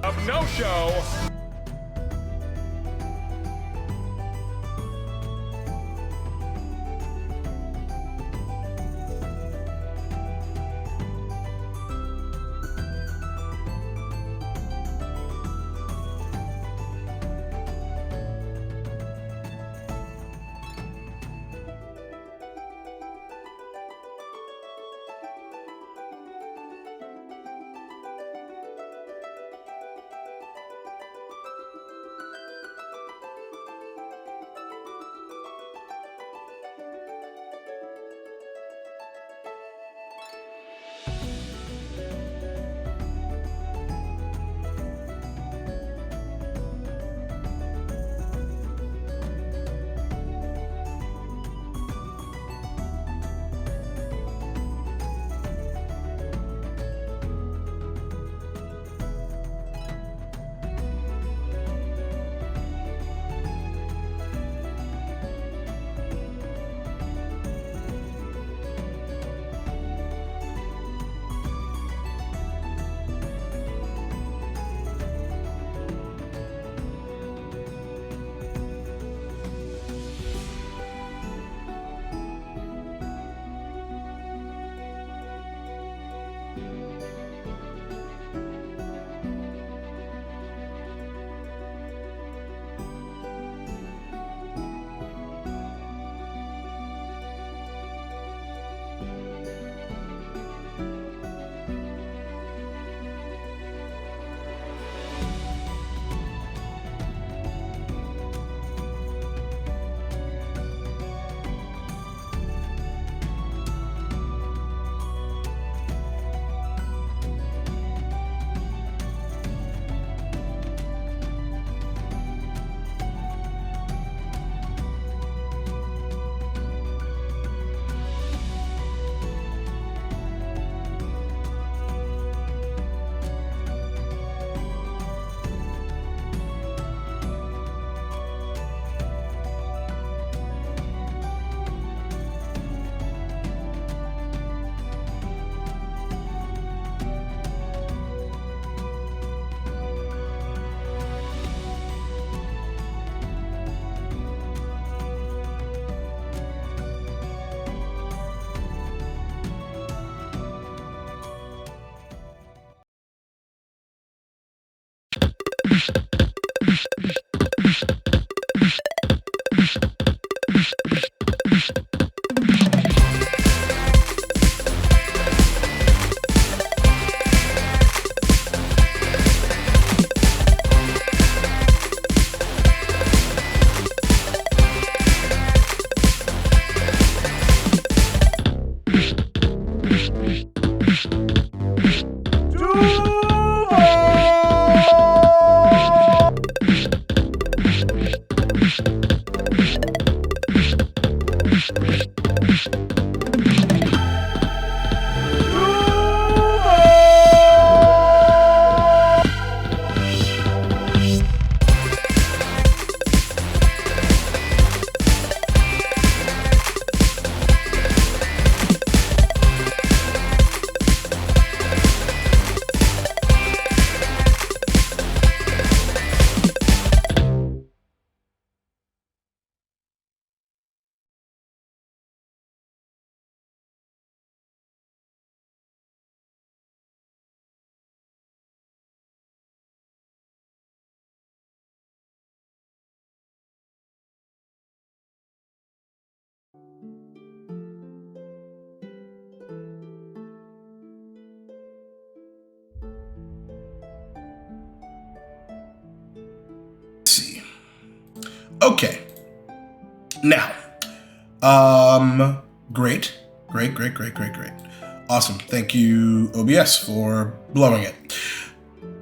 of no-show. See. Okay. Now, great. Awesome. Thank you, OBS, for blowing it.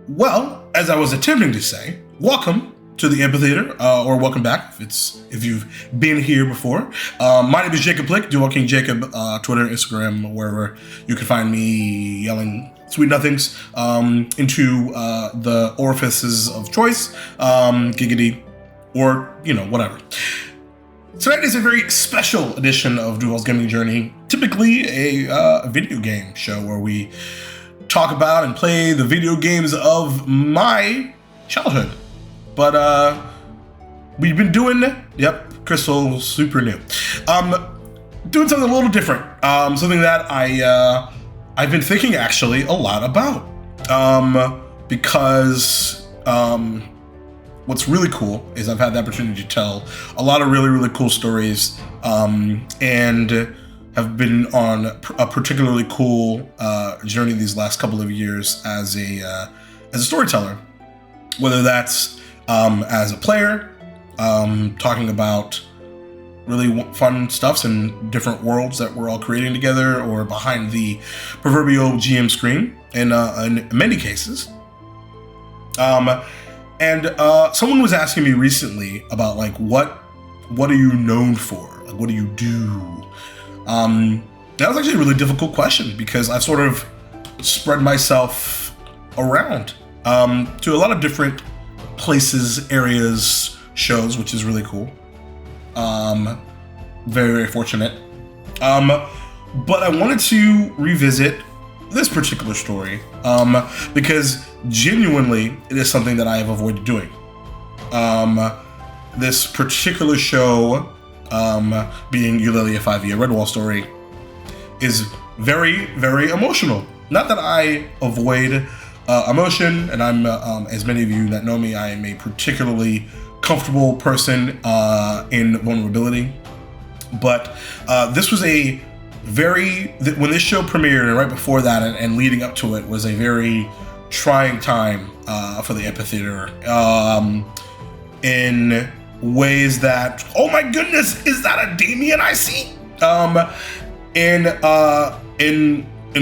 Well, as I was attempting to say, welcome to the Amphitheater, or welcome back if you've been here before. My name is Jacob Blick, Duval King Jacob, Twitter, Instagram, wherever you can find me yelling sweet nothings into the orifices of choice, giggity, or, whatever. Tonight is a very special edition of Duval's Gaming Journey, typically a video game show where we talk about and play the video games of my childhood. But we've been doing, yep, Crystal, super new. Doing something a little different. Something that I've been thinking actually a lot about. Because what's really cool is I've had the opportunity to tell a lot of really, really cool stories, and have been on a particularly cool journey these last couple of years as a storyteller. Whether that's as a player, talking about really fun stuffs in different worlds that we're all creating together, or behind the proverbial GM screen in many cases. And someone was asking me recently about like what are you known for? Like, what do you do? That was actually a really difficult question, because I sort of spread myself around to a lot of different places, areas, shows, which is really cool. Very, very fortunate. But I wanted to revisit this particular story because genuinely it is something that I have avoided doing. This particular show, being EULALIA 5e, a Redwall story, is very, very emotional. Not that I avoid emotion, and I'm, as many of you that know me, I am a particularly comfortable person in vulnerability. But this was a when this show premiered, and right before that and leading up to it, was a very trying time for the amphitheater, in ways that, oh my goodness, is that a Damien I see? In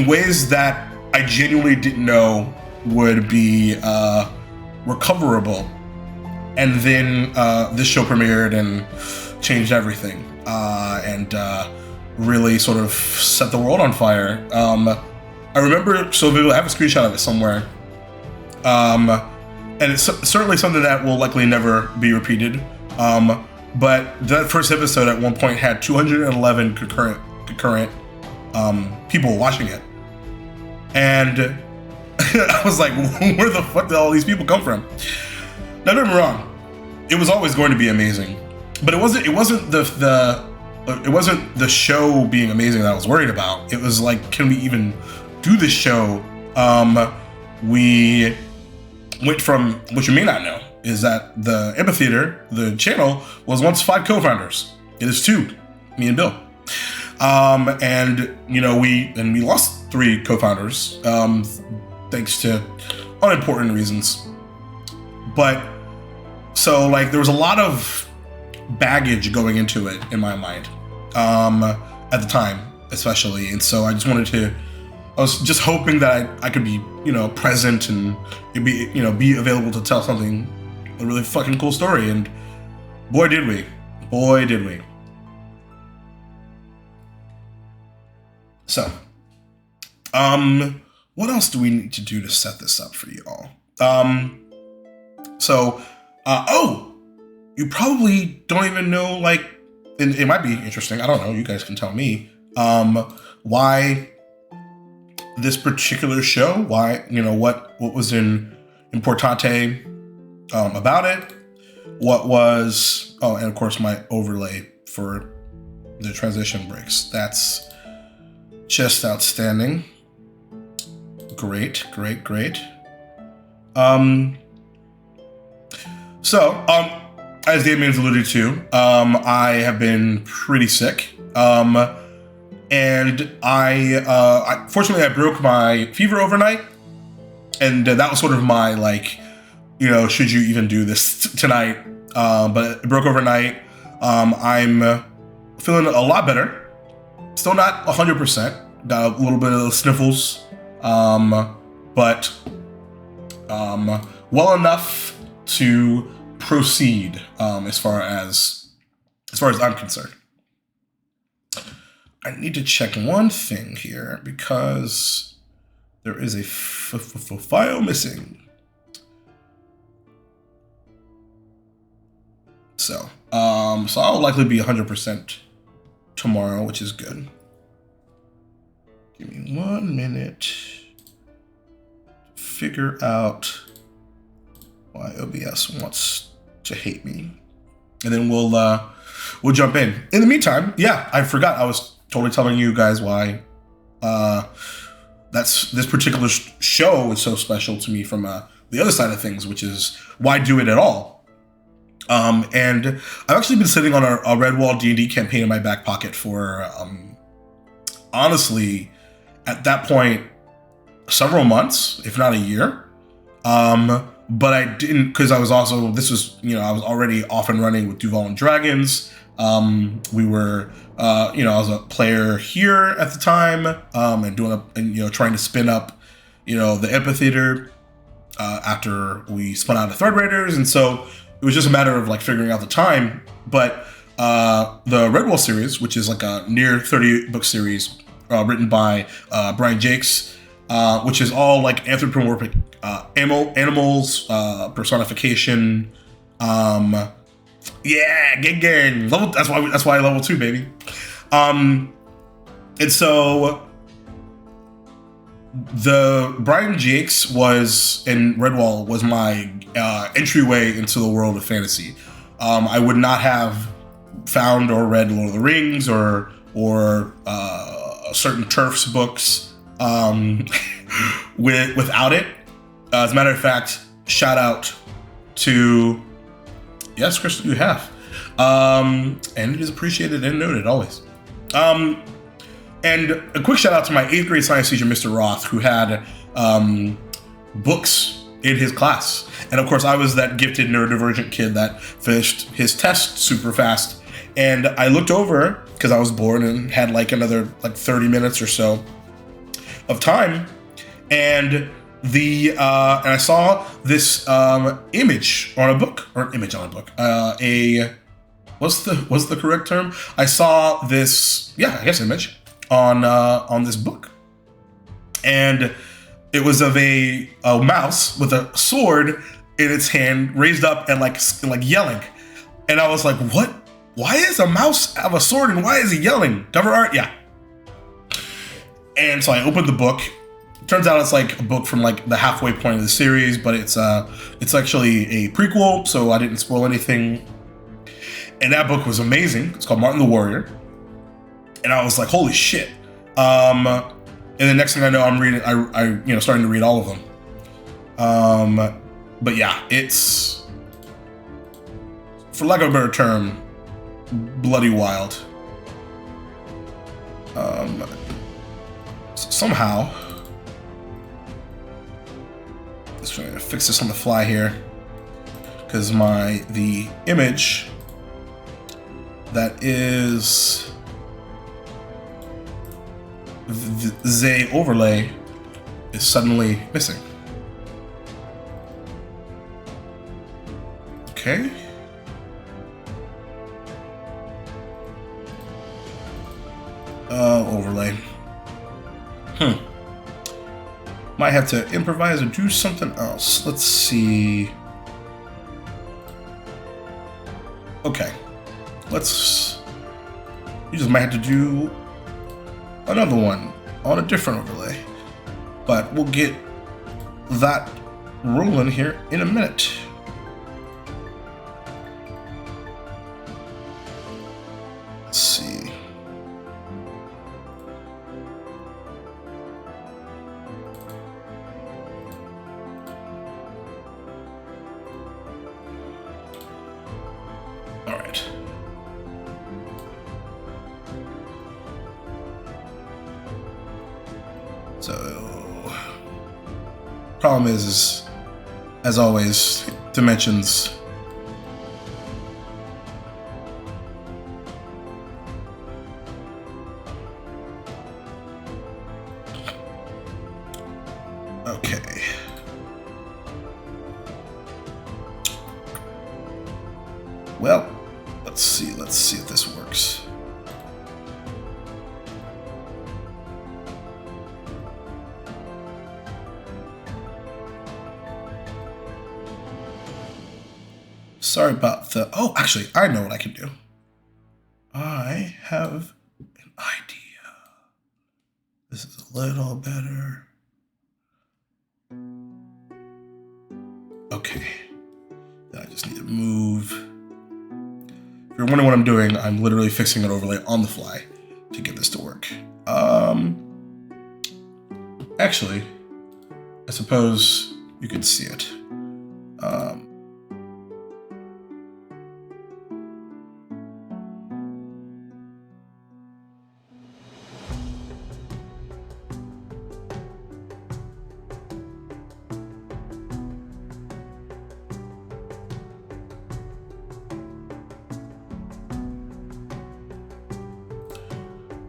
ways that I genuinely didn't know would be recoverable. And then this show premiered and changed everything, and really sort of set the world on fire. I remember so vividly, I have a screenshot of it somewhere. And it's certainly something that will likely never be repeated. But that first episode at one point had 211 concurrent people watching it. And I was like, where the fuck did all these people come from? Now, don't get me wrong, it was always going to be amazing, but it wasn't the show being amazing that I was worried about. It was like, can we even do this show? We went from, what you may not know, is that the amphitheater, the channel, was once 5 co-founders. It is 2, me and Bill. And you know, we lost 3 co-founders, thanks to unimportant reasons. But so like there was a lot of baggage going into it in my mind, at the time, especially. And so I was just hoping that I could be, you know, present and be available to tell a really fucking cool story. And boy did we. So, what else do we need to do to set this up for you all? You probably don't even know, like, and it might be interesting, I don't know, you guys can tell me, why this particular show, why, you know, what was importante about it, what was, and of course my overlay for the transition breaks. That's just outstanding. Great. As Damien's alluded to, I have been pretty sick. And I fortunately I broke my fever overnight, and that was sort of my, like, you know, should you even do this tonight? But it broke overnight. I'm feeling a lot better. Still not 100%. Got a little bit of sniffles, but well enough to proceed as far as I'm concerned. I need to check one thing here because there is a file missing. So I'll likely be 100% tomorrow, which is good. Give me 1 minute. figure out why OBS wants to hate me, and then we'll jump in. In the meantime, yeah, I forgot. I was totally telling you guys why this particular show is so special to me from the other side of things, which is why do it at all. And I've actually been sitting on a Redwall D&D campaign in my back pocket for honestly, at that point, several months, if not a year. But I didn't, because I was also, I was already off and running with Duval and Dragons. We were, I was a player here at the time, and trying to spin up, the amphitheater after we spun out of Thread Raiders. And so it was just a matter of like figuring out the time. But the Redwall series, which is like a near 30 book series written by Brian Jakes, which is all like anthropomorphic animals, personification. Yeah, gang. That's why level 2, baby. And so the Brian Jakes in Redwall was my entryway into the world of fantasy. I would not have found or read Lord of the Rings or certain TERFs books without it. As a matter of fact, shout out to, yes, Crystal, you have. And it is appreciated and noted always. And a quick shout out to my 8th grade science teacher, Mr. Roth, who had books in his class. And of course, I was that gifted neurodivergent kid that finished his test super fast. And I looked over, because I was bored and had like another 30 minutes or so of time. And I saw this image on a book. What's the correct term? I saw this, image on this book, and it was of a mouse with a sword in its hand, raised up and like yelling. And I was like, what? Why is a mouse have a sword and why is he yelling? Cover art, yeah. And so I opened the book. Turns out it's like a book from like the halfway point of the series, but it's actually a prequel, so I didn't spoil anything. And that book was amazing. It's called Martin the Warrior. And I was like, holy shit. And the next thing I know, I'm reading, starting to read all of them. But yeah, it's, for lack of a better term, bloody wild. Somehow, let's try to fix this on the fly here, because the image that is the overlay is suddenly missing. Okay. Overlay. Might have to improvise or do something else. Let's see. Okay. You just might have to do another one on a different overlay. But we'll get that rolling here in a minute. Let's see. All right. So, problem is, as always, dimensions. Okay. Well, let's see if this works. Sorry about the... Oh, actually, I know what I can do. I have an idea. This is a little better. Okay. I just need to move. If you're wondering what I'm doing, I'm literally fixing an overlay on the fly to get this to work. Actually, I suppose you can see it.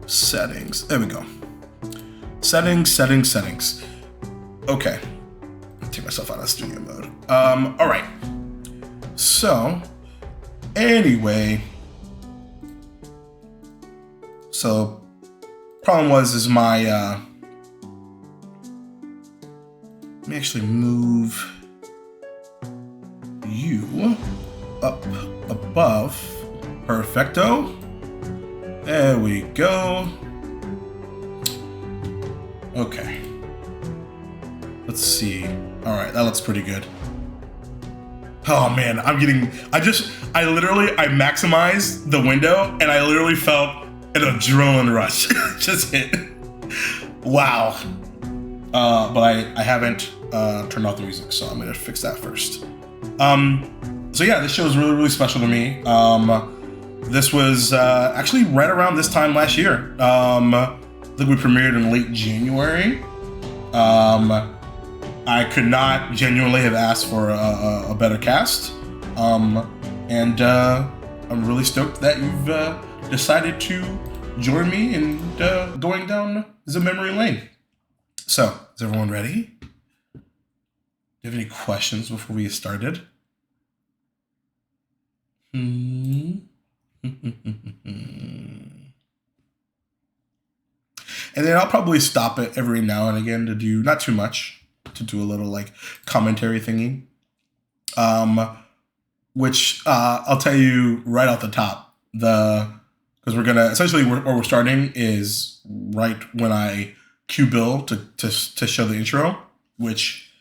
Settings. There we go. Settings. Okay. Take myself out of studio mode. All right. So, anyway. So, problem is my, let me actually move you up above. Perfecto. There we go. Okay. Let's see. All right, that looks pretty good. Oh man, I maximized the window and I literally felt an adrenaline rush just hit. Wow. But I haven't turned off the music, so I'm gonna fix that first. So yeah, this show is really, really special to me. This was actually right around this time last year. I think we premiered in late January. I could not genuinely have asked for a better cast. And I'm really stoked that you've decided to join me in going down the memory lane. So, is everyone ready? Do you have any questions before we get started? And then I'll probably stop it every now and again to do, not too much, to do a little like commentary thingy. Which I'll tell you right off the top, because we're gonna, essentially where we're starting is right when I cue Bill to show the intro, which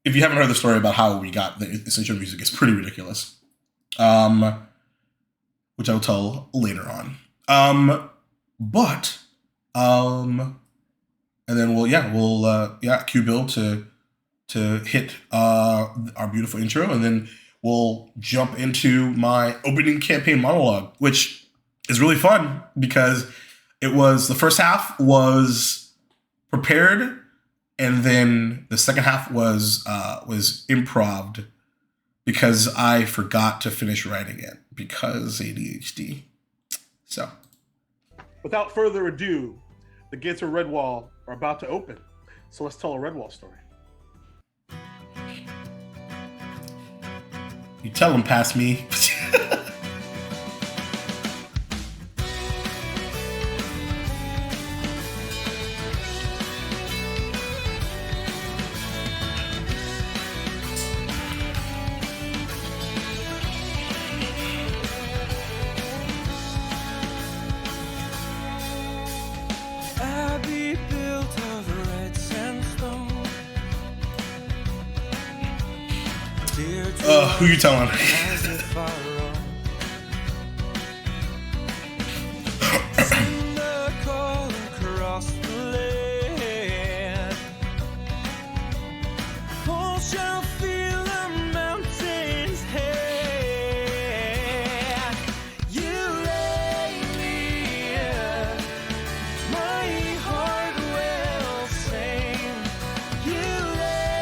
if you haven't heard the story about how we got this intro music, it's pretty ridiculous. Which I'll tell later on. And then we'll cue Bill to hit our beautiful intro, and then we'll jump into my opening campaign monologue, which is really fun because it was, the first half was prepared, and then the second half was improv'd because I forgot to finish writing it because ADHD. So, without further ado, the gates of Redwall are about to open. So let's tell a Redwall story. You tell them past me. Who you telling?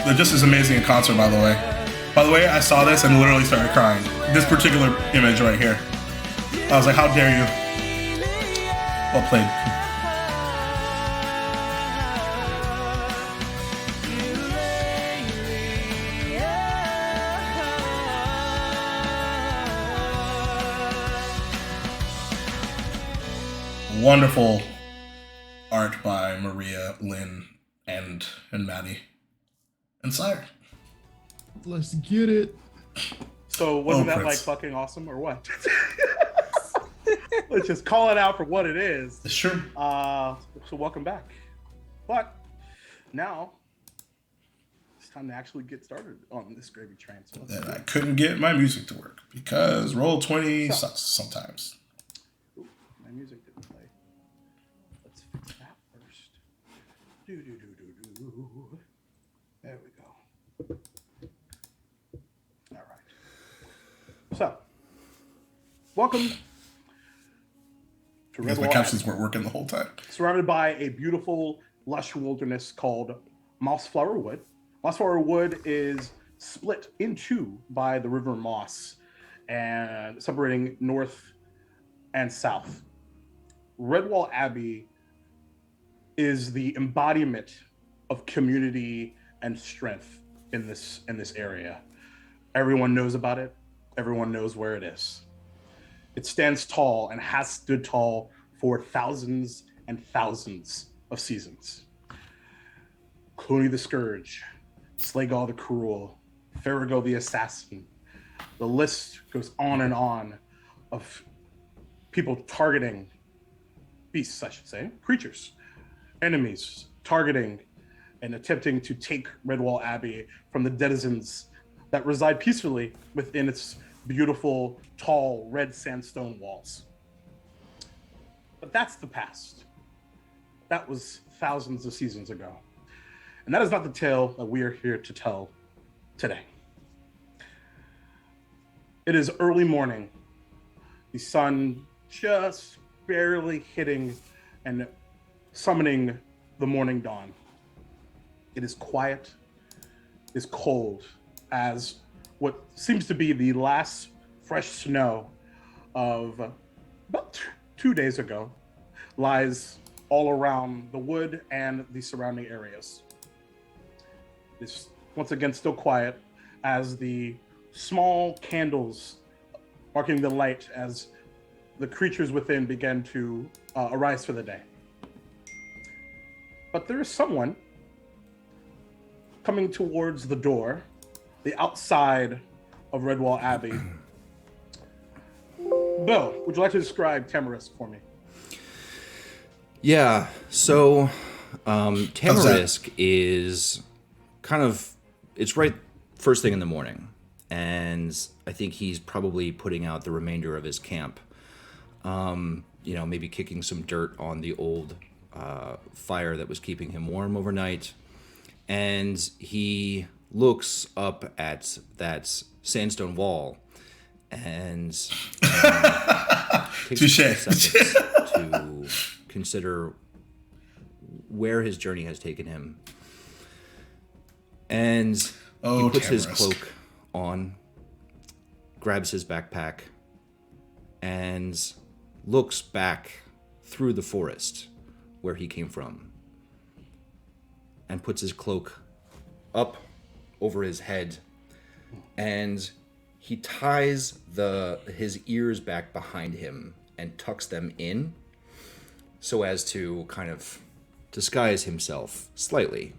They're just as amazing in concert, by the way. By the way, I saw this and literally started crying. This particular image right here. I was like, how dare you? Well played. Wonderful art by Maria, Lynn, and Maddie. And Sire. Let's get it. So wasn't that Prince, like fucking awesome or what? Let's just call it out for what it is. It's true. So welcome back. But now it's time to actually get started on this gravy train. So And I couldn't get my music to work because Roll20 sucks sometimes. Ooh, my music didn't play. Let's fix that first. Do. There we go. All right. So, welcome to Because my Redwall. captions weren't working the whole time. Surrounded by a beautiful, lush wilderness called Mossflower Wood. Mossflower Wood is split in two by the River Moss and separating north and south. Redwall Abbey is the embodiment of community and strength in this area. Everyone knows about it. Everyone knows where it is. It stands tall and has stood tall for thousands and thousands of seasons. Clooney the Scourge, Slagal the Cruel, Farrago the Assassin. The list goes on and on of people targeting beasts, I should say, creatures, enemies, targeting and attempting to take Redwall Abbey from the denizens that reside peacefully within its beautiful, tall, red sandstone walls. But that's the past. That was thousands of seasons ago. And that is not the tale that we are here to tell today. It is early morning. The sun just barely hitting and summoning the morning dawn. It is quiet, it is cold, as what seems to be the last fresh snow of about 2 days ago lies all around the wood and the surrounding areas. It's once again still quiet as the small candles marking the light as the creatures within begin to arise for the day. But there is someone coming towards the door, the outside of Redwall Abbey. Bill, would you like to describe Tamarisk for me? Yeah, so Tamarisk is kind of, it's right first thing in the morning, and I think he's probably putting out the remainder of his camp. Maybe kicking some dirt on the old fire that was keeping him warm overnight. And he looks up at that sandstone wall and takes a few seconds to consider where his journey has taken him. And he puts his cloak on, grabs his backpack, and looks back through the forest where he came from, and puts his cloak up over his head, and he ties his ears back behind him and tucks them in so as to kind of disguise himself slightly.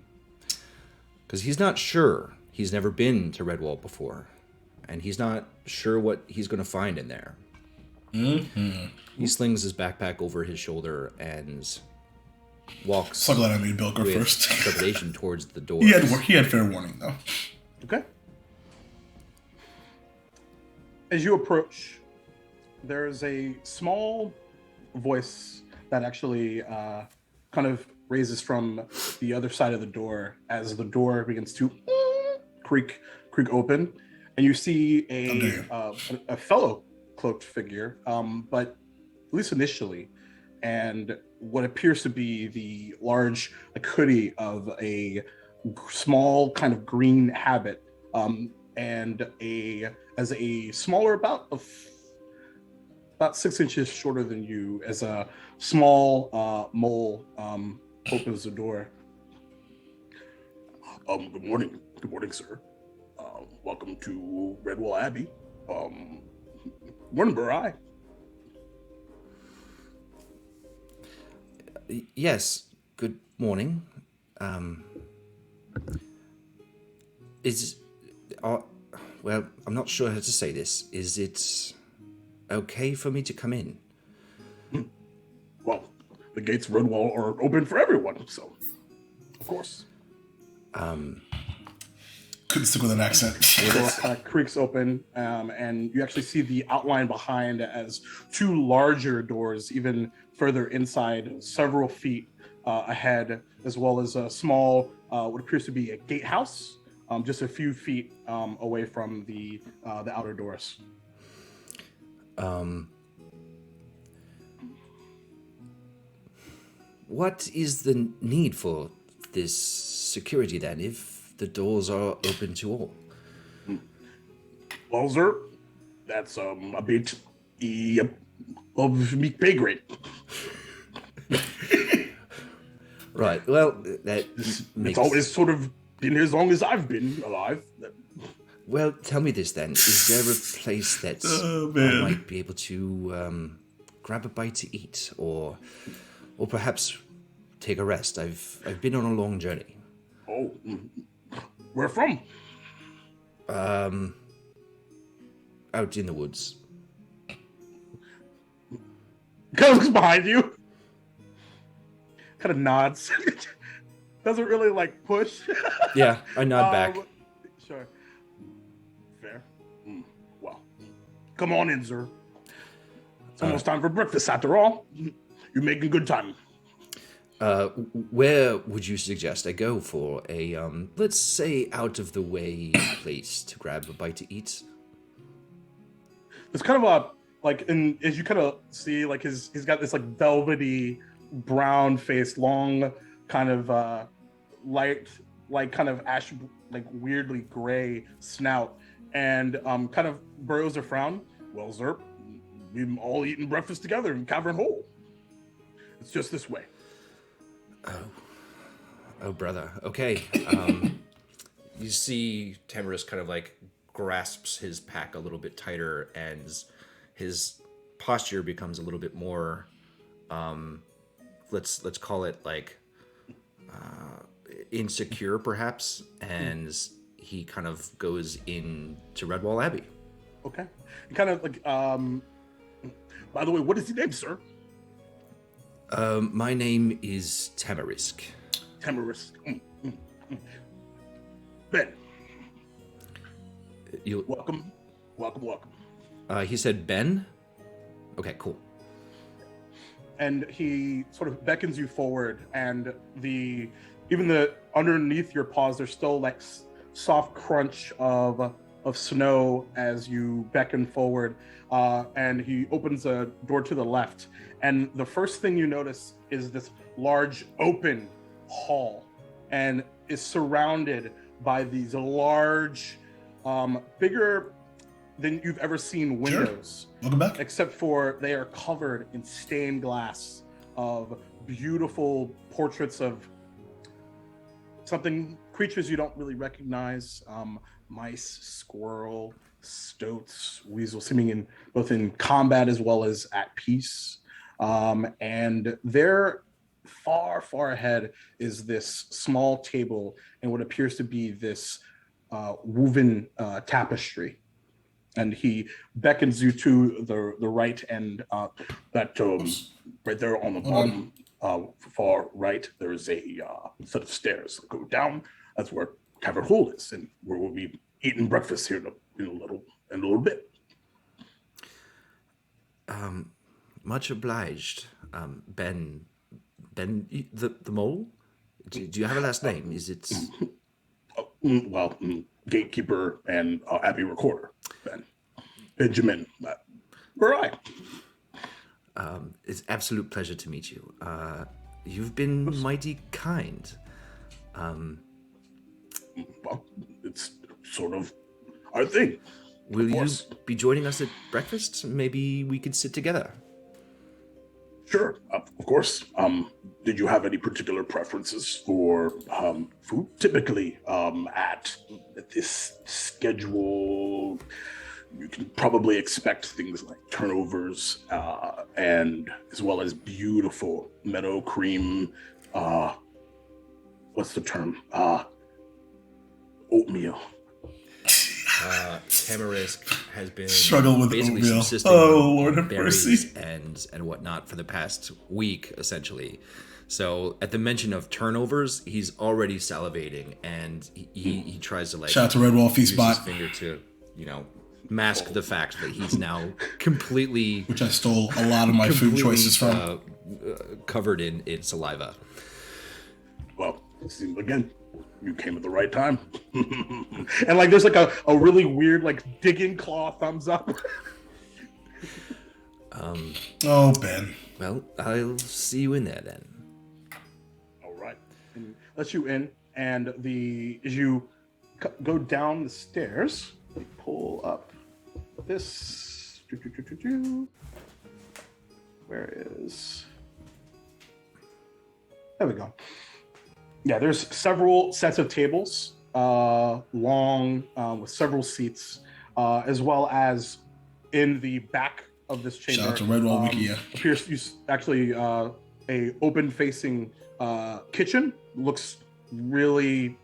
Because he's not sure. He's never been to Redwall before, and he's not sure what he's going to find in there. Mm-hmm. He slings his backpack over his shoulder and walks. So glad I made Bill go first. Trepidation towards the door. He had fair warning though. Okay. As you approach, there is a small voice that actually kind of raises from the other side of the door as the door begins to creak open, and you see a fellow cloaked figure, but at least initially, and what appears to be the large hoodie of a small kind of green habit, and as a smaller about 6 inches shorter than you, as a small mole opens the door. Good morning, sir. Welcome to Redwall Abbey. Morning, Barai. Yes, good morning. Well, I'm not sure how to say this. Is it okay for me to come in? Well, the gates of Redwall are open for everyone, so of course. Couldn't stick with an accent. The door kind of creaks open, and you actually see the outline behind as two larger doors, even further inside, several feet ahead, as well as a small, what appears to be a gatehouse, just a few feet away from the outer doors. What is the need for this security then, if the doors are open to all? Well, sir, that's a bit of me pay grade. Right. Well, that makes... It's always sort of been here as long as I've been alive. Well, tell me this then: is there a place that I might be able to grab a bite to eat, or perhaps take a rest? I've been on a long journey. Oh, where from? Out in the woods. Kind of looks behind you. Kind of nods. Doesn't really like push. Yeah, I nod back. Sure. Fair. Well, come on in, sir. It's almost time for breakfast after all. You're making good time. Where would you suggest I go for a, let's say, out of the way place to grab a bite to eat? It's kind of a, like, as you kind of see, like, he's got this, like, velvety, brown face, long, kind of, light, like, kind of ash, like, weirdly gray snout, and, kind of burrows a frown. Well, Zerp, we've all eaten breakfast together in Cavern Hole. It's just this way. Oh, brother. Okay. You see Tamarisk kind of like grasps his pack a little bit tighter, and his posture becomes a little bit more, let's call it like insecure, perhaps. And he kind of goes into Redwall Abbey. Okay. And kind of like, by the way, what is your name, sir? My name is Tamarisk. Tamarisk. Ben. Welcome. He said Ben? Okay, cool. And he sort of beckons you forward, and even the underneath your paws, there's still like soft crunch of snow as you beckon forward. And he opens a door to the left, and the first thing you notice is this large open hall, and is surrounded by these large, bigger than you've ever seen windows. Sure. Welcome back. Except for they are covered in stained glass of beautiful portraits of creatures you don't really recognize. Mice, squirrel, stoats, weasel, seeming both in combat as well as at peace. And they're far ahead is this small table and what appears to be this woven tapestry. And he beckons you to the right, and that right there on the bottom, far right, there is a set of stairs that go down. That's where Cavern Hole is, and where we'll be eating breakfast here in a little bit. Much obliged, Ben. Ben, the mole. Do you have a last name? Is it? Well, gatekeeper and Abbey recorder, Ben. Benjamin. Where are I? It's absolute pleasure to meet you. You've been mighty kind. Well, it's sort of our thing. Will you be joining us at breakfast? Maybe we could sit together. Sure, of course. Did you have any particular preferences for food? Typically, at this schedule, you can probably expect things like turnovers, and as well as beautiful meadow cream. What's the term? Oatmeal. Tamarisk has been Struggle with basically oatmeal. subsisting Oh, on Lord have berries mercy. and whatnot for the past week, essentially. So at the mention of turnovers, he's already salivating, and he tries to like Shout out to Redwall Feast use Bot, his finger to, mask the fact that he's now completely which I stole a lot of my food choices from. Covered in saliva. Well, again, you came at the right time. And like, there's like a really weird like digging claw thumbs up. Oh, Ben. Well, I'll see you in there then. All right, and let you in, and as you go down the stairs, you pull up this. Where is? There we go. Yeah, there's several sets of tables, long, with several seats, as well as in the back of this chamber. Shout out to Redwall Wikia. Appears actually a open-facing kitchen. Looks really,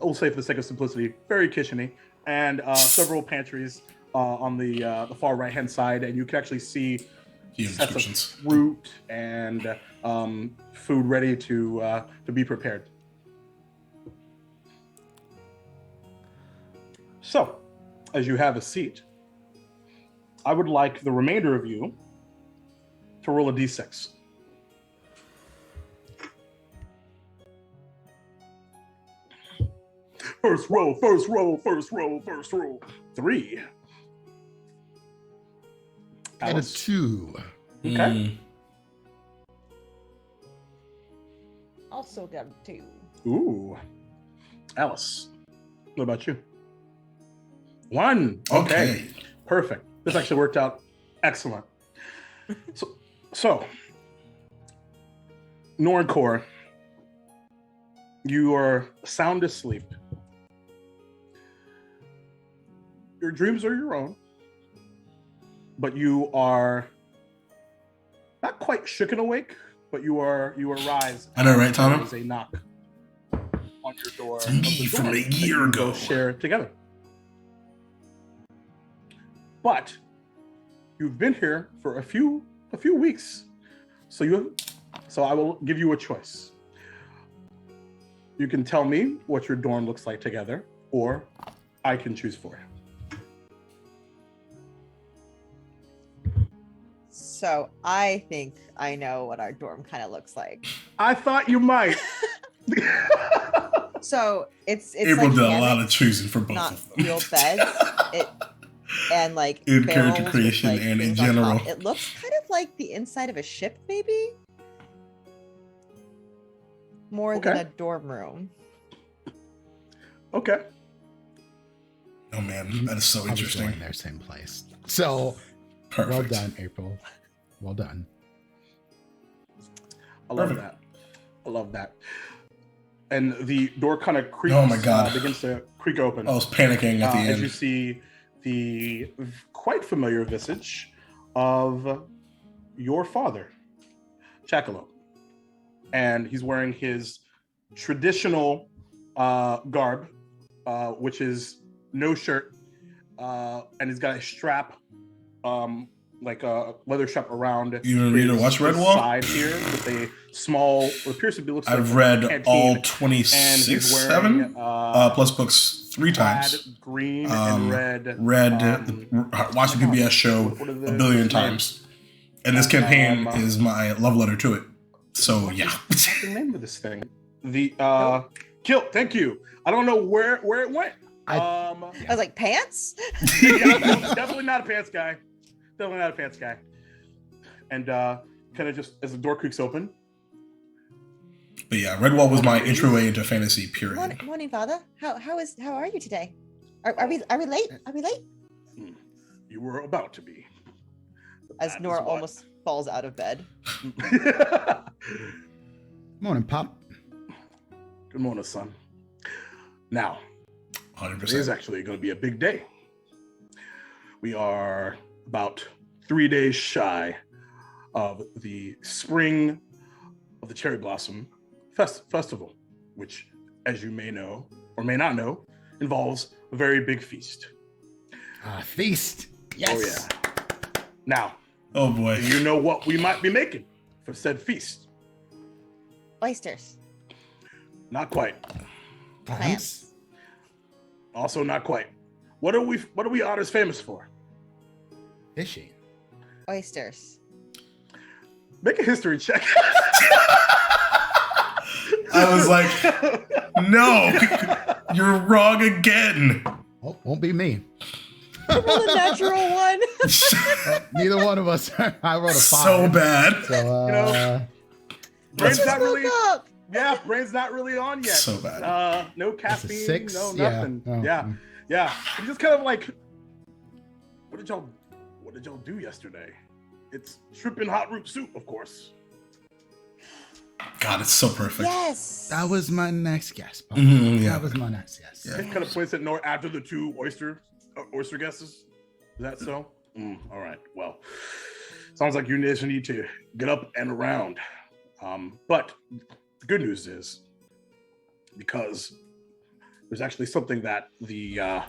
I'll say for the sake of simplicity, very kitcheny, and several pantries on the far right-hand side, and you can actually see sets of fruit and food ready to be prepared. So, as you have a seat, I would like the remainder of you to roll a d6. First roll, first roll, first roll, first roll. 3. And a Alice. 2. Okay. Also got a 2. Ooh. Alice, what about you? 1. Okay. Perfect. This actually worked out excellent. So Norncor, you are sound asleep. Your dreams are your own, but you are not quite shooken awake, but you arise. I know, right, Tom? There's a knock on your door. It's me from a year ago. Both share it together. But you've been here for a few weeks, so I will give you a choice. You can tell me what your dorm looks like together, or I can choose for you. So I think I know what our dorm kind of looks like. I thought you might. So it's April like did a hammocks, lot of choosing for both not of them. real beds. And like In barrels character with, creation like, and in things on general. top. It looks kind of like the inside of a ship, maybe more than Okay. a dorm room. Okay. Oh man, that is so I was interesting. going there same place. So, Perfect. well done, April. Well done. I love Perfect. that. I love that. And the door kind of creaks. Oh my God. Begins to creak open. I was panicking at the As you end. see the quite familiar visage of your father, Chacalo. And he's wearing his traditional garb, which is no shirt, and he's got a strap, like a leather strap around You read or watch his Redwall? side here with a small, what appears to be looks I've like read a canteen, all and 26, he's 7 wearing plus books 3 times. plaid, green and red. Watched the PBS show what are a the billion names? times, and this campaign Um, is my love letter to it. So yeah, What's the name of this thing? The Kilt. Thank you. I don't know where it went. I was like, pants? Yeah, definitely not a pants guy. Definitely not a pants guy. And kind of just as the door creaks open. but yeah, Redwall was my entryway into fantasy. Period. Morning, Father. How are you today? Are we late? Are we late? You were about to be. As That is Nora what- almost falls out of bed. Morning, Pop. Good morning, son. Now, 100%. it is actually going to be a big day. We are about 3 days shy of the spring of the cherry blossom festival, which, as you may know or may not know, involves a very big feast. Feast. Yes. Oh yeah. Now, Oh boy. you know what we might be making for said feast. Oysters. Not quite. Clams. Also not quite. What are we otters famous for? Fishing. Oysters. Make a history check. I was like, no, you're wrong again. Oh, won't be me. Roll a natural one. Neither one of us. I wrote a 5. So bad. So, Brain's not really. Woke up. Yeah, brain's not really on yet. So bad. No that's a caffeine. 6. No Yeah. nothing. Oh, Yeah. Yeah. I'm just kind of like, what did y'all do yesterday? It's shrimp and hot root soup, of course. God, it's so perfect. Yes. That was my next guess. Pop. Yeah. That was my next guess. Yeah. It kind of points at north after the 2 oyster guesses. Is that so? All right. Well, sounds like you just need to get up and around. But the good news is, because there's actually something that the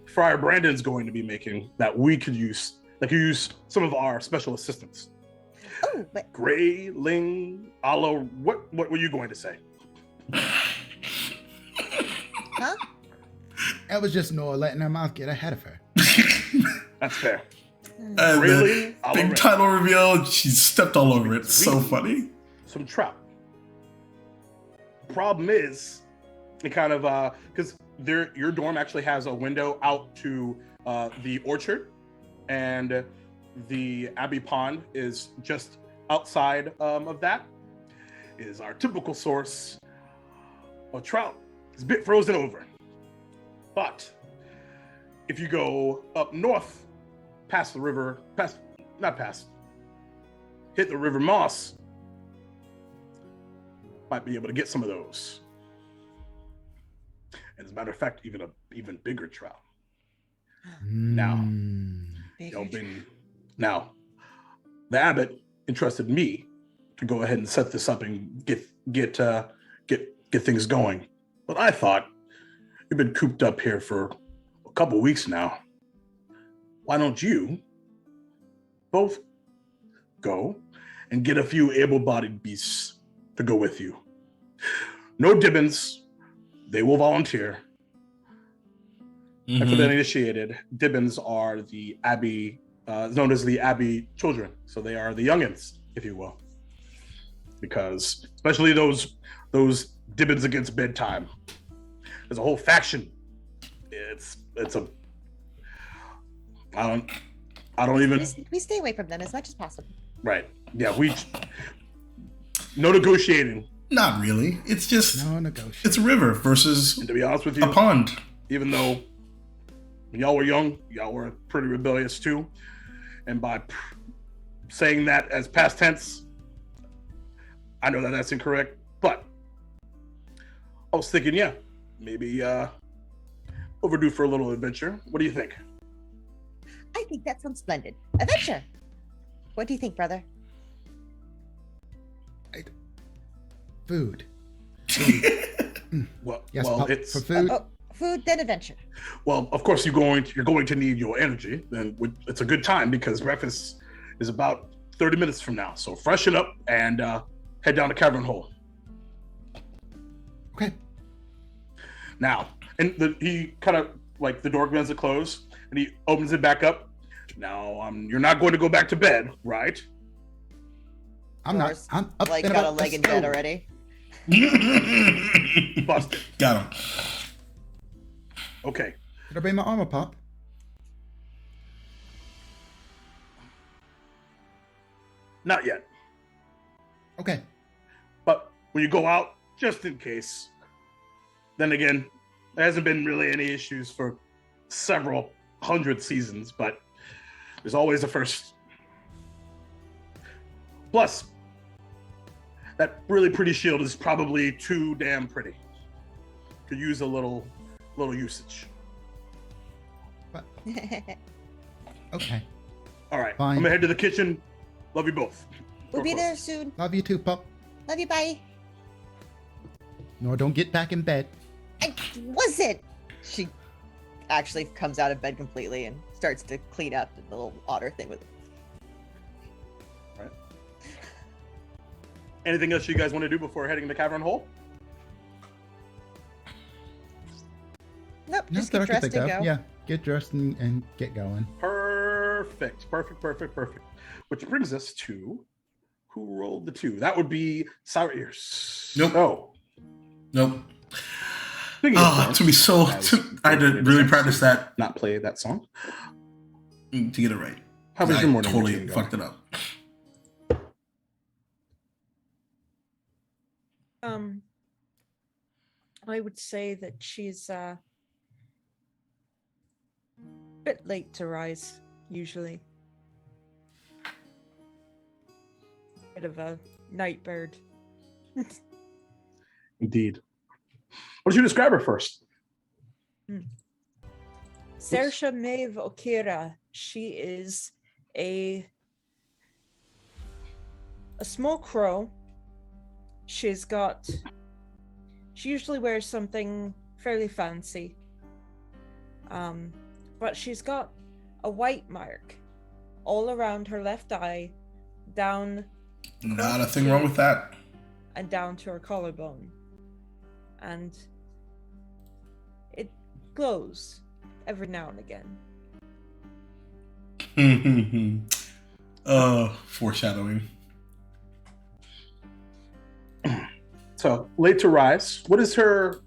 Friar Brandon's going to be making that we could use, that could use some of our special assistants. Oh, but Gray, Ling, Aloe, what were you going to say? huh? That was just Nora letting her mouth get ahead of her. That's fair. And Really? then I'll big already- title reveal. She stepped all over it. It's so Sweet. funny. Some trout. Problem is, it kind of because your dorm actually has a window out to the orchard, and the Abbey Pond is just outside of that. Is our typical source of trout. It's a bit frozen over, but if you go up north, past the river, hit the River Moss, might be able to get some of those. And as a matter of fact, even bigger trout. Now. Now, the abbot entrusted me to go ahead and set this up and get things going. But I thought, you've been cooped up here for a couple weeks now. Why don't you both go and get a few able-bodied beasts to go with you? No Dibbins. They will volunteer. And for the uninitiated, Dibbins are the Abbey, known as the Abbey children. So they are the youngins, if you will. Because especially those Dibbins against bedtime. There's a whole faction. It's a I don't even We stay away from them as much as possible. right. Yeah, no negotiating. Not really. It's just No negotiation. it's a river versus And to be honest with a you, pond. even though when y'all were young, y'all were pretty rebellious too. And by saying that as past tense, I know that that's incorrect, but I was thinking, yeah, maybe overdue for a little adventure. What do you think? I think that sounds splendid. Adventure. What do you think, brother? Food. Well, Yes, well, Pop, it's for food. Food, then adventure. well, of course you're going to need your energy, and it's a good time because breakfast is about 30 minutes from now. So freshen up and head down to Cavern Hole. Okay. Now, and he kind of like the door begins to close, and he opens it back up. Now, you're not going to go back to bed, right? I'm not. Doors, I'm up Like and got a about leg the in bed stove. already. Busted. Got him. Okay. Did I bring my armor, Pop? Not yet. Okay. But when you go out, just in case. Then again, there hasn't been really any issues for several hundred seasons, but there's always a first. Plus, that really pretty shield is probably too damn pretty. Could use a little usage. Okay. All right, Fine. I'm gonna head to the kitchen. Love you both. We'll Door be there closed. soon. Love you too, Pop. Love you, bye. No, don't get back in bed. I wasn't. She actually comes out of bed completely and starts to clean up the little otter thing with. Anything else you guys want to do before heading to the cavern hole? Nope, Not just that get I can dressed think and of. go. Yeah, get dressed and get going. Perfect. Which brings us to who rolled the 2? That would be Sour Ears. Nope. Oh. Nope. Speaking of Florence, To be so. as I had to Florence really says, practice that not play that song. to get it right. How was I your morning totally routine fucked it up. I would say that she's a bit late to rise, usually. Bit of a night bird. Indeed. What did you describe her first? Saoirse Maeve Okira. She is a small crow. She usually wears something fairly fancy. But she's got a white mark all around her left eye, down Not a thing wrong with that. and down to her collarbone. And it glows every now and again. Foreshadowing. So, late to rise. What does her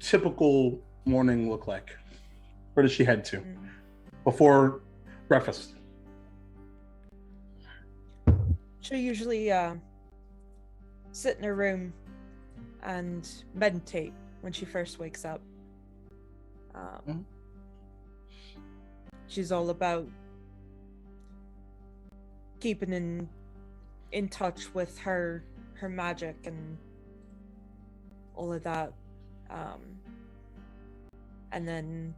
typical morning look like? Where does she head to before breakfast? She'll usually sit in her room and meditate when she first wakes up. She's all about keeping in touch with her magic and all of that. And then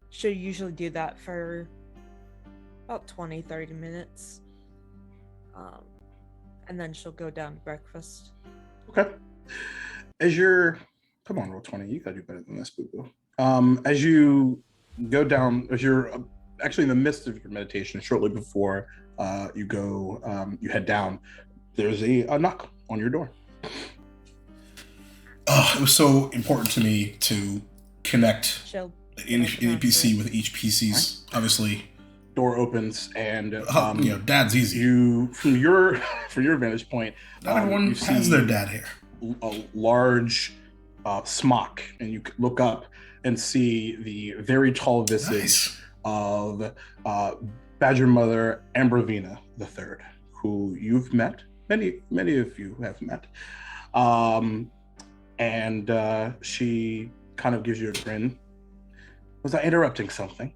she'll usually do that for about 20-30 minutes. And then she'll go down to breakfast. Okay. Come on, roll 20. You gotta do better than this, boo-boo. As you go down, as you're actually in the midst of your meditation, shortly before you head down, there's a knock on your door. It was so important to me to connect She'll an NPC with each PC's, obviously. Door opens and dad's easy. from your vantage point, Not everyone you has see their dad here. a large smock, and you look up and see the very tall visage of Badger Mother Ambrovina III, who you've met. Many of you have met. And she kind of gives you a grin. Was I interrupting something?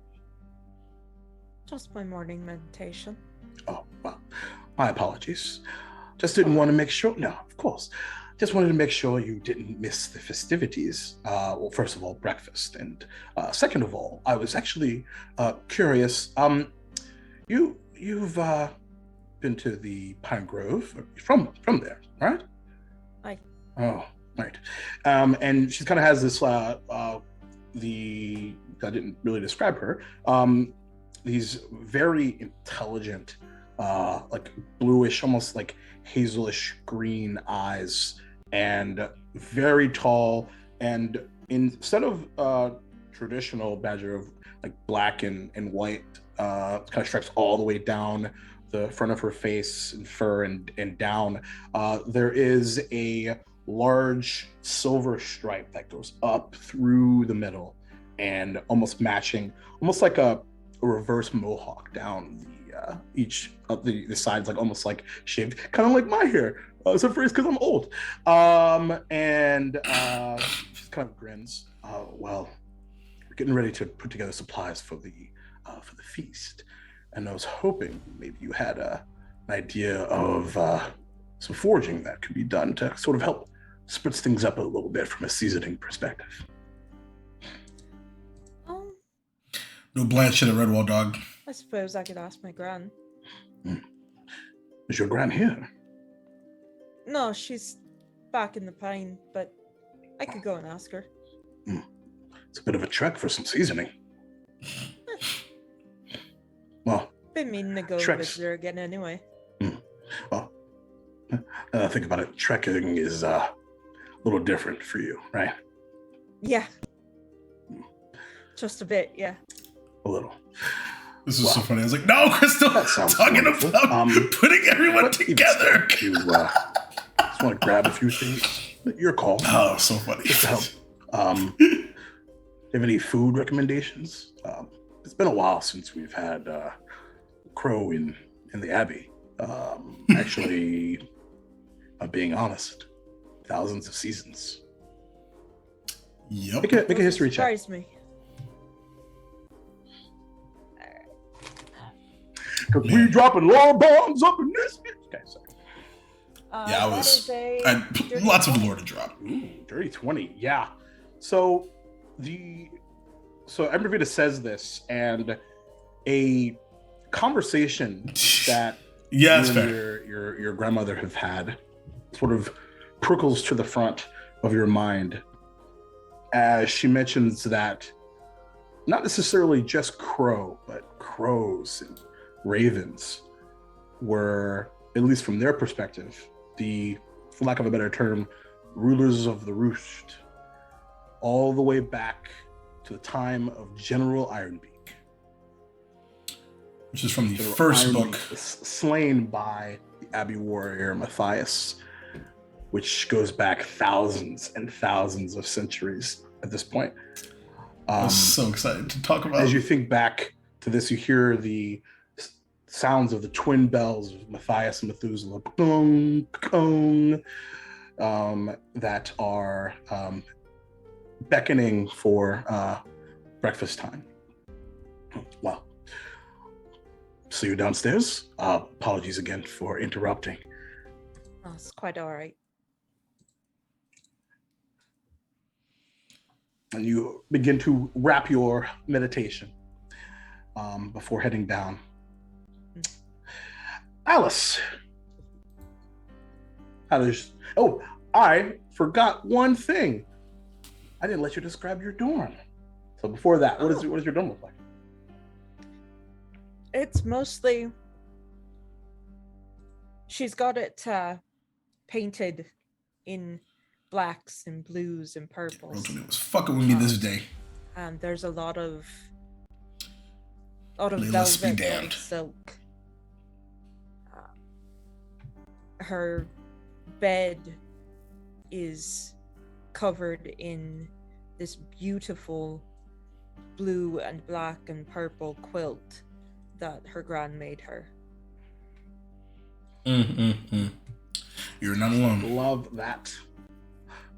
Just my morning meditation. Oh, well, my apologies. Just didn't want to make sure. No, of course. Just wanted to make sure you didn't miss the festivities. Well, first of all, breakfast. And second of all, I was actually curious. You've been to the Pine Grove from there, right? Aye. Oh, right. And she kind of has this, I didn't really describe her, these very intelligent, like bluish, almost like hazelish green eyes, and very tall. And instead of traditional badger of like black and white, kind of stripes all the way down the front of her face and fur and down, there is a large silver stripe that goes up through the middle and almost matching, almost like a reverse mohawk down each of the sides, like almost like shaved, kind of like my hair. It's a phrase because I'm old. And she kind of grins. Well, we're getting ready to put together supplies for the feast, and I was hoping maybe you had an idea of some foraging that could be done to sort of help spritz things up a little bit from a seasoning perspective. No bland shit at Redwall, dog. I suppose I could ask my gran. Is your gran here? No, she's back in the pine, but I could go and ask her. It's a bit of a trek for some seasoning. Well, Been meaning to go Treks. visit her again anyway. Well, Think about it. Trekking is a little different for you, right? Yeah. Just a bit, yeah. A little. This is so funny. I was like, no, Crystal, That sounds talking wonderful. about putting everyone But even together. still, you just want to grab a few things. Your call. Oh, so funny. Just to help. Do you have any food recommendations? It's been a while since we've had crow in the Abbey. Actually, I'm being honest, thousands of seasons. Yep. Make a history check. Surprised me. Because we dropping law bombs up in this. Okay, sorry. Yeah, I had lots of lore to drop. Ooh, dirty 20. Yeah. So Emravita says this, and a conversation that Yeah, that's you fair. and your grandmother have had sort of prickles to the front of your mind as she mentions that not necessarily just crow, but crows and ravens were, at least from their perspective, the, for lack of a better term, rulers of the roost, all the way back to the time of General Ironbeak. Which is from the General first Ironbeak book. was slain by the Abbey warrior Matthias, which goes back thousands and thousands of centuries at this point. I was so excited to talk about. As you think back to this, you hear the sounds of the twin bells of Matthias and Methuselah, gong, gong, that are beckoning for breakfast time. Well, see you downstairs. Apologies again for interrupting. Oh, it's quite all right. And you begin to wrap your meditation before heading down. Alice, I forgot one thing. I didn't let you describe your dorm. So before that, what does your dorm look like? It's mostly. She's got it painted in blacks and blues and purples. Rosalie was fucking with me this day. And there's a lot of Let's be velvet damned. and silk. Her bed is covered in this beautiful blue and black and purple quilt that her gran made her. You're not alone. Love that.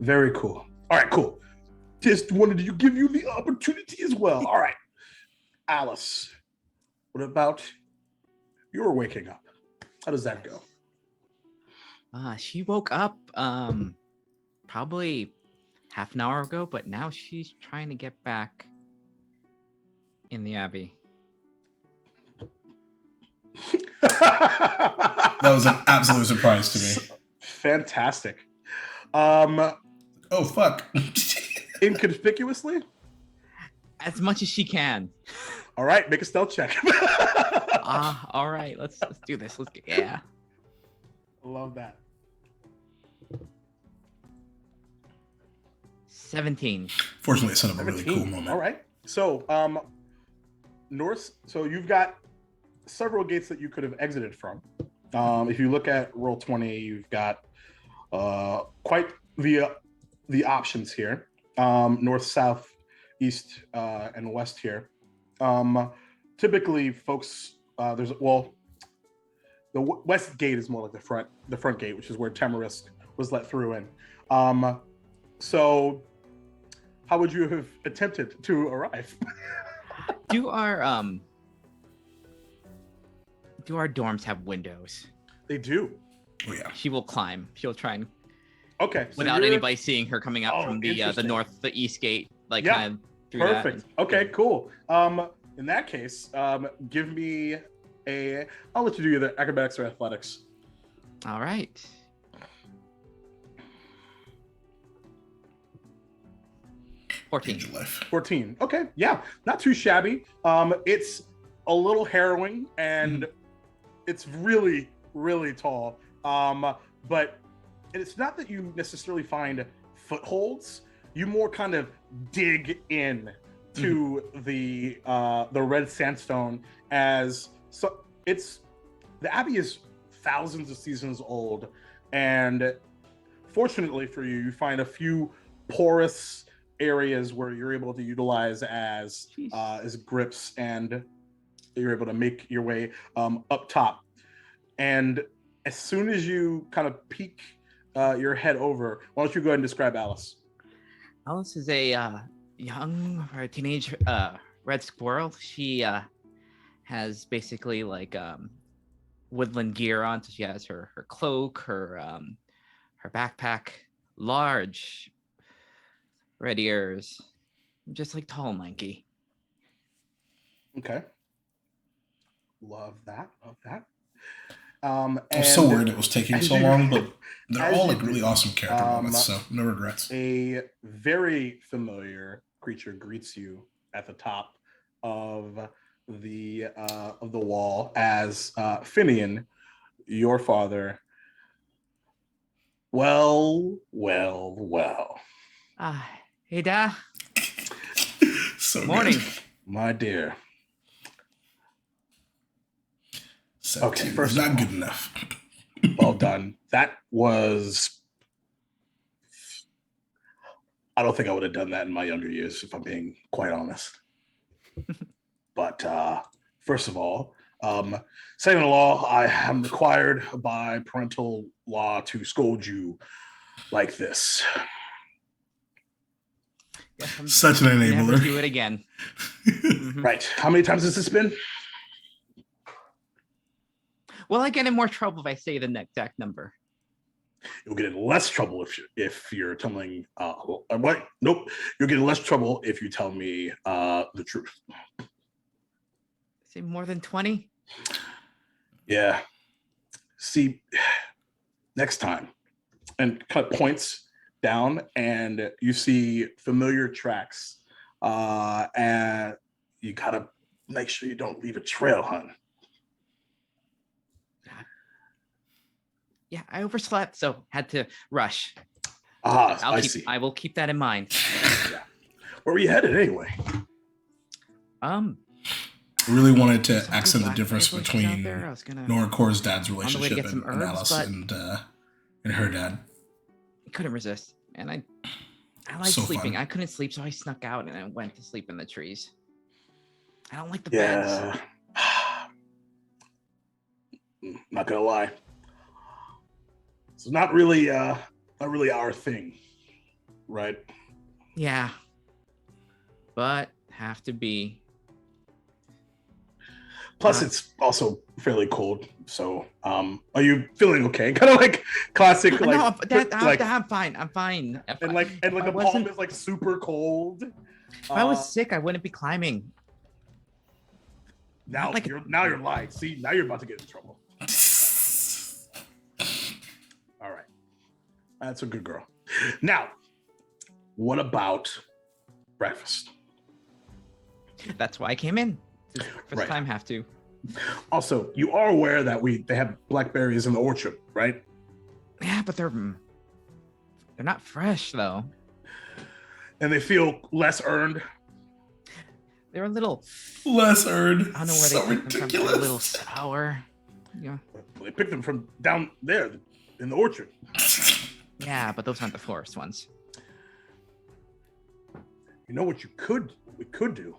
Very cool. All right, cool. Just wanted to give you the opportunity as well. All right, Alice, what about your waking up? How does that go? She woke up probably half an hour ago, but now she's trying to get back in the Abbey. That was an absolute surprise to me. Fantastic. Oh, fuck. Inconspicuously? As much as she can. All right, make a stealth check. All right, let's do this. Yeah. Love that. 17. Fortunately, it set up a really cool 17. moment. All right. So, north. So you've got several gates that you could have exited from. If you look at roll 20, you've got quite the options here. North, south, east, and west here. Typically, folks, the west gate is more like the front gate, which is where Tamarisk was let through in. So how would you have attempted to arrive? Do our dorms have windows? They do. Oh, yeah. She will climb. She'll try and Okay. So without anybody seeing her coming out from the interesting. north, the east gate, like Yeah, kind of through Perfect. that. Okay, cool. In that case, give me I'll let you do either acrobatics or athletics. All right. 14. Change your life. 14. Okay, yeah, not too shabby. It's a little harrowing and it's really, really tall. But it's not that you necessarily find footholds. You more kind of dig in to the red sandstone, as so it's the abbey is thousands of seasons old, and fortunately for you, you find a few porous areas where you're able to utilize as grips, and you're able to make your way up top. And as soon as you kind of peek your head over, why don't you go ahead and describe Alice? Alice is a young or teenage red squirrel. She has basically like woodland gear on. So she has her cloak, her backpack, large red ears, just like tall and lanky. Okay. Love that. I'm so worried it was taking so long, but they're all like really awesome character moments, so no regrets. A very familiar creature greets you at the top of the wall as Finian, your father. Well. Hey, Da. So Morning. good. My dear. 17 Okay, first is of not all, good enough. Well done. That was... I don't think I would have done that in my younger years, if I'm being quite honest. But first of all, second of all, I am required by parental law to scold you like this. Yes, I'm Such an never enabler. do it again. Right. How many times has this been? Well, I get in more trouble if I say the exact number. You'll get in less trouble if you're telling what? Nope. You'll get in less trouble if you tell me the truth. Say more than 20? Yeah. See, next time. And kind of points down, and you see familiar tracks. And you gotta make sure you don't leave a trail, hon. Yeah, I overslept, so had to rush. I see. I will keep that in mind. Yeah. Where were you headed anyway? Really wanted to Some accent the black difference bushes out between there. I was gonna Nora Core's dad's way to relationship get some and herbs, Alice but- and her dad. couldn't resist, and I like So sleeping. fun. I couldn't sleep, so I snuck out and I went to sleep in the trees. I don't like the beds. Not gonna lie. It's not really our thing, right? Yeah, but have to be. Plus, it's also fairly cold. So, are you feeling okay? Kind of like classic, like No, like I'm fine. I'm fine. If and like if the I palm wasn't- is like super cold. If I was sick, I wouldn't be climbing. Now like- you're lying. See, now you're about to get in trouble. All right, that's a good girl. Now, what about breakfast? That's why I came in. First Right. time, have to. Also, you are aware that they have blackberries in the orchard, right? Yeah, but they're not fresh though. And they feel less earned. They're a little. Less earned. I don't know where So they picked them from. ridiculous. They're a little sour. Yeah. They picked them from down there in the orchard. Yeah, but those aren't the forest ones. You know what we could do?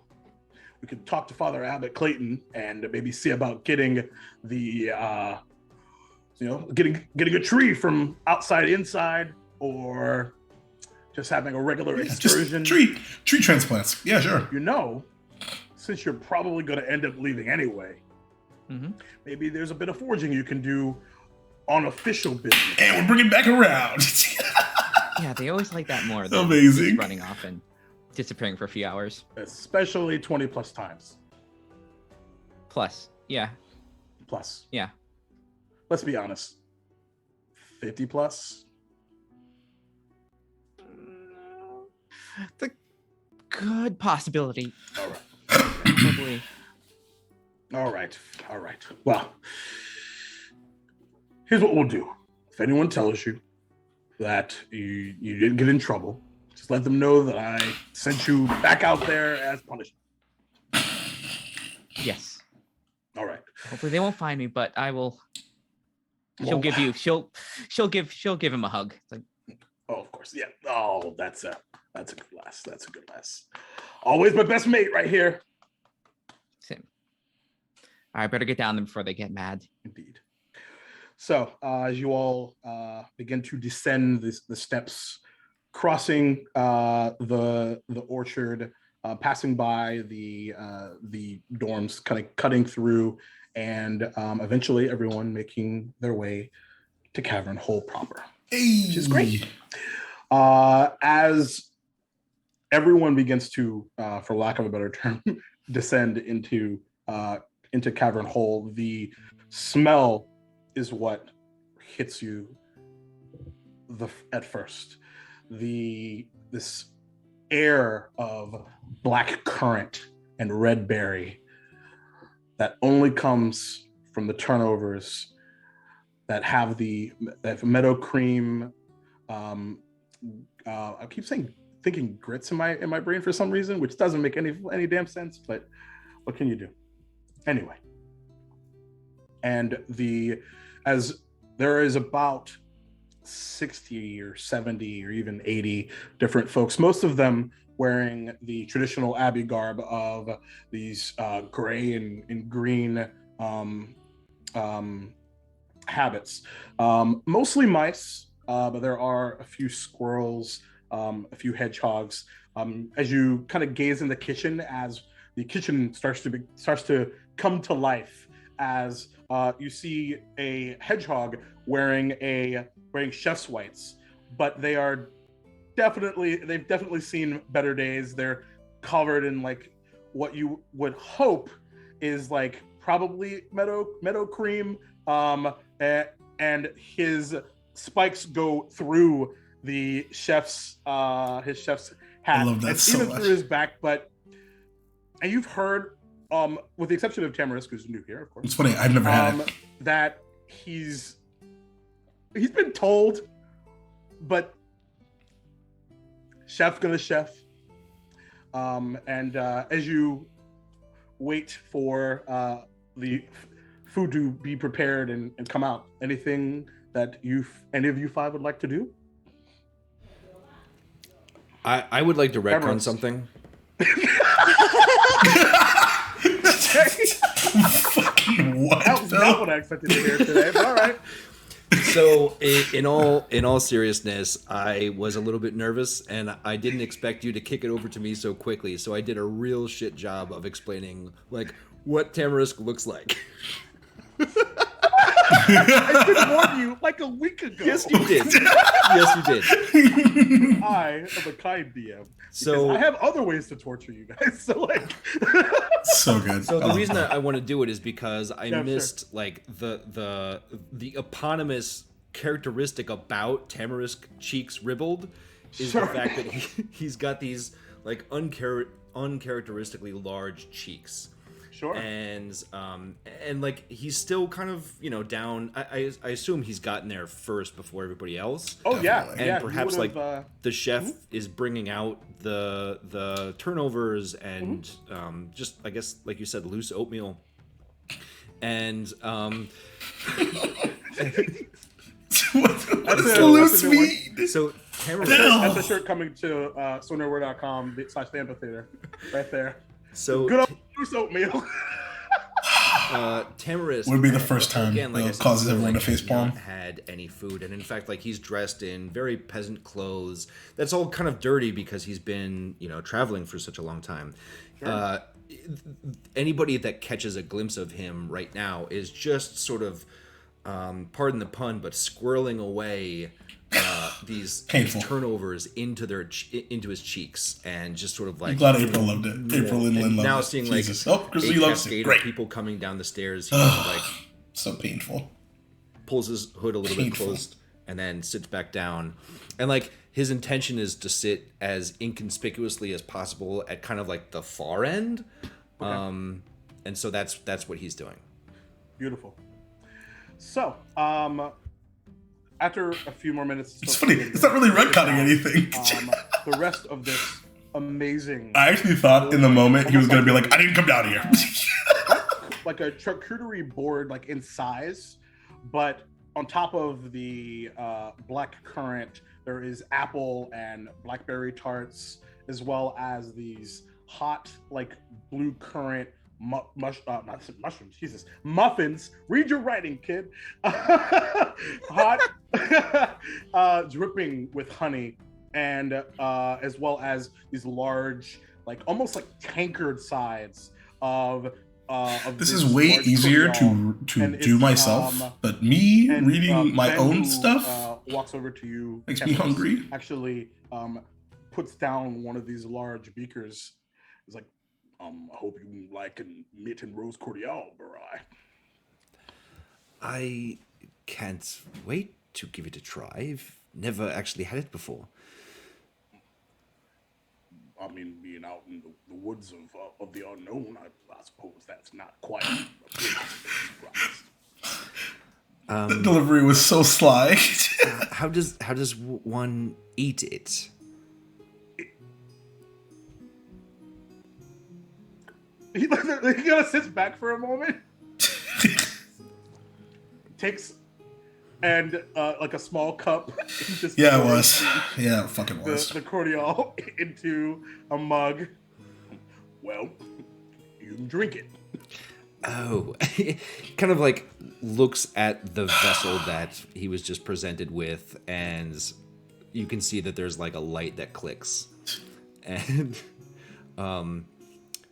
We could talk to Father Abbot Clayton and maybe see about getting the getting a tree from outside inside, or just having a regular excursion. Just tree transplants. Yeah, sure. Since you're probably going to end up leaving anyway, maybe there's a bit of foraging you can do on official business. And we're bringing back around. Yeah, they always like that more than Amazing. just running off and disappearing for a few hours. Especially 20 plus times. Plus, yeah. Plus. Yeah. Let's be honest. 50 plus? It's a good possibility. All right. Probably. All right. Well, here's what we'll do. If anyone tells you that you didn't get in trouble. Just let them know that I sent you back out there as punishment. Yes. All right. Hopefully they won't find me, but I will. She'll Well, she'll give him a hug. It's like, oh, of course, yeah. Oh, that's a good lass. That's a good lass. Always my best mate right here. same. I better get down there before they get mad. Indeed. So as you all begin to descend the steps, crossing the orchard, passing by the dorms, kind of cutting through, and eventually everyone making their way to Cavern Hole proper, which is great. As everyone begins to, for lack of a better term, descend into Cavern Hole, the smell is what hits you at first. This air of black currant and red berry that only comes from the turnovers that have meadow cream. I keep thinking grits in my brain for some reason, which doesn't make any damn sense, but what can you do? Anyway. And as there is about 60 or 70 or even 80 different folks, most of them wearing the traditional Abbey garb of these gray and green habits. Mostly mice, but there are a few squirrels, a few hedgehogs. As you kind of gaze in the kitchen, as the kitchen starts to come to life, as you see a hedgehog wearing chef's whites, but they've definitely seen better days. They're covered in like what you would hope is like probably meadow cream, and his spikes go through the chef's his chef's hat, I love that and so even much. through his back. And you've heard, with the exception of Tamarisk, who's new here, of course. It's funny, I've never had it. That he's been told, but chef's gonna chef. And as you wait for the food to be prepared and come out, anything that any of you five would like to do? I would like to retcon Everest. something. Fucking what? That was not what I expected to hear today, but all right. So, in all seriousness, I was a little bit nervous, and I didn't expect you to kick it over to me so quickly. So I did a real shit job of explaining like what Tamarisk looks like. I did warn you like a week ago. Yes, you did. Yes, you did. I am a kind DM. So I have other ways to torture you guys. So like, So good. So the Oh. reason I want to do it is because I Yeah, missed like the eponymous characteristic about Tamarisk cheeks ribbled is Sure. the fact that he's got these like uncharacteristically large cheeks. sure. And like he's still kind of down. I assume he's gotten there first before everybody else. Oh yeah, Definitely. yeah. And perhaps you like would've, the chef is bringing out the turnovers and just I guess like you said loose oatmeal and What's That's the a- loose that's a new meat? so Tamarisk. that's a shirt coming to sonarware.com/amphitheater right there. So Good old loose oatmeal. Tamarisk Would be the first time again, like I it said, causes before, everyone to he's facepalm. not had any food, and in fact, like he's dressed in very peasant clothes. That's all kind of dirty because he's been traveling for such a long time. Sure. Anybody that catches a glimpse of him right now is just sort of, pardon the pun, but squirreling away these Painful. turnovers into his cheeks, and just sort of like. I'm glad April loved it. April and Lynn And loved now it. seeing Jesus. like Oh, Grizzly loves cascade it. of Great. people coming down the stairs, he kind of like So painful. pulls his hood a little bit Painful. closed and then sits back down, and like his intention is to sit as inconspicuously as possible at kind of like the far end. And so that's what he's doing. Beautiful. So, after a few more minutes, It's funny. It's not really retconning anything. The rest of this amazing. I actually thought in the moment he was going to be like, I didn't come down here. Like a charcuterie board, like in size, but on top of the black currant, there is apple and blackberry tarts, as well as these hot, like blue currant mushrooms. Jesus, muffins. Read your writing, kid. Hot, dripping with honey, and as well as these large, like almost like tankard sides of this is way easier to do myself, but me reading my Ben, own who, stuff walks over to you. makes me hungry. Actually, puts down one of these large beakers. He's like, I hope you like a mint and rose cordial, Barai. I can't wait to give it a try. I've never actually had it before. I mean, being out in the woods of the unknown, I suppose that's not quite a big surprise. The delivery was so sly. How does one eat it? He kind of sits back for a moment, takes and like a small cup. Just Yeah, it was. Yeah, it fucking was. the cordial into a mug. Well, you can drink it. Oh, kind of like looks at the vessel that he was just presented with, and you can see that there's like a light that clicks, and kind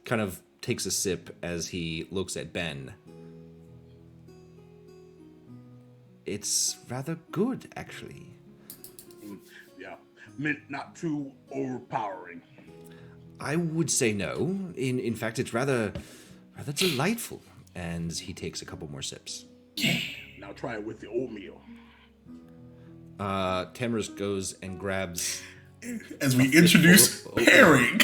of takes a sip as he looks at Ben. It's rather good, actually. Yeah, mint not too overpowering. I would say no. In fact, it's rather delightful. And he takes a couple more sips. Now try it with the oatmeal. Tamers goes and grabs As we introduce pairing.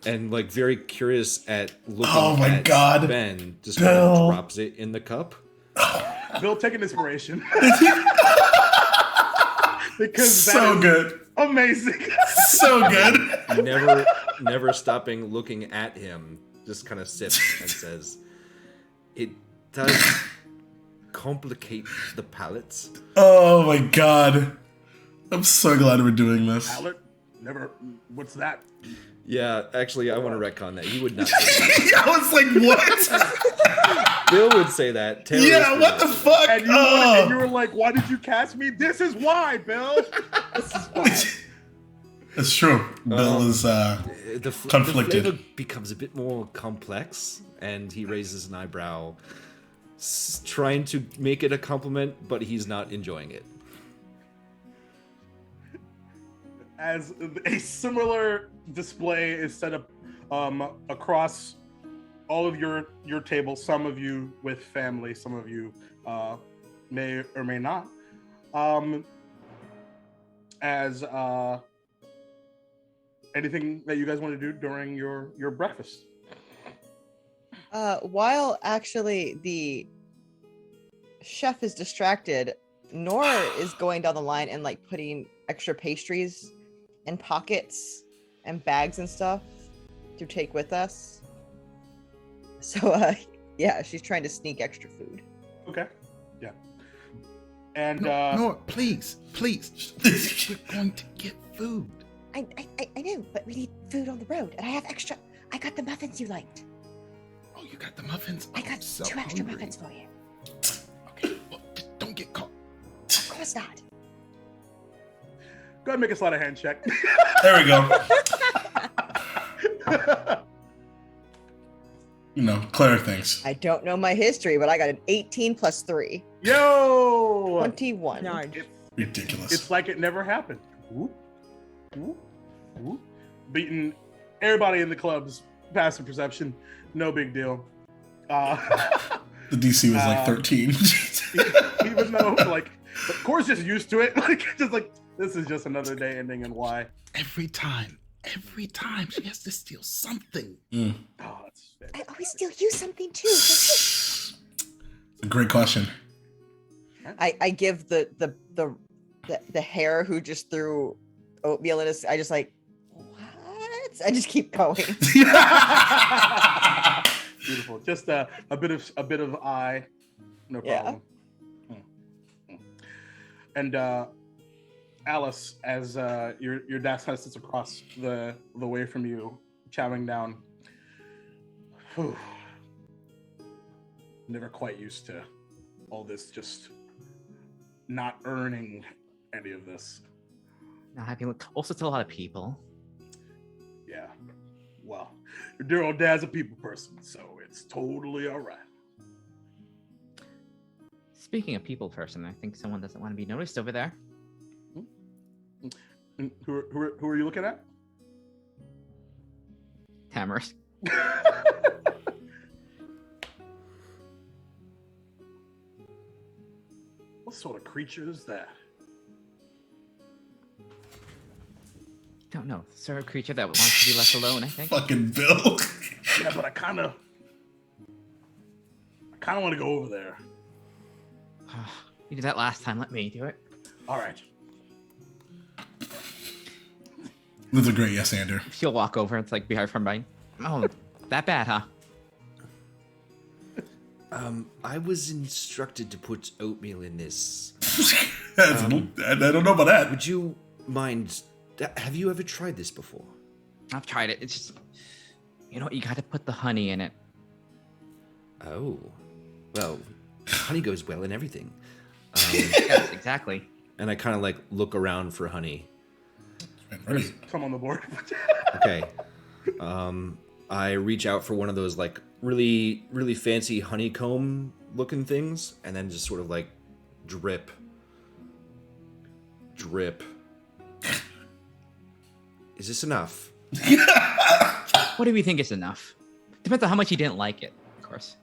and like very curious at looking Oh my at God. Ben, just kind Bill. of drops it in the cup. Bill, take an inspiration. Because that So is good. amazing. So good. Never stopping looking at him, just kind of sips and says, "It does complicate the palate." Oh my God. I'm so glad we're doing this. Palate? Never. What's that? Yeah, actually, I want to retcon that. He would not say that. I was like, what? Bill would say that. Taylor Yeah, would what not the say fuck? And you were like, why did you cast me? This is why, Bill. This is why. It's true. Bill is that. conflicted. The flavor becomes a bit more complex, and he raises an eyebrow, trying to make it a compliment, but he's not enjoying it. As a similar display is set up across all of your tables, some of you with family, some of you may or may not. As anything that you guys want to do during your breakfast? While actually the chef is distracted, Nora is going down the line and like putting extra pastries in pockets and bags and stuff to take with us. So yeah, she's trying to sneak extra food. Okay. Yeah. And No, please. We're going to get food. I know, but we need food on the road, and I have extra. I got the muffins you liked. Oh, you got the muffins? I Oh, I'm got so 2 extra hungry. muffins for you. Okay, well, just don't get caught. Of course not. go ahead and make a sleight of hand check. There we go. You know, Claire things. I don't know my history, but I got an 18 plus 3. Yo! 21. No. Ridiculous. It's like it never happened. Whoop, whoop, whoop. Beating everybody in the club's passive perception. No big deal. The DC was like 13. Even though, like, the core's just used to it. Like, just like, this is just another day ending and why. Every time she has to steal something. Oh, that's I always steal you something too. Great question. I give the hare who just threw oatmeal in his. I just like, what? I just keep going. Beautiful. Just a bit of eye. No problem. Yeah. And Alice, as your dad kind of sits across the way from you, chowing down. Whew. Never quite used to all this, just not earning any of this. Not having also to a lot of people. Yeah. Well, your dear old dad's a people person, so it's totally all right. Speaking of people person, I think someone doesn't want to be noticed over there. Who are you looking at? Tamers. What sort of creature is that? Don't know. Sort of creature that wants to be left alone, I think. Fucking Bill. Yeah, but I kind of want to go over there. You did that last time. Let me do it. All right. That's a great yes, Ander. She'll walk over. It's like behind from behind. Oh, that bad, huh? I was instructed to put oatmeal in this. I don't know about that. Would you mind? Have you ever tried this before? I've tried it. It's just, you got to put the honey in it. Oh, well, honey goes well in everything. Yes, exactly. And I kind of like look around for honey. Come on the board. Okay. I reach out for one of those like really, really fancy honeycomb looking things, and then just sort of like drip. Is this enough? What do we think is enough? Depends on how much you didn't like it, of course.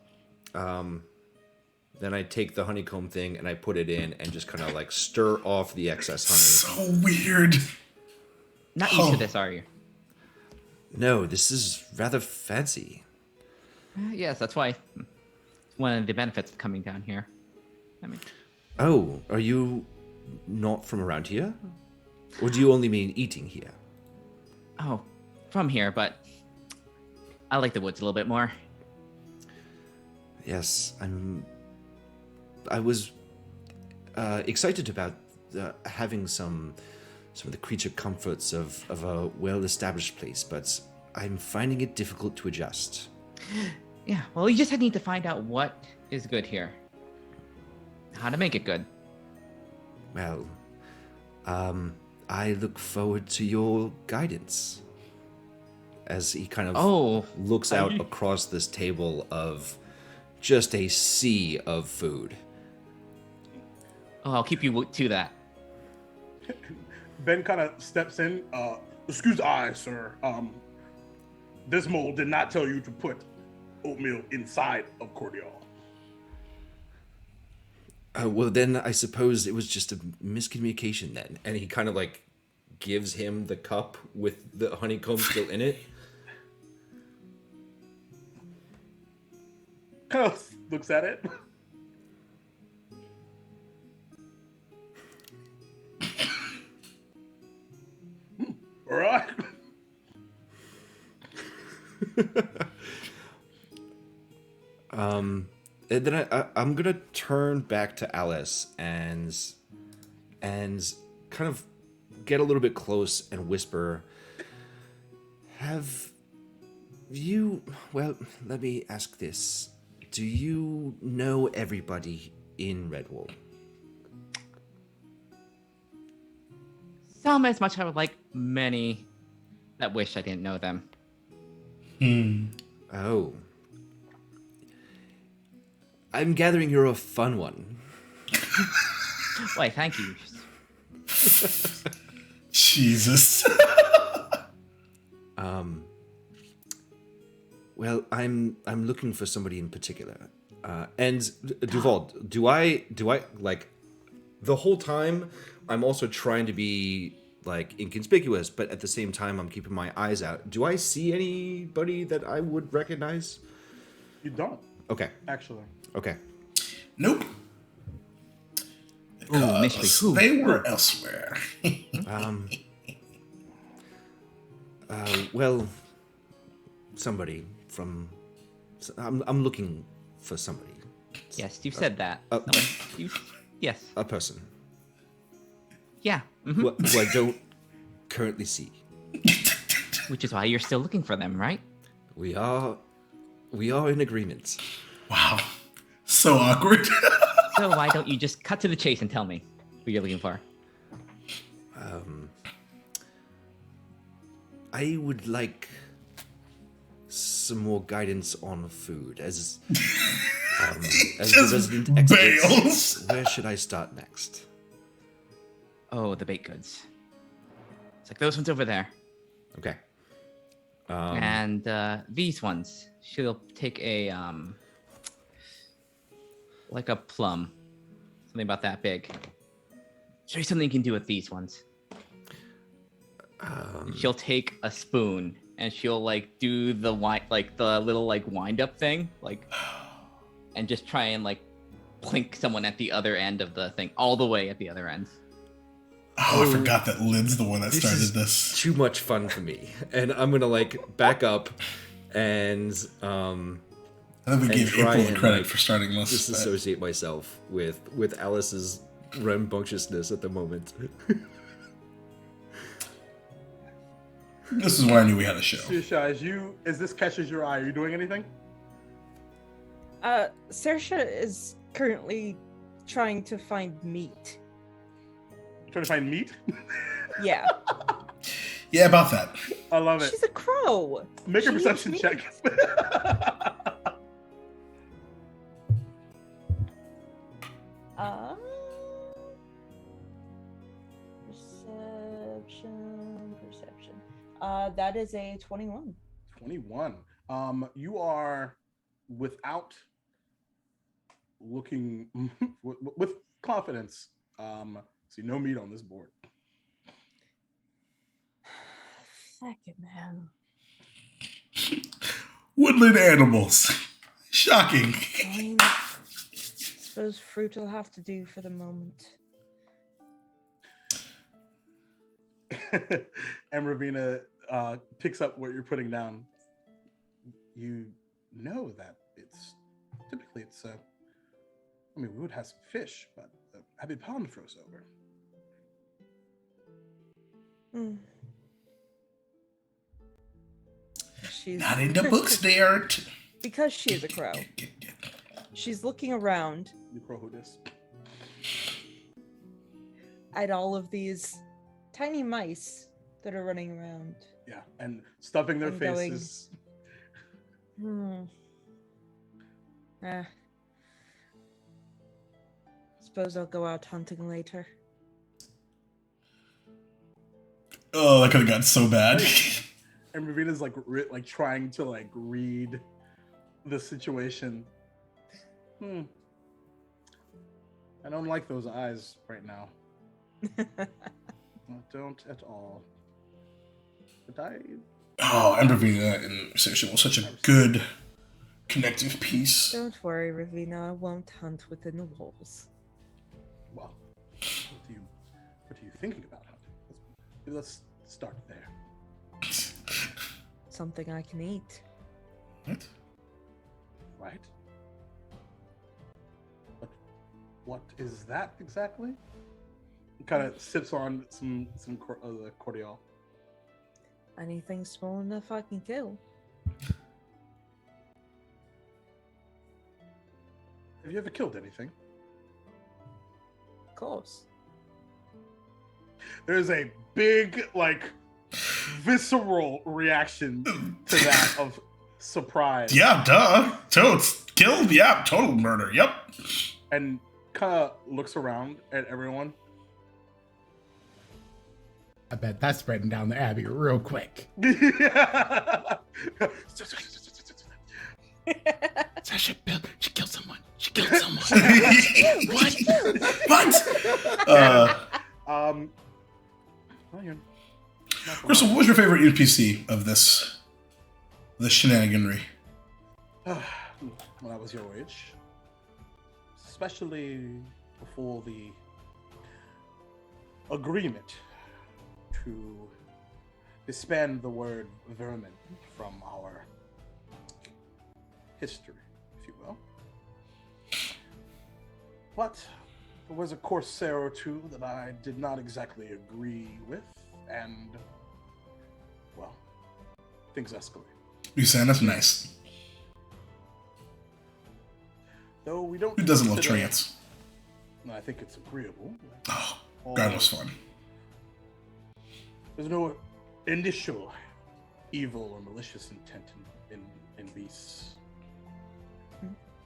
Then I take the honeycomb thing and I put it in and just kind of like stir off the excess honey. So weird. Not used to this, are you? No, this is rather fancy. Yes, that's why. One of the benefits of coming down here. I mean, Oh, are you not from around here? Or do you only mean eating here? oh, from here, but I like the woods a little bit more. Yes, I was excited about having some of the creature comforts of a well-established place, but I'm finding it difficult to adjust. Yeah, well, you just need to find out what is good here. How to make it good. Well, I look forward to your guidance. As he kind of looks out across this table of just a sea of food. Oh, I'll keep you to that. Ben kind of steps in. Excuse I, sir. This mole did not tell you to put oatmeal inside of cordial. Well, then I suppose it was just a miscommunication then. And he kind of like gives him the cup with the honeycomb still in it. Kind of looks at it. All right. And then I'm gonna turn back to Alice and kind of get a little bit close and whisper, have you, well, let me ask this. Do you know everybody in Redwall? Some as much as I would like, many that wish I didn't know them. Oh. I'm gathering you're a fun one. Why, thank you. Jesus. Well, I'm looking for somebody in particular. And Duval, do I like the whole time I'm also trying to be like inconspicuous, but at the same time I'm keeping my eyes out. Do I see anybody that I would recognize? You don't. Okay. Actually. Okay. Nope. Ooh, mystery. Because Who? they were elsewhere. Well, somebody from. I'm looking for somebody. Yes, you've said that. Yes. A person Yeah. Mhm. who I don't currently see. Which is why you're still looking for them, right? We are in agreement. Wow. So awkward. So why don't you just cut to the chase and tell me who you're looking for? I would like some more guidance on food as the Just resident expert. bails. Where should I start next? Oh, the baked goods. It's like those ones over there. Okay. And these ones. She'll take a like a plum. Something about that big. Show you something you can do with these ones. She'll take a spoon and she'll like do the the little like wind up thing, like, and just try and like plink someone at the other end of the thing, all the way at the other end. Oh, I forgot that Lid's the one that started is this. Too much fun for me, and I'm gonna like back up and I think we gave try April the and, credit like, for starting this. but- disassociate myself with Alice's rambunctiousness at the moment. This is when I knew we had a show. Saoirse, as this catches your eye, are you doing anything? Saoirse is currently trying to find meat. Trying to find meat? Yeah. Yeah, about that. I love it. She's a crow. Make a She perception needs check. Perception. That is a 21. 21. You are without looking with confidence. See no meat on this board. Fucking man. Woodland animals. Shocking. Fine. Suppose fruit will have to do for the moment. And Ravina picks up what you're putting down. You know that it's typically I mean, we would have some fish, but I've been pound froze over. Hmm. She's Not in the books, there. because she is a crow. She's looking around You crow who this? at all of these tiny mice that are running around. Yeah, and stuffing their I'm going- faces. Suppose I'll go out hunting later. Oh, that could have gotten so bad. And Ravina's like trying to like read the situation. I don't like those eyes right now. I don't at all. But Oh, Ambervina and Saoirse was such a good connective piece. Don't worry, Ravina. I won't hunt within the walls. well, what are you thinking about hunting? Let's start there. Something I can eat. What? Right? But what is that exactly? Kind of sips on some cordial. Anything small enough I can kill. Have you ever killed anything? Of course. There's a big, like, visceral reaction to that of surprise. Yeah, duh. Totes killed. Yeah, total murder. Yep. And kind of looks around at everyone. I bet that's spreading down the Abbey real quick. Sasha, Bill, she killed someone. She killed someone. What? Crystal, what was your favorite NPC of this shenaniganry? When I was your age, especially before the agreement to disband the word vermin from our history, if you will. But there was a corsair or two that I did not exactly agree with, and, well, things escalated. You saying that's nice. Though we don't. Who doesn't love consider- trance? I think it's agreeable. Oh, God was fun. There's no initial evil or malicious intent in beasts.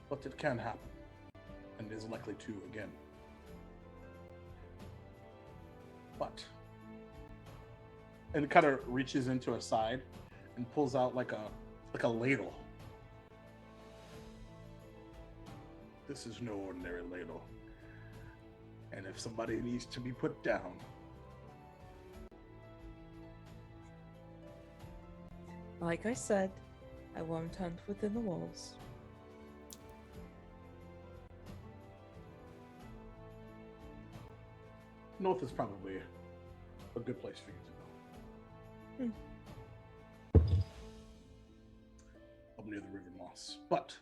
But it can happen, and is likely to again. But, and it kind of reaches into a side and pulls out like a ladle. This is no ordinary ladle. And if somebody needs to be put down, Like I said, I won't hunt within the walls. north is probably a good place for you to go. Up near the River Moss. But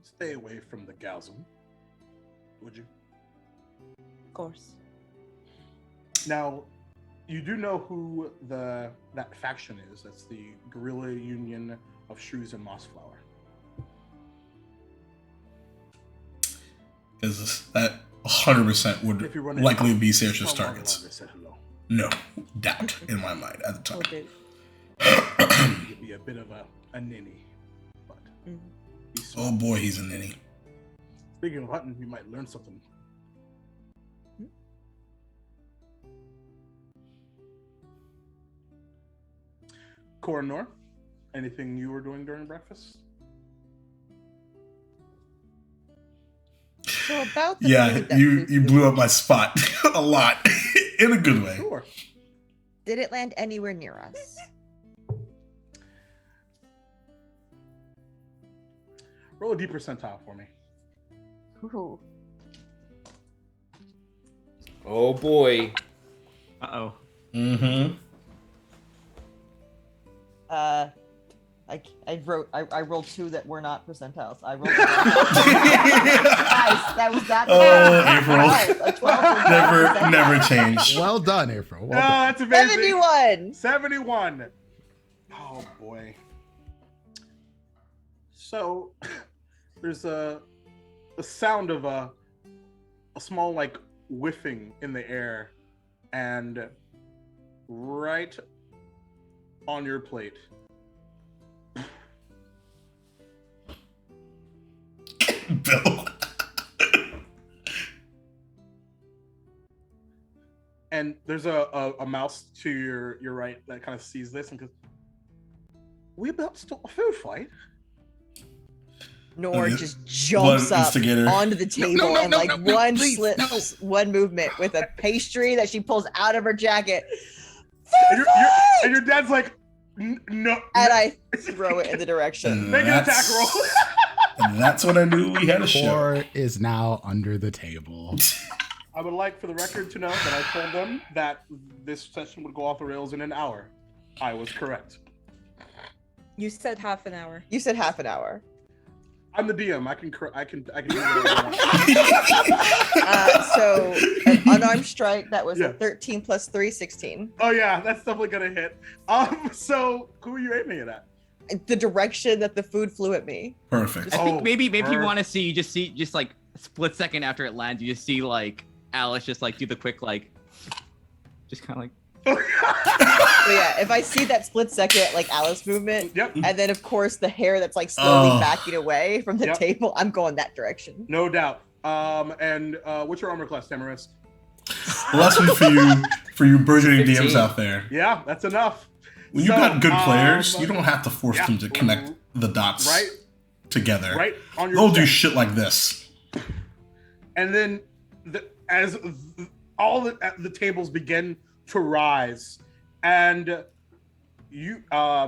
stay away from the Galsum, would you? Of course. Now, you do know who that faction is. That's the Guerrilla Union of Shrews and Mossflower. Because that 100% would If you run likely into be them, Saoirse's tell targets. Marmalade I said hello. No doubt in my mind at the Will time. do. You'd be a bit of a ninny, but Mhm. be smart. Oh boy, he's a ninny. Speaking of hunting, you might learn something. Coronor, anything you were doing during breakfast? So about the Yeah, food that you Fufu blew up my spot a lot in a good way. Sure. Did it land anywhere near us? Roll a D percentile for me. Ooh. Oh boy. Uh-oh. Mm-hmm. I rolled two that were not percentiles. I rolled. Guys, that was that. Oh, bad. April. A 12 was not Never percentile. change. Well done, April. Well Oh, done. that's amazing. 71. 71. Oh boy. So there's a sound of a small like whiffing in the air, and right on your plate. Bill. And there's a mouse to your right that kind of sees this and goes, "We about to start a food fight?" Nor Okay. just jumps Blood up instigator. onto the table and like no, one please, slip, no. one movement with a pastry that she pulls out of her jacket. And your dad's like, "No." And I throw it in the direction. And Make an attack that's- roll. And that's when I knew we had a show. Core is now under the table. I would like for the record to know that I told them that this session would go off the rails in an hour. I was correct. You said half an hour. You said half an hour. I'm the DM. I can do whatever I want. So an unarmed strike that was Yeah. a 13 plus 3, 16. Oh yeah, that's definitely gonna hit. So who are you aiming it at? The direction that the food flew at me. Perfect. I think Oh, maybe you her. want to see just like a split second after it lands, you just see like Alice just like do the quick like, just kind of like. But yeah, if I see that split second like Alice movement, Yep, and then of course the hair that's like slowly Oh. backing away from the Yep. table, I'm going that direction. no doubt. And what's your armor class, Tamarist? Lesson for you burgeoning 15. DMs out there. Yeah, that's enough. When you've So, got good players, you don't have to force yeah. them to connect the dots Right, together. right on your. They'll do chest. shit like this. And then as all the tables begin to rise, and you I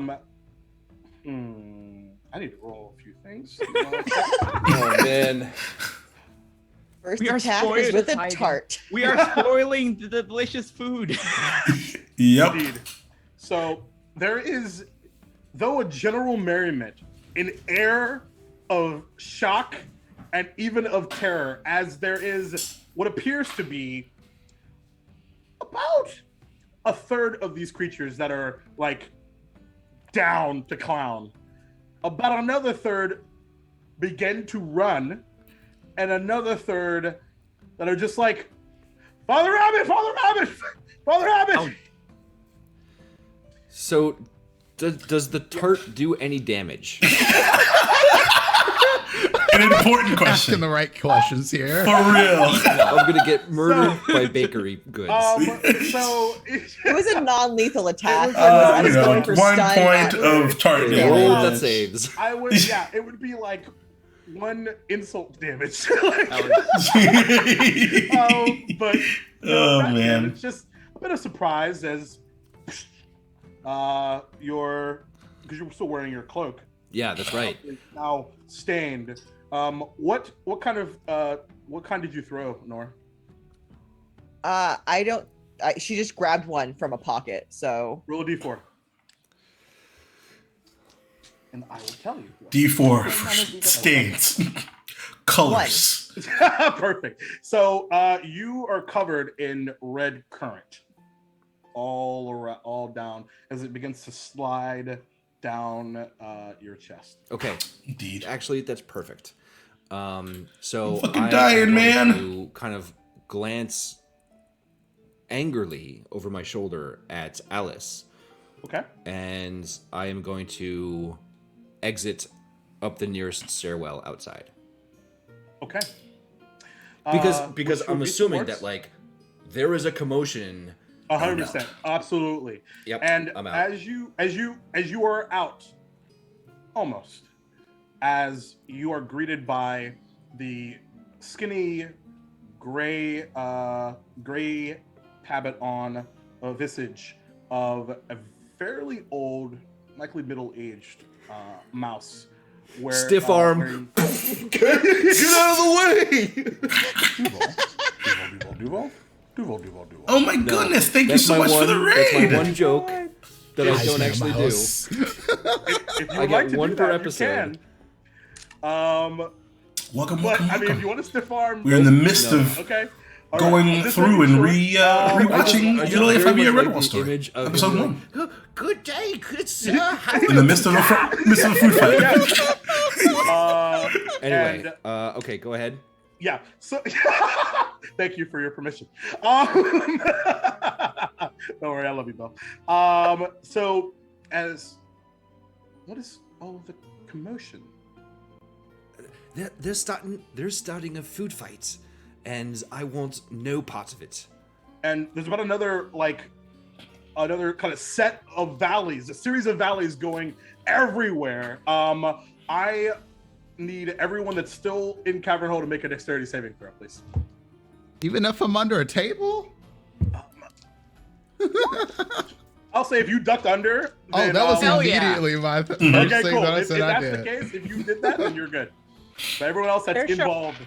need to roll a few things. Oh man. First We are attack is spoiled with at a hiding. tart. We are spoiling the delicious food. Yep. Indeed. So there is, though a general merriment, an air of shock and even of terror, as there is what appears to be about a third of these creatures that are like down to clown. About another third begin to run, and another third that are just like, Father Rabbit, Father Rabbit, Father Rabbit. Oh. So, does the tart do any damage? An important Asking question. the right questions here. For real. I'm gonna get murdered by bakery goods. So It was a non-lethal attack. I I was going for 1 stun, point not- of tart Roll damage. that saves. I would, yeah, it would be like 1 insult damage. Like, but Oh, back then, man. it's just a bit of surprise as your, because you were still wearing your cloak, Yeah, that's right. is now stained. What kind did you throw, Nora? I don't. She just grabbed one from a pocket. So Roll a d4. And I will tell you. D4 for stains. Colors. Perfect. So you are covered in red current, all around, all down, as it begins to slide down your chest. Okay, Indeed. actually, that's perfect. So I'm fucking I dying, am going man. to kind of glance angrily over my shoulder at Alice, Okay. and I am going to exit up the nearest stairwell outside. Okay. Because Which I'm would be assuming towards- that like there is a commotion. 100%, absolutely. Yep, And I'm out. as you are out, almost, as you are greeted by the skinny gray habit on a visage of a fairly old, likely middle-aged mouse. Where, Stiff arm. wearing- Get out of the way! Duval. Oh my goodness, thank you That's so my much for one. the That's raid. my one joke that I Eyes don't in the actually do. mouse. If you I would get like to one do per that, episode. you can. Welcome, But welcome, I mean, if welcome. you want to stiff arm, We're in the midst No. of okay. All going I'm just through making and sure. rewatching I just EULALIA very 5-year much Redwall like the story. image of Episode him 1. Good day, good sir. In the midst of a food fight. Anyway, and, okay, go ahead. yeah. So, thank you for your permission. Don't worry, I love you, Bill. So, what is all the commotion? They're starting a food fight, and I want no part of it. And there's about another kind of set of valleys, a series of valleys going everywhere. I need everyone that's still in Cavern Hole to make a dexterity saving throw, please. Even if I'm under a table? I'll say if you ducked under. Oh, then, that was Hell yeah. immediately my first okay, thing cool. that I If said I that's did. the case, if you did that, then you're good. But everyone else that's Saoirse- involved,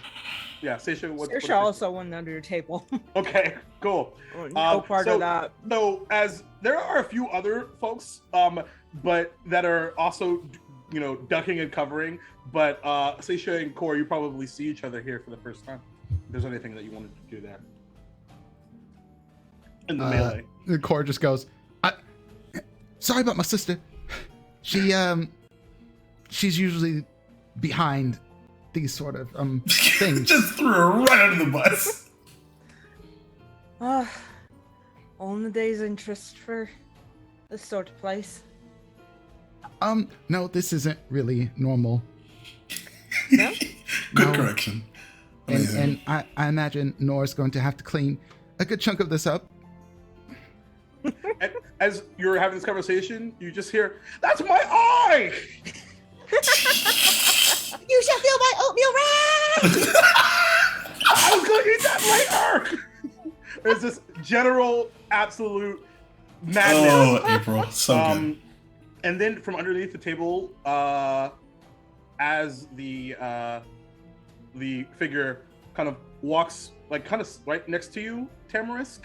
yeah, Seisha, what? Saoirse also went under the table. Okay, cool. No part so- of that. So as there are a few other folks, but that are also, ducking and covering. But Seisha and Core, you probably see each other here for the first time. If there's anything that you wanted to do there in the melee. The core just goes, sorry about my sister. She's usually behind these sort of things. Just threw her right under the bus. All in the day's interest for this sort of place. No, this isn't really normal. No? Good No. correction. And, Amazing. and I imagine Nora's going to have to clean a good chunk of this up. And as you're having this conversation, you just hear, "That's my eye!" You shall feel my oatmeal wrath! I was gonna eat that later. There's this general, absolute madness. Oh, April. So good. And then from underneath the table, as the figure kind of walks like kind of right next to you, Tamarisk,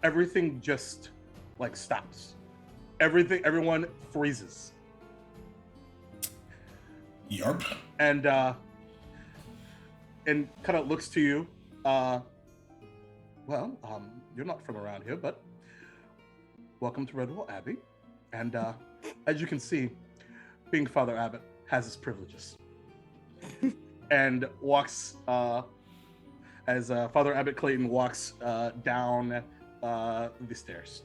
everything just like stops. Everyone freezes. Yarp. And kind of looks to you. You're not from around here, but welcome to Redwall Abbey. And as you can see, being Father Abbot has its privileges. And walks as Father Abbot Clayton walks down the stairs.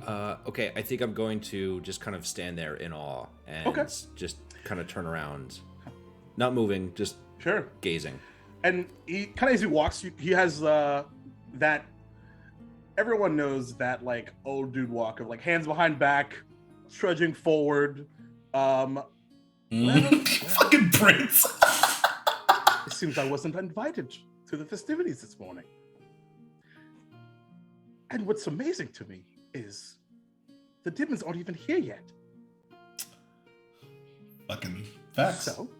Okay, I think I'm going to just kind of stand there in awe and just kind of turn around. Not moving, just gazing. And he kind of, as he walks, he has that, everyone knows that like old dude walk of like hands behind back, trudging forward. Fucking prince. It seems I wasn't invited to the festivities this morning. And what's amazing to me is the Dimmons aren't even here yet. Fucking facts. So,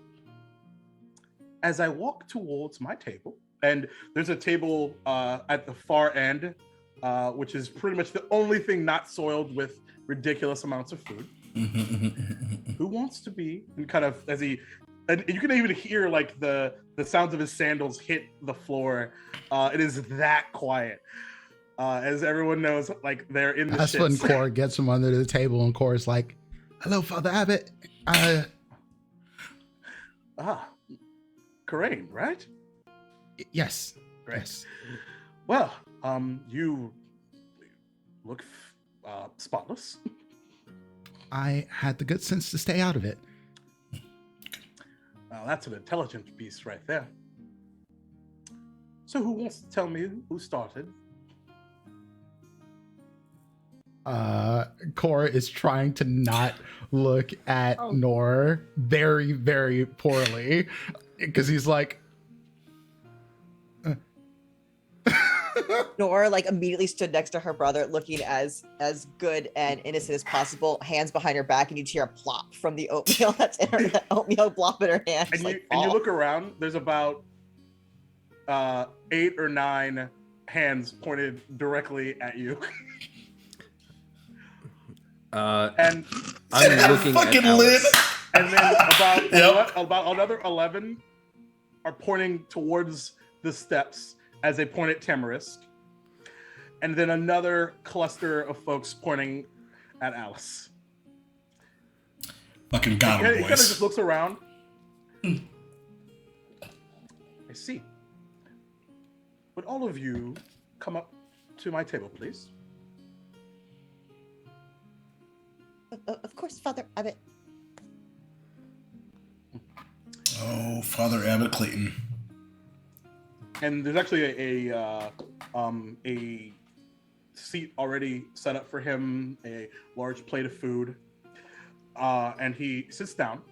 as I walk towards my table, and there's a table at the far end, which is pretty much the only thing not soiled with ridiculous amounts of food. Who wants to be? And kind of as he, and you can even hear like the sounds of his sandals hit the floor. It is that quiet. As everyone knows, like they're in the That's when Cora gets him under the table, and Cora's like, "Hello, Father Abbot." Coraine, right? Yes. Great. Yes. Well, you look spotless. I had the good sense to stay out of it. Well, that's an intelligent beast right there. So who wants to tell me who started? Cora is trying to not look at Nor very, very poorly because he's like, Nor like immediately stood next to her brother, looking as good and innocent as possible, hands behind her back, and you hear a plop from the oatmeal that's in her oatmeal plop in her hand. And you look around. There's about 8 or 9 hands pointed directly at you. And I'm looking fucking at lid. And then about another 11 are pointing towards the steps as they point at Tamarisk. And then another cluster of folks pointing at Alice. Fucking got him, He kind of boys. just looks around. I see. Would all of you come up to my table, please? Of course, Father Abbot. Oh, Father Abbot Clayton. And there's actually a seat already set up for him, a large plate of food, and he sits down,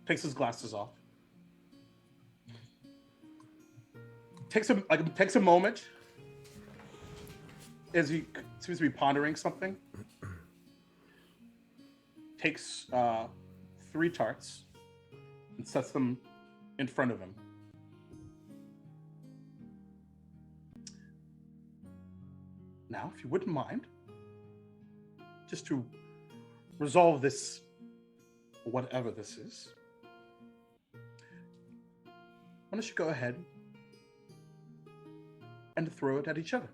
takes his glasses off, takes a moment as he seems to be pondering something. Takes 3 tarts and sets them in front of him. Now, if you wouldn't mind, just to resolve this, whatever this is, why don't you go ahead and throw it at each other?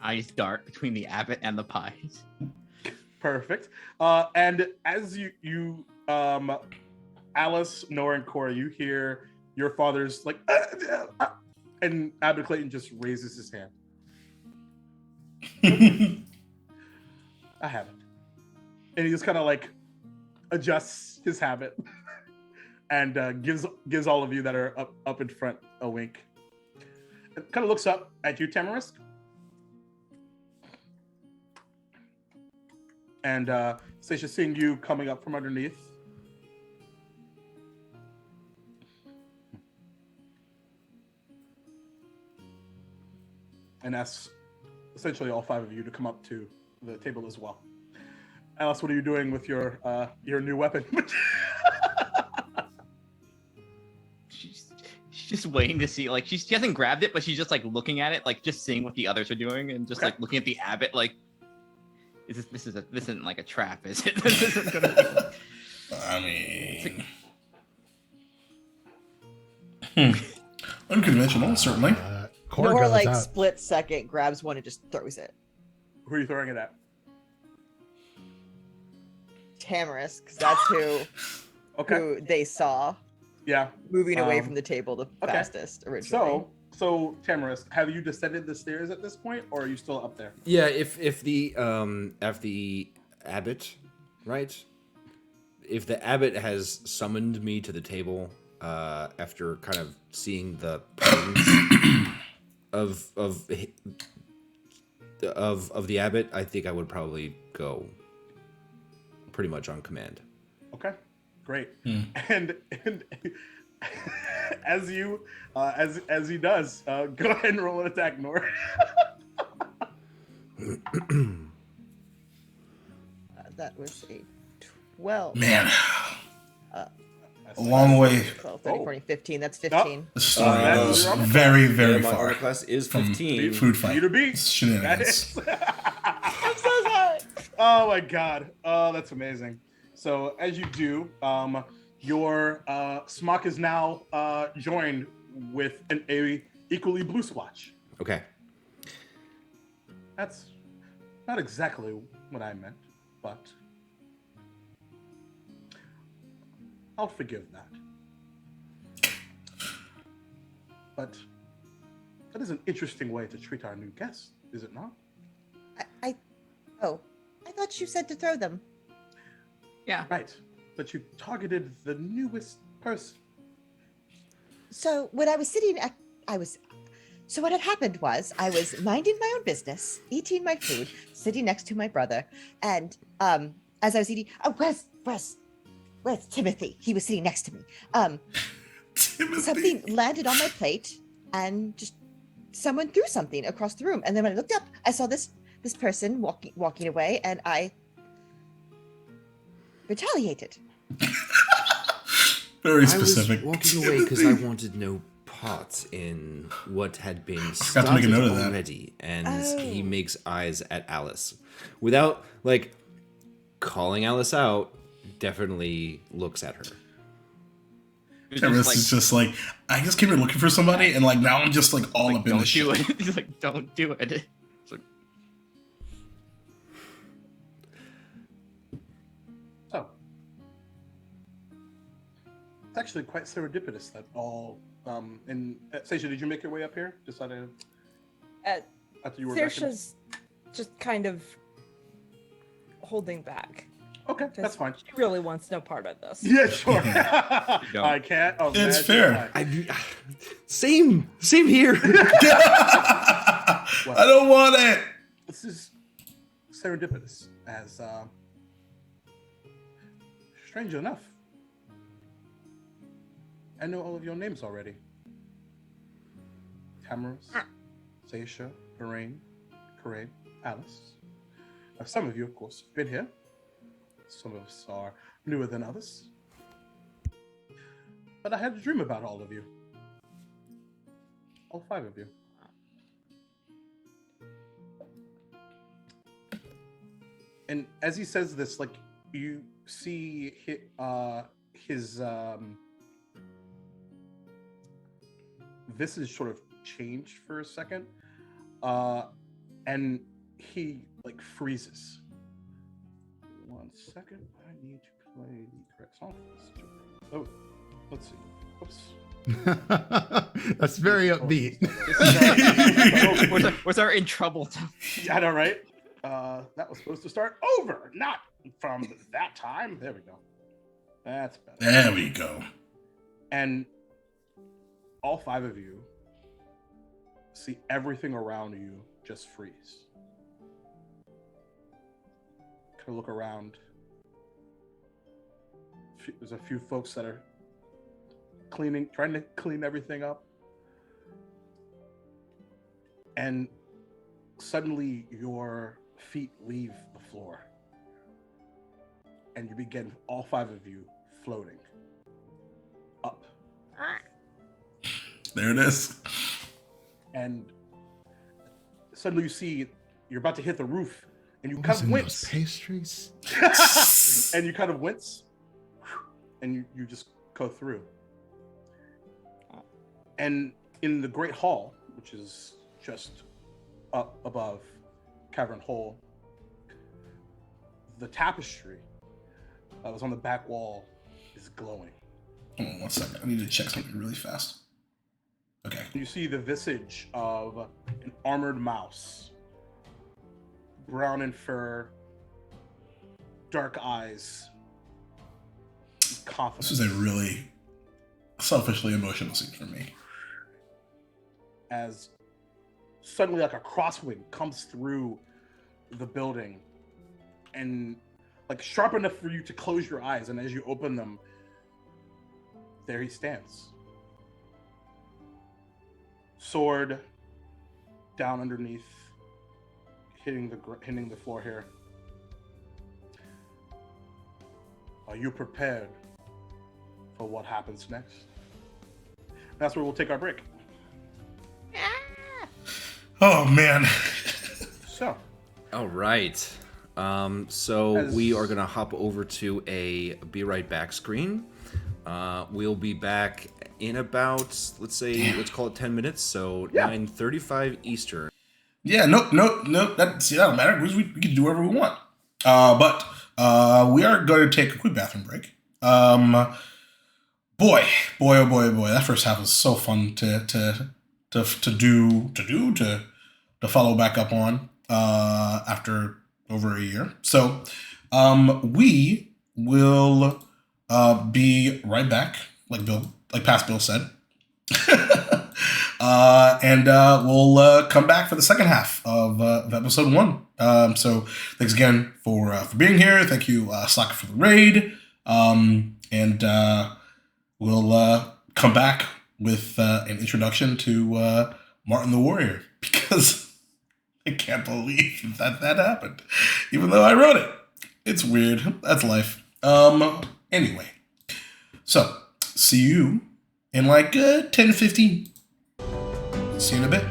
Eyes dart between the abbot and the pies. Perfect. And as you Alice, Nora, and Cora, you hear your father's like, and Abbot Clayton just raises his hand. I haven't. And he just kind of like adjusts his habit and gives all of you that are up in front a wink. And kind of looks up at you, Tamarisk. And Stacia, seeing you coming up from underneath. And asks essentially all 5 of you to come up to the table as well. Alice, what are you doing with your new weapon? She's just waiting to see. Like she hasn't grabbed it, but she's just like looking at it, like just seeing what the others are doing, and just like looking at the abbot, like, this isn't like a trap, is it? This isn't gonna be. I mean, unconventional, certainly. Core Nora goes like out. split second grabs one and just throws it. Who are you throwing it at? Tamarisk, because that's who they saw Yeah. moving away from the table the okay. fastest originally. So Tamarisk, have you descended the stairs at this point, or are you still up there? Yeah, if the abbot, right? If the abbot has summoned me to the table after kind of seeing the patterns of the abbot, I think I would probably go pretty much on command. Okay, great. And as you as he does, go ahead and roll an attack, Nora. That was a 12. Man, That's a long way. 12, 30, 40, 15. That's 15. The story that's goes your very, very Yeah, my far armor class is from 15. food fight. You to beat. It's shenanigans. I'm so sorry. Oh my god. Oh, that's amazing. So as you do, your smock is now joined with a equally blue splotch. Okay. That's not exactly what I meant, but I'll forgive that. But that is an interesting way to treat our new guest, is it not? I thought you said to throw them. Yeah. Right. But you targeted the newest person. So when I was sitting at, so what had happened was I was minding my own business, eating my food, sitting next to my brother, and as I was eating, where's Timothy? He was sitting next to me. Timothy. Something landed on my plate, and just someone threw something across the room. And then when I looked up, I saw this person walking away, and I retaliated. Very specific. I was walking away because I wanted no part in what had been forgot to make a started note of that. already, and he Oh. makes eyes at Alice without like calling Alice out. Definitely looks at her. It was Terrence just is just like, I just came here looking for somebody, and like now I'm just like all like, up in don't this do shit. it. He's like, don't do it. It's like, So it's actually quite serendipitous that all and Seisha, did you make your way up here? Just out of after you were back in- Saoirse's just kind of holding back. Okay, that's fine. She really wants no part of this. Yeah, sure. don't. I can't. It's imagine fair. why. Same here. I don't want it. This is serendipitous, as strange enough, I know all of your names already. Tamaris, Seisha, Lorraine, Corae, Alice. Now, some of you, of course, have been here. Some of us are newer than others. But I had a dream about all of you. All 5 of you. And as he says this, like, you see his this is sort of changed for a second, and he like freezes. 1 second, I need to play the correct song for this. Oh, let's see. Oops. That's very upbeat. was our in trouble? Yeah, I know, right? That was supposed to start over, not from that time. There we go. That's better. There we go. And all 5 of you see everything around you just freeze. Kind of look around. There's a few folks that are trying to clean everything up. And suddenly your feet leave the floor. and you begin, all 5 of you, floating up. There it is. And suddenly you see you're about to hit the roof, and you What kind was of in those wince. pastries? And you kind of wince, and you just go through. And in the Great Hall, which is just up above Cavern Hole, the tapestry that was on the back wall is glowing. Hold on 1 second. I need to check something really fast. Okay. You see the visage of an armored mouse, brown in fur, dark eyes, confidence. This is a really selfishly emotional scene for me. As suddenly, like a crosswind comes through the building, and like sharp enough for you to close your eyes, and as you open them, there he stands, sword down underneath, hitting the floor here. Are you prepared for what happens next? That's where we'll take our break. Oh man. So, All right. So we are gonna hop over to a be right back screen. We'll be back in about, let's call it 10 minutes. So 9:35 Eastern. Yeah, nope. That don't matter. We can do whatever we want. But we are going to take a quick bathroom break. Boy, oh boy, that first half was so fun to follow back up on after over a year. So we will be right back, like past Bill said. And we'll come back for the second half of episode 1. So thanks again for being here. Thank you, Slacker, for the raid. And we'll come back with an introduction to Martin the Warrior, because I can't believe that happened, even though I wrote it. It's weird. That's life. Anyway, so see you in like 10 to 15. See you in a bit.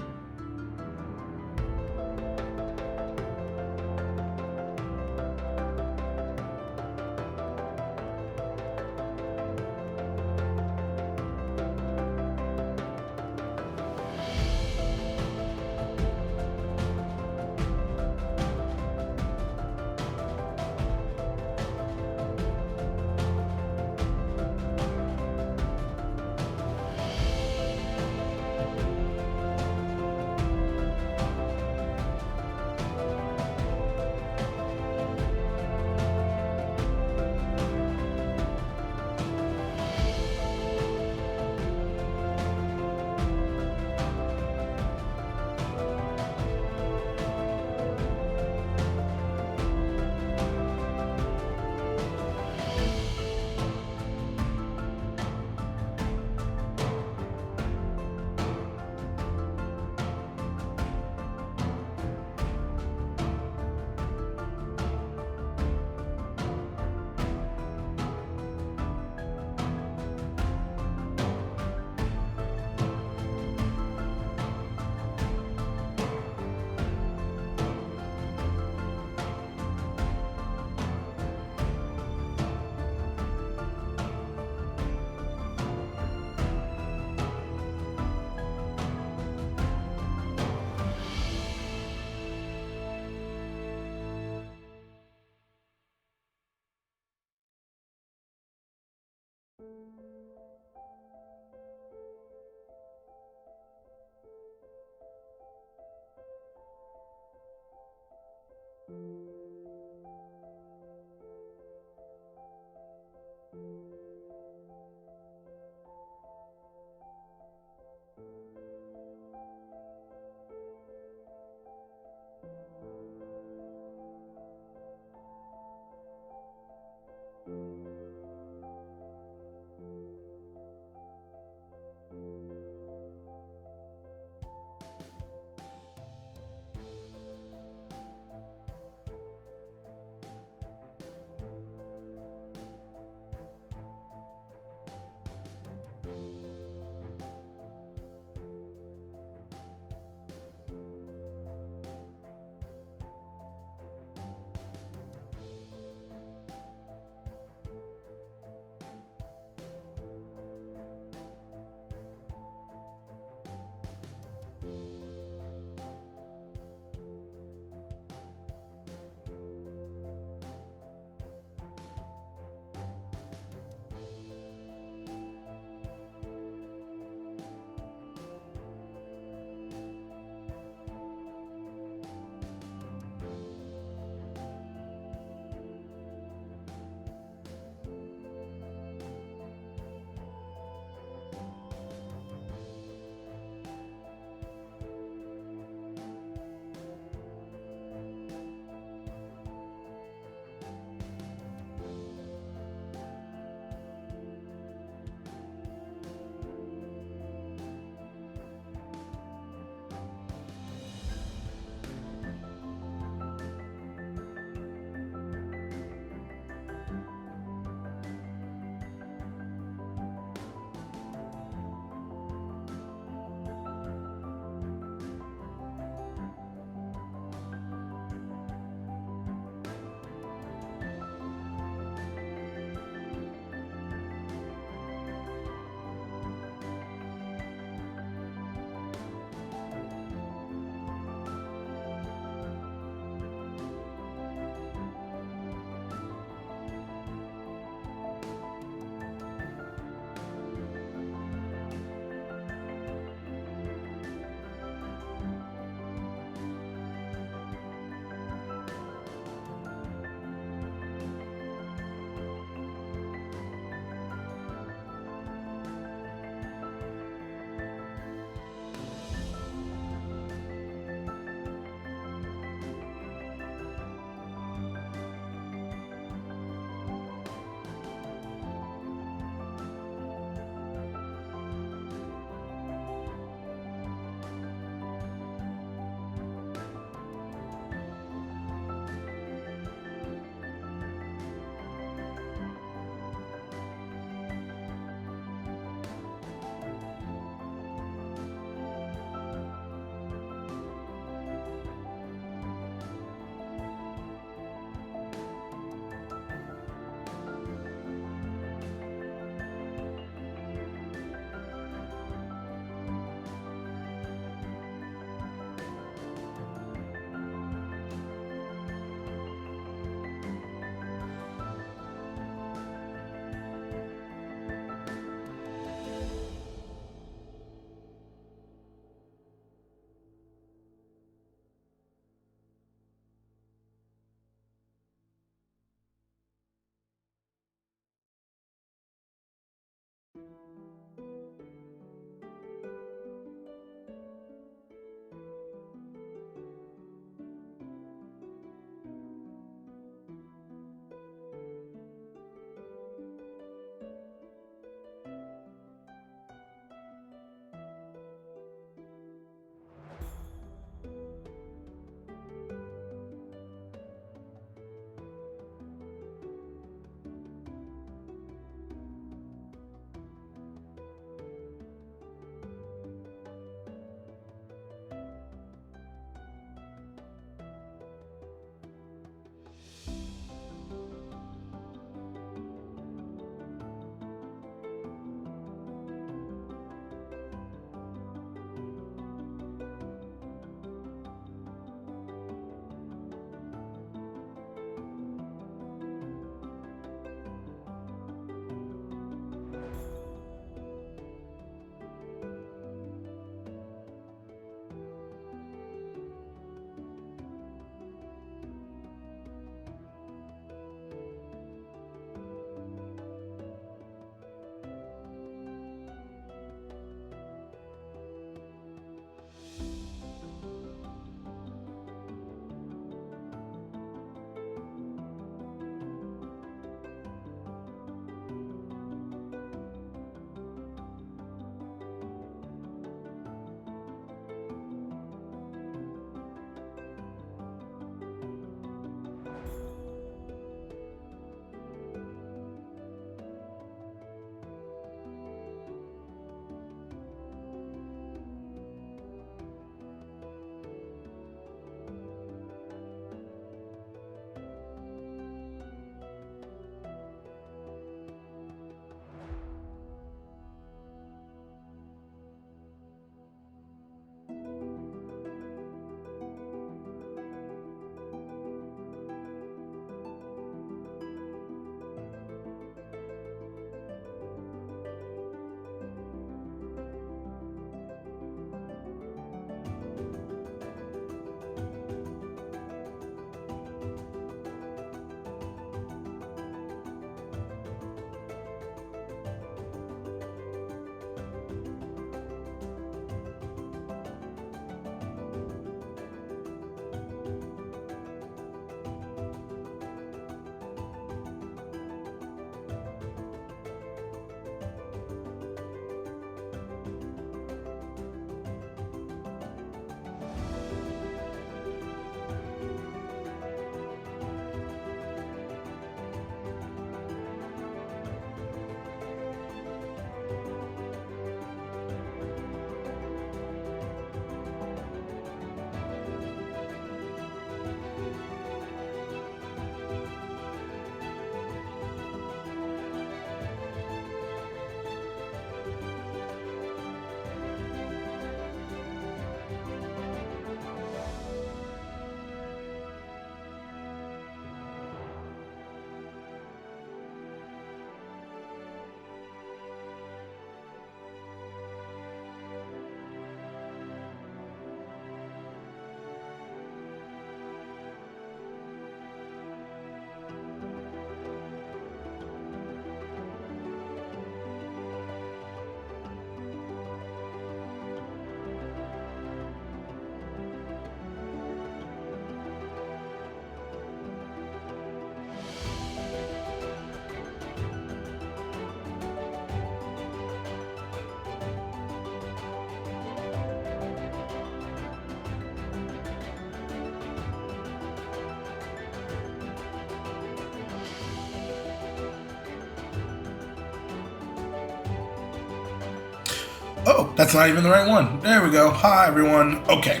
Oh, that's not even the right one. There we go. Hi, everyone. Okay.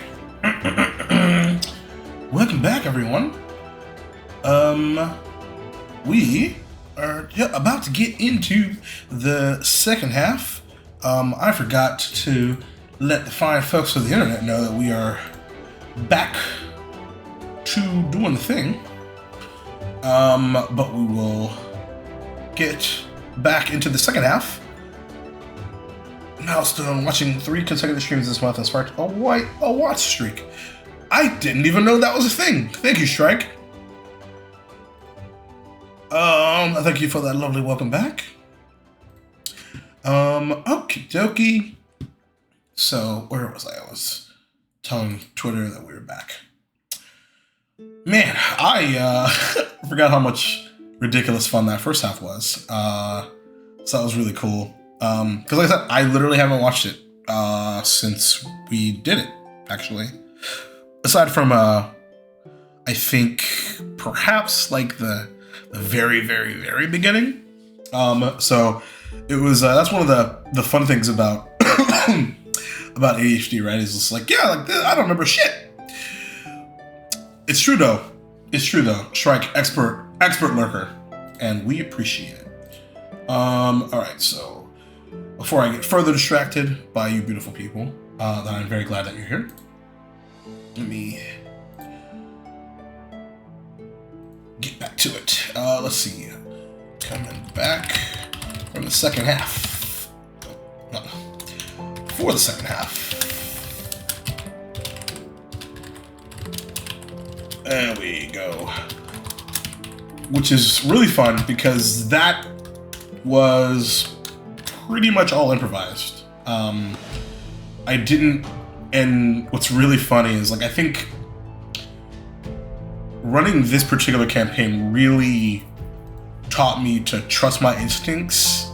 Welcome back, everyone. We are about to get into the second half. I forgot to let the fine folks of the internet know that we are back to doing the thing. But we will get back into the second half. Milestone, watching 3 consecutive streams this month and sparked a watch streak. I didn't even know that was a thing. Thank you, Strike. Thank you for that lovely welcome back. Okie dokie. So, where was I? I was telling Twitter that we were back. Man, I forgot how much ridiculous fun that first half was. So that was really cool. Because like I said, I literally haven't watched it since we did it, actually. Aside from, I think, perhaps, like, the very, very, very beginning. So it was, that's one of the fun things about about ADHD, right? Is just like, yeah, like, I don't remember shit. It's true, though. Shrike, expert lurker. And we appreciate it. Alright, so before I get further distracted by you beautiful people, that I'm very glad that you're here. Let me get back to it. Let's see. Coming back from the second half. No, for the second half. There we go. Which is really fun because that was pretty much all improvised. I didn't, and what's really funny is, like, I think running this particular campaign really taught me to trust my instincts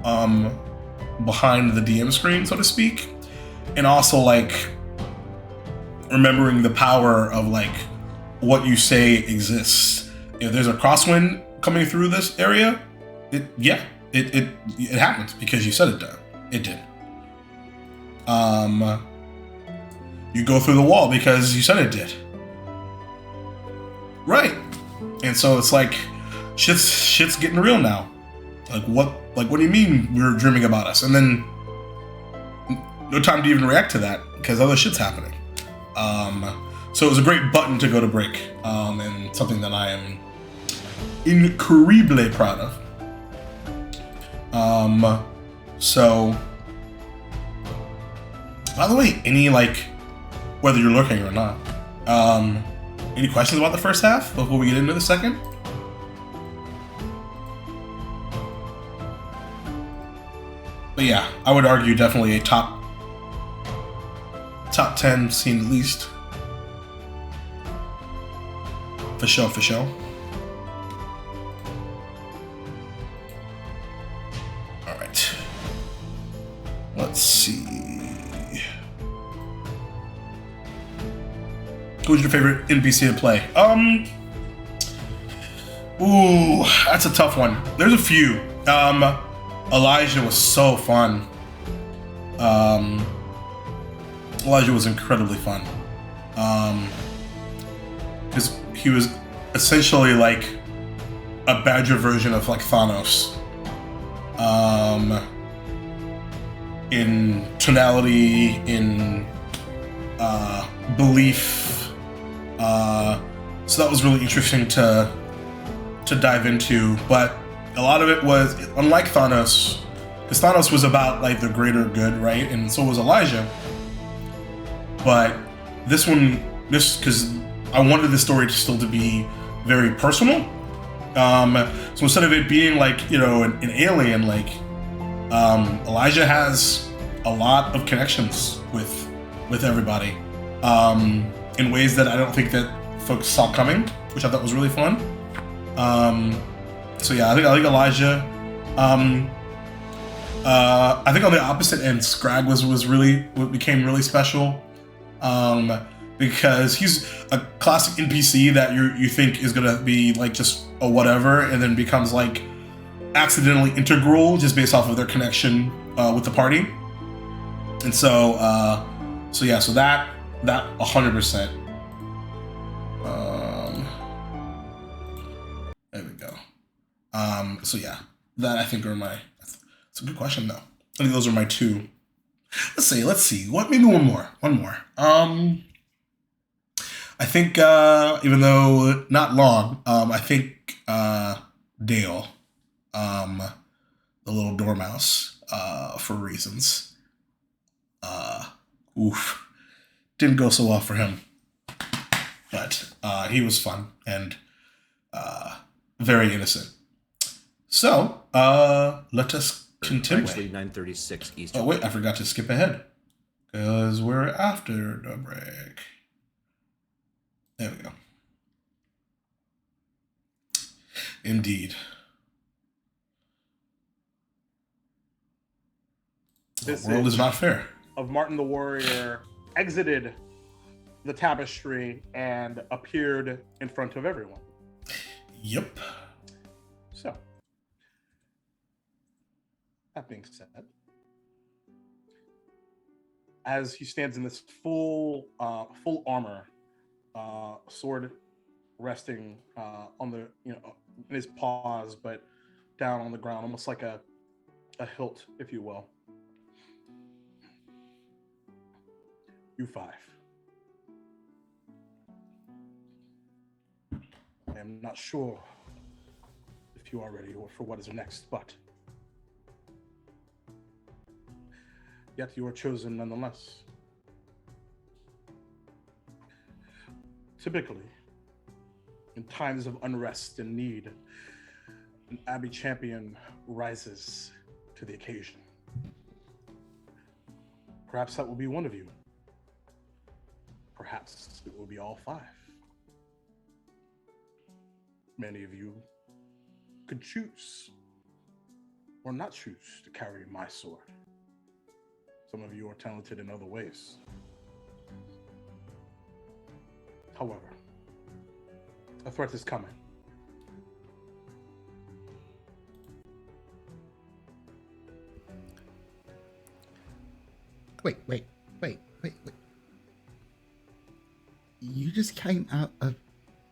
behind the DM screen, so to speak, and also, like, remembering the power of, like, what you say exists. If there's a crosswind coming through this area, it happened because you said it did. It did. You go through the wall because you said it did. Right. And so it's like shit's getting real now. What do you mean we were dreaming about us? And then no time to even react to that because other shit's happening. So it was a great button to go to break, and something that I am incredibly proud of. So, by the way, any, like, whether you're looking or not, any questions about the first half before we get into the second? But yeah, I would argue definitely a top 10 scene at least. For sure. Alright. Let's see. Who's your favorite NPC to play? Ooh, that's a tough one. There's a few. Elijah was so fun. Elijah was incredibly fun. Because he was essentially like a badger version of like Thanos. In tonality, in belief. So that was really interesting to dive into, but a lot of it was, unlike Thanos, because Thanos was about like the greater good, right? And so was Elijah. But this because I wanted the story to be very personal. So instead of it being like, you know, an alien, like Elijah has a lot of connections with everybody, in ways that I don't think that folks saw coming, which I thought was really fun. So yeah, I think Elijah. I think on the opposite end, Scrag became really special, because he's a classic NPC that you think is gonna be like just a whatever, and then becomes like accidentally integral just based off of their connection with the party. And so so that 100%. There we go. So yeah, that I think are my. It's a good question though. I think those are my two. Let's see. What? Maybe one more. I think even though not long, I think Dale, the little dormouse, for reasons. Didn't go so well for him, but he was fun and very innocent. So let us continue. Actually, 9:36 Eastern. Oh wait, I forgot to skip ahead because we're after the break. There we go. Indeed. The world is not fair. Of Martin the Warrior exited the tapestry and appeared in front of everyone. Yep. So, that being said, as he stands in this full armor, sword resting on the in his paws, but down on the ground, almost like a hilt, if you will. You five. I am not sure if you are ready or for what is next, but yet you are chosen nonetheless. Typically, in times of unrest and need, an Abbey champion rises to the occasion. Perhaps that will be one of you. Perhaps it will be all five. Many of you could choose or not choose to carry my sword. Some of you are talented in other ways. However, a threat is coming. Wait. You just came out of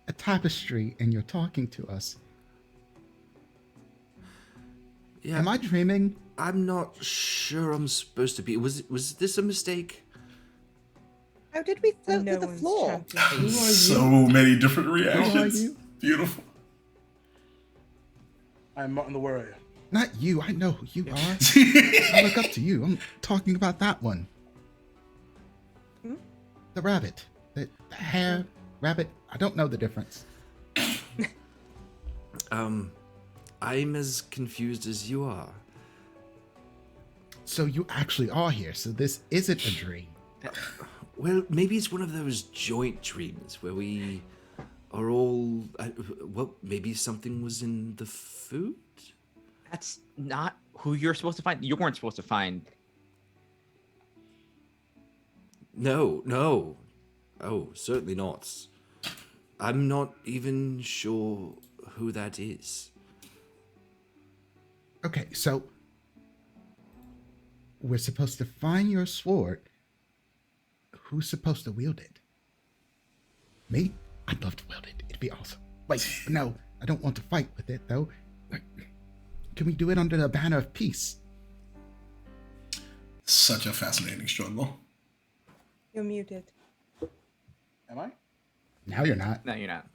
a tapestry and you're talking to us. Yeah. Am I dreaming? I'm not sure I'm supposed to be. Was this a mistake? How did we float No to the one's floor? champion. So many different reactions. you? Beautiful. I'm Martin the Warrior. Not you. I know who you are. I look up to you. I'm talking about that one. Hmm? The rabbit. The hare, rabbit. I don't know the difference. I'm as confused as you are. So you actually are here. So this isn't a dream. Well, maybe it's one of those joint dreams where we are all. Well, maybe something was in the food? That's not who you're supposed to find. You weren't supposed to find. No. Oh, certainly not. I'm not even sure who that is. Okay, so we're supposed to find your sword. Who's supposed to wield it? Me? I'd love to wield it. It'd be awesome. Wait, no, I don't want to fight with it though. Can we do it under the banner of peace? Such a fascinating struggle. You're muted. Am I? Now you're not. No, you're not.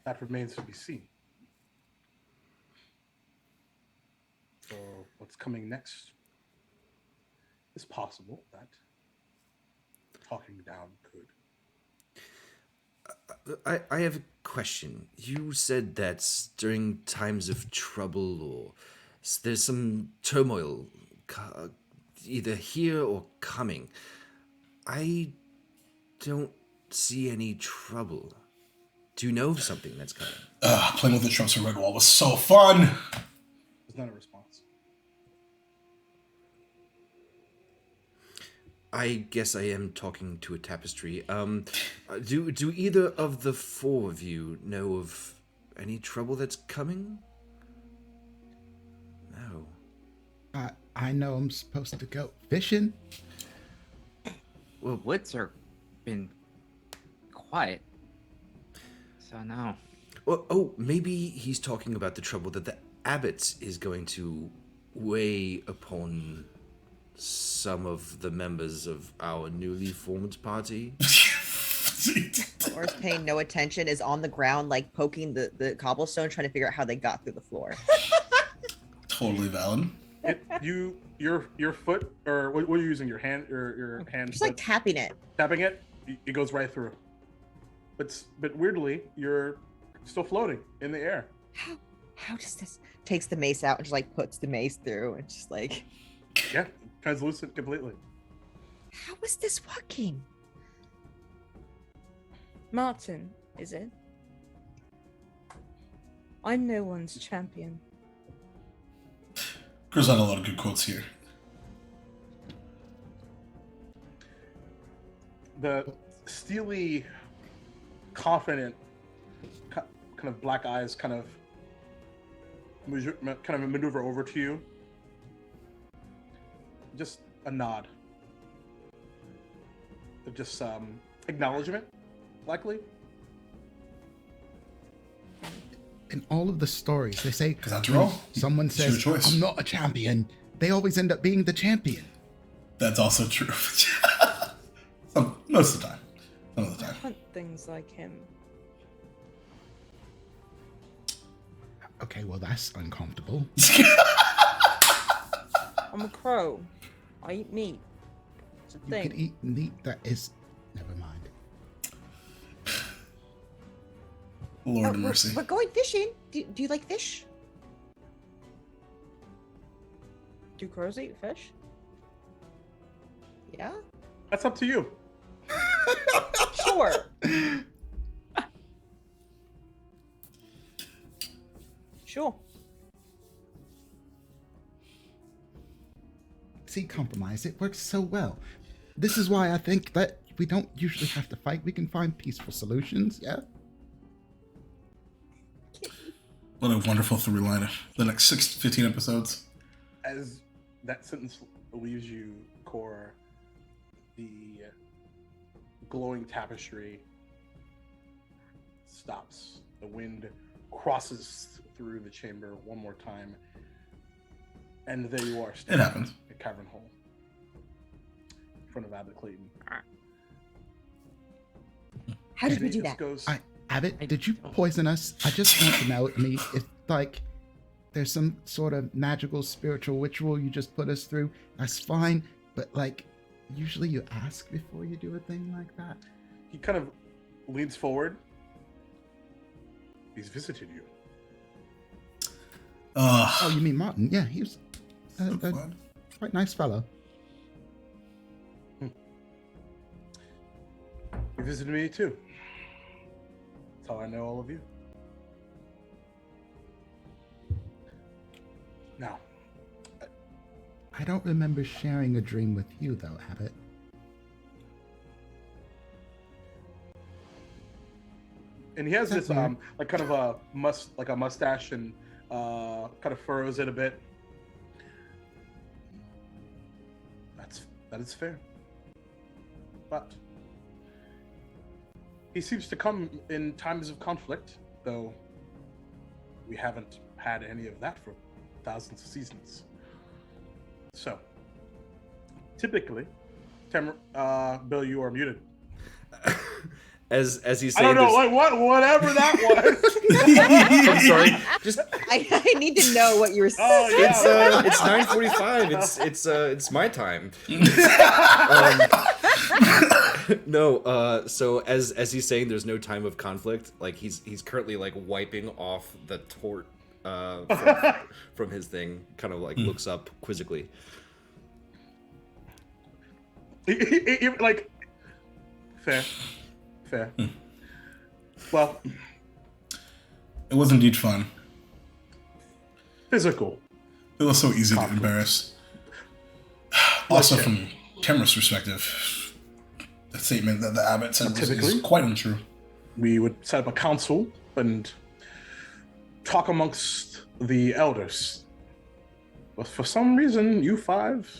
That remains to be seen. So what's coming next? It's possible that talking down could. I have a question. You said that during times of trouble or there's some turmoil either here or coming. I don't see any trouble. Do you know of something that's coming? Playing with the tropes of Redwall was so fun. There's not a response. I guess I am talking to a tapestry. Do either of the four of you know of any trouble that's coming? No. I know I'm supposed to go fishing. Well, woods are been quiet. So no. Well, oh, maybe he's talking about the trouble that the abbot is going to weigh upon some of the members of our newly formed party. Or is paying no attention, is on the ground, like poking the cobblestone, trying to figure out how they got through the floor. Totally valid. Your foot, or what are you using? Your hand, your hand? Just like tapping it. Tapping it, it goes right through. But weirdly, you're still floating in the air. How does this? Takes the mace out and just like puts the mace through and just like. Yeah, translucent completely. How is this working? Martin, is it? I'm no one's champion. Chris had a lot of good quotes here. The steely, confident, kind of black eyes kind of maneuver over to you. Just a nod. Just acknowledgement, likely. In all of the stories, they say, Because after all, someone it's says, your choice. I'm not a champion. They always end up being the champion. That's also true. Most of the time. Some of the I time. hunt things like him. Okay, well, that's uncomfortable. I'm a crow. I eat meat. It's a You thing. could eat meat that is... Never mind. Lord Oh, of mercy. We're going fishing. Do you like fish? Do crows eat fish? Yeah. That's up to you. Sure. Sure. See, compromise. It works so well. This is why I think that we don't usually have to fight. We can find peaceful solutions, yeah? What a wonderful through line. The next 15 episodes. As that sentence leaves you, Core, the glowing tapestry stops. The wind crosses through the chamber one more time, and there you are, standing happens. at Cavern Hole, in front of Abbot Clayton. How did And we he do just that? goes, Abbott, did you poison us? I just want to know. I mean, if, like, there's some sort of magical, spiritual ritual you just put us through, that's fine. But, like, usually you ask before you do a thing like that. he kind of leans forward. He's visited you. Oh, you mean Martin? Yeah, he was so a fun. quite nice fellow. He visited me too. That's how I know all of you. Now, I don't remember sharing a dream with you, though, Abbott. and he has That's this weird. like kind of a mustache and kind of furrows it a bit. That is fair. But he seems to come in times of conflict, though we haven't had any of that for thousands of seasons. So, typically, Bill, you are muted. As he's I saying don't know, this, like whatever that was. I'm sorry. Just I need to know what you were saying. Oh yeah. it's 9:45. It's my time. No. So as he's saying, there's no time of conflict. Like he's currently like wiping off the tort from his thing. Kind of like looks up quizzically. Like fair. Well, It was indeed fun. physical. It was so easy to Conflict. embarrass. Also, Bloodshed. from Tamara's perspective, the statement that the abbot said was Typically. is quite untrue. We would set up a council and talk amongst the elders. But for some reason, you five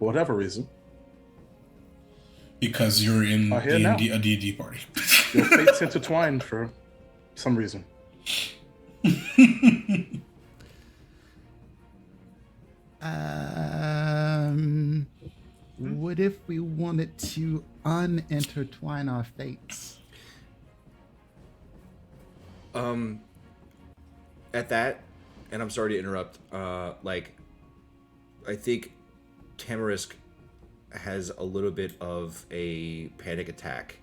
for whatever reason, Because you're in here now. a D&D party. your fates intertwined for some reason. What if we wanted to unintertwine our fates? At that, and I'm sorry to interrupt, like, I think Tamarisk has a little bit of a panic attack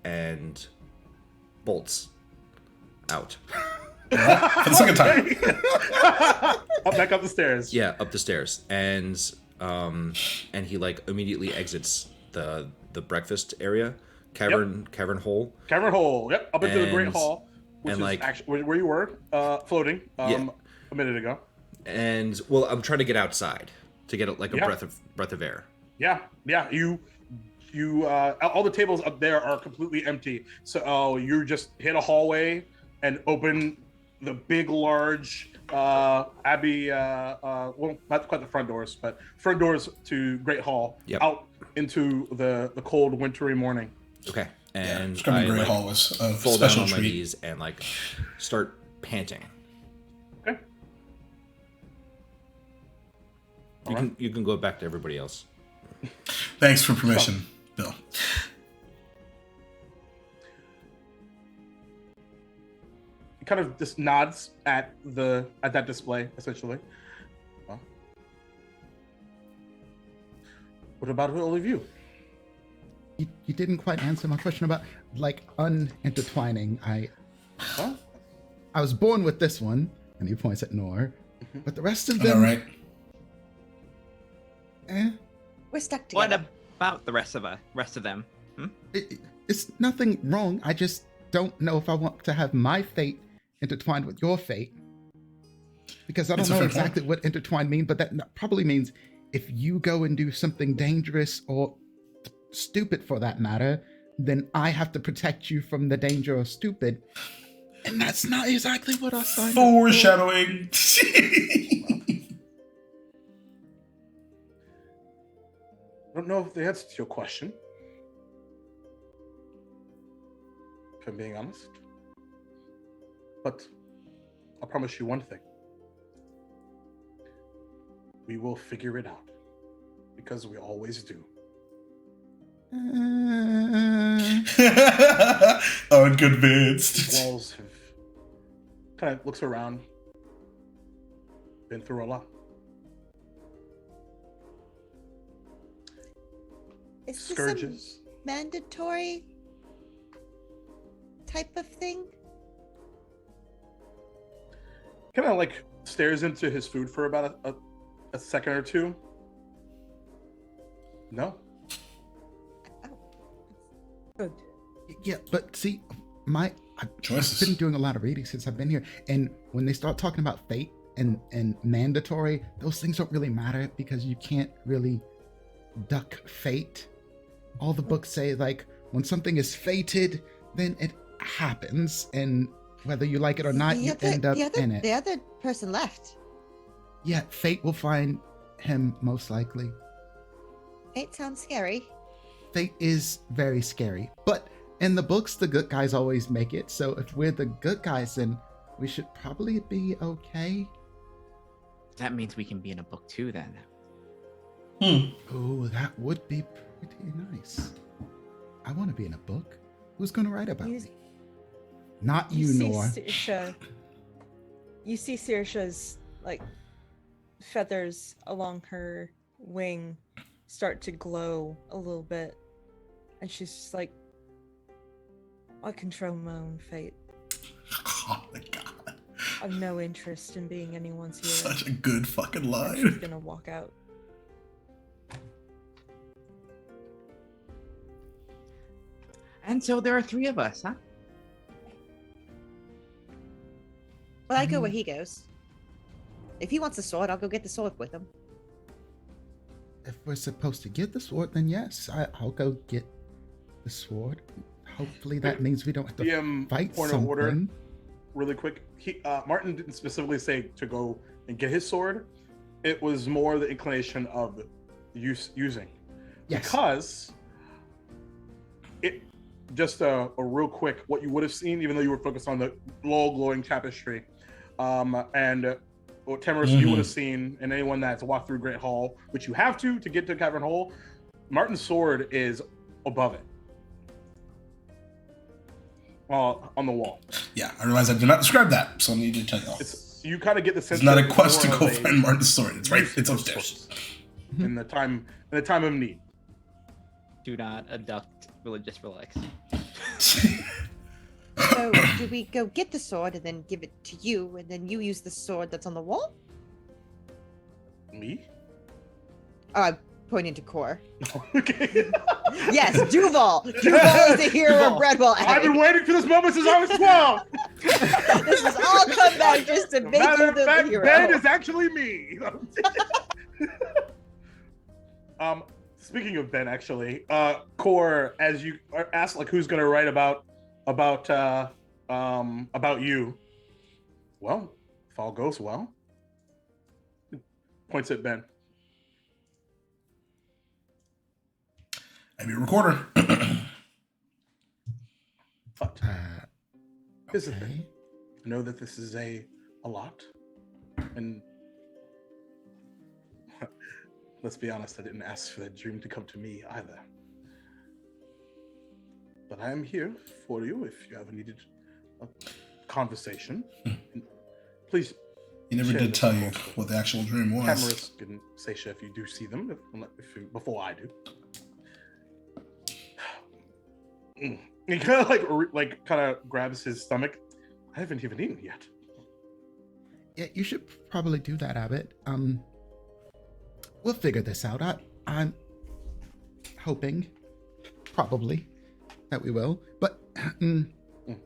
and bolts out. For the second time. Back up the stairs. Yeah, up the stairs, and he like immediately exits the breakfast area, cavern hole. Cavern hole. Yep, up into the Great Hall, which and is like actually where you were, floating Yeah. a minute ago. And well, I'm trying to get outside to get like a breath of air. Yeah. You all the tables up there are completely empty. So you just hit a hallway and open the big, large Abbey. Well, not quite the front doors, but front doors to Great Hall. Yep. Out into the cold, wintry morning. Okay, and it's gonna be I Great like, Hall was a fall down special on my treat. knees and like start panting. Okay. You can go back to everybody else. Thanks for permission, Bill. He kind of just nods at that display, essentially. Well, what about all of you? You didn't quite answer my question about like unintertwining. Huh? I was born with this one, and he points at Nor, but the rest of All them, right. We're stuck What together. about the rest of them? It's nothing wrong. I just don't know if I want to have my fate intertwined with your fate, because I don't It's a know fair exactly what intertwined means, but that probably means if you go and do something dangerous or stupid for that matter, then I have to protect you from the danger of stupid. And that's not exactly what I signed up for. Foreshadowing. I don't know if the answer to your question, if I'm being honest. But I'll promise you one thing. We will figure it out. Because we always do. Unconvinced. Walls have kind of looks around. Been through a lot. Is this Scourges. a mandatory type of thing? Kind of like stares into his food for about a second or two. No. Good. Yeah, but see, I've Choices. been doing a lot of reading since I've been here, and when they start talking about fate and mandatory, those things don't really matter because you can't really duck fate. All the books say, like, when something is fated, then it happens, and whether you like it or not, you end up in it. The other person left. Yeah, fate will find him most likely. It sounds scary. Fate is very scary, but in the books, the good guys always make it. So if we're the good guys, then we should probably be okay. That means we can be in a book too, then. Oh, that would be pretty nice. I want to be in a book. Who's going to write about me? Not you, Nor. You see Saoirse's like feathers along her wing start to glow a little bit, and she's just like, I control my own fate. Oh my god. I've no interest in being anyone's hero. Such a good fucking And line. she's gonna walk out. And so there are 3 of us, huh? Well, I go where he goes. If he wants the sword, I'll go get the sword with him. If we're supposed to get the sword, then yes, I'll go get the sword. Hopefully that means we don't have to fight Point something. of order, really quick. Martin didn't specifically say to go and get his sword. It was more the inclination of using. Yes. Because it just a real quick what you would have seen, even though you were focused on the low glowing tapestry, and what Temerus you would have seen, and anyone that's walked through Great Hall, which you have to get to Cavern Hall, Martin's sword is above it. On the wall. Yeah, I realize I did not describe that, so I need to tell you all. You kind of get the sense. It's not a that quest to more go of a find Martin's sword. It's right. use It's of upstairs. swords in the time of need. Do not abduct religious relics. So do we go get the sword and then give it to you, and then you use the sword that's on the wall? Me? I'm pointing to Core. Okay. Yes, Duval. Duval is the hero of Redwall. I've been waiting for this moment since I was 12. This has all come back just to make Matter you of the fact, hero. Ben is actually me. Speaking of Ben, actually, Core, as you asked, like, who's gonna write about you? Well, if all goes well, points at Ben. I'm your recorder. But here's the thing. Okay. I know that this is a lot, and let's be honest, I didn't ask for that dream to come to me either. But I am here for you if you ever needed a conversation. Please. He never share did this tell you with us. what the actual dream was. Cameras can say shit if you do see them, before I do. He kind of kind of grabs his stomach. I haven't even eaten yet. Yeah, you should probably do that, Abbott. We'll figure this out. I'm hoping, probably, that we will. But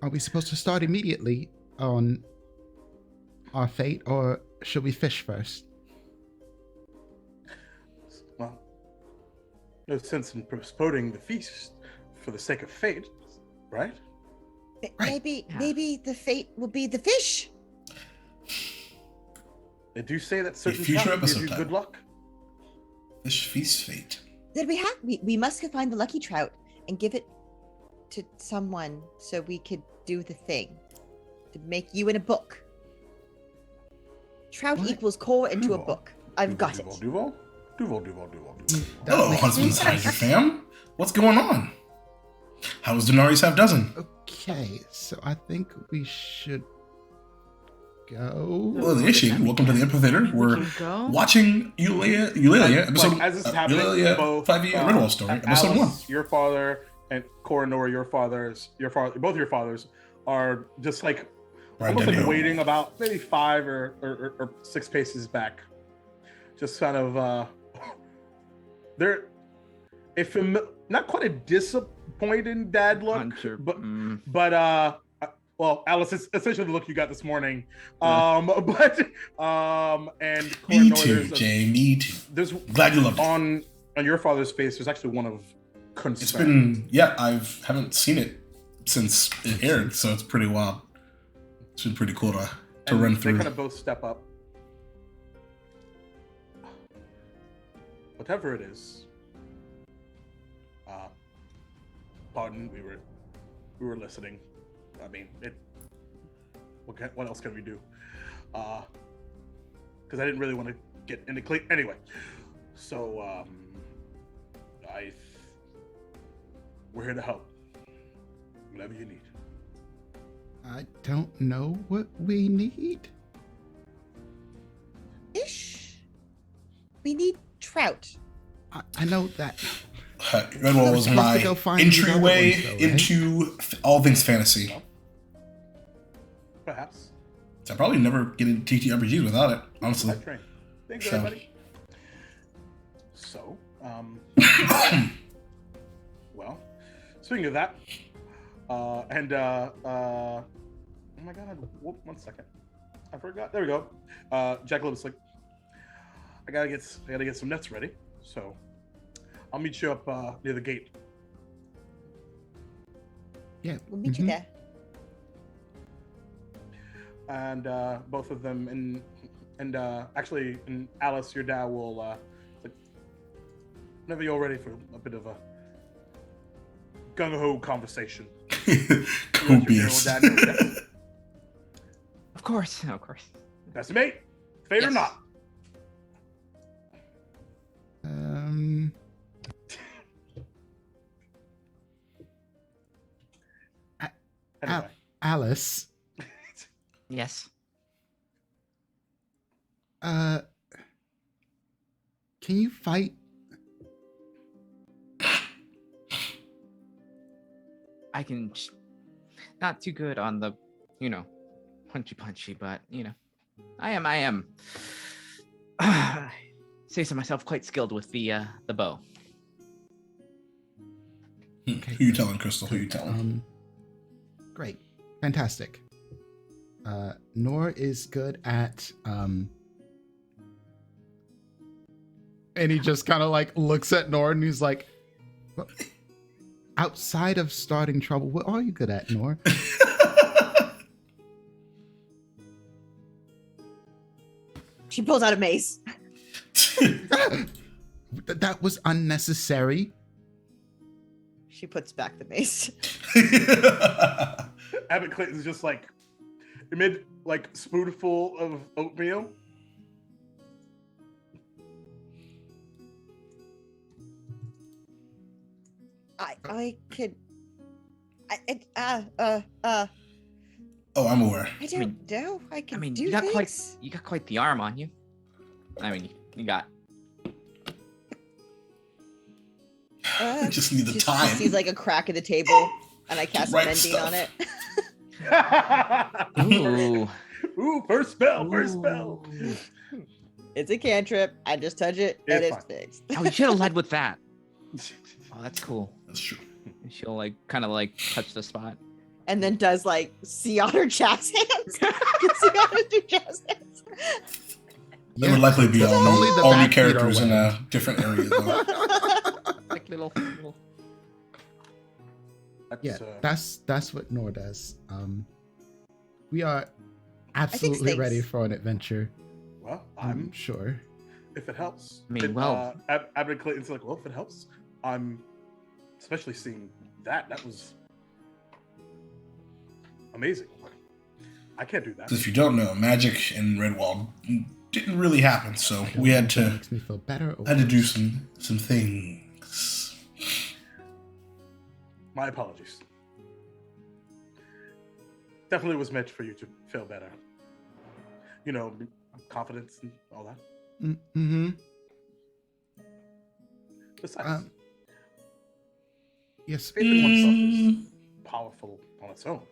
are we supposed to start immediately on our fate, or should we fish first? Well, no sense in postponing the feast for the sake of fate, right? Right. Maybe the fate will be the fish. They do say that certain future trout gives episode you title. good luck. Fish feast fate. Then we must go find the lucky trout and give it to someone so we could do the thing to make you in a book. Trout What? equals Core into a Duval. book. I've got it. Duval. Hello, Husband's Hydra fam. What's going on? How's Denari's half dozen? Okay, so I think we should go. Hello, the issue. Welcome to the Amphitheater. We're can go? watching EULALIA, episode Like, as this is happening, EULALIA both 5e Redwall story, episode Alice, 1. your father, and Cora Nora, both your fathers are just like almost like waiting about maybe 5 or 6 paces back. Just kind of they're not quite a disappointed dad look, Hunter, but well, Alice, it's essentially the look you got this morning. And Cora Me Nora, too, Jay. Me too. there's Glad you loved it. on your father's face. There's actually one of concern. It's been, I haven't seen it since it aired, so it's pretty wild. It's been pretty cool to And run they through. kind of both step up. Whatever it is. Pardon, we were listening. I mean, what else can we do? Because I didn't really want to get into anyway. So we're here to help. Whatever you need. I don't know what we need. Fish. We need trout. I know that. Redwall was supposed my to go find these other entryway ones, though, right? into all things fantasy. Perhaps. So I probably never get into TTRPGs without it, honestly. That train. Thanks, So. everybody. So, well, speaking of that, oh my god, whoop, 1 second. I forgot. There we go. Jackalop's like, I gotta get some nets ready. So I'll meet you up near the gate. Yeah. We'll meet you there. And both of them and actually, and Alice, your dad will like, whenever you're ready for a bit of a gung-ho conversation. Copious. Of course, of course. Best mate, fate or Yes. not. Anyway. Alice, Yes. can you fight? I can. Not too good on the, punchy, but I am. Say so myself, quite skilled with the bow. Okay, Who you telling, Crystal? Who you telling? Great. Fantastic. Nor is good at and he just kind of like looks at Nor and he's like, "Well, outside of starting trouble, what are you good at, Nor?" She pulls out a mace. That was unnecessary. She puts back the mace. Abbott Clayton's just like, amid like spoonful of oatmeal. I could. Oh, I'm aware. I don't know. I can do you got things. quite the arm on you. I mean, you got. I just need the She time. sees like a crack in the table, and I cast Right mending stuff. on it. Ooh. Ooh, first spell, first spell. It's a cantrip. I just touch it, and It's it's fine. fixed. Oh, you should have led with that. Oh, that's cool. That's true. And she'll kind of touch the spot. And then does like sea otter jazz hands. Sea otter do jazz hands. There would likely be That's all only the new back feet are characters in wet. a different area, though. Like little. Yeah, that's what Nor does. We are absolutely things- ready for an adventure. Well, I'm I'm sure. if it helps. I mean, well- Abbott Clayton's like, well, if it helps, I'm especially seeing that. That was amazing. I can't do that. If you don't know, magic in Redwall didn't really happen, so I don't we know had if that to makes me feel better. Or do worse. some things. My apologies. Definitely was meant for you to feel better. You know, confidence and all that. Mm-hmm. Besides, Yes. faith in oneself is powerful on its own.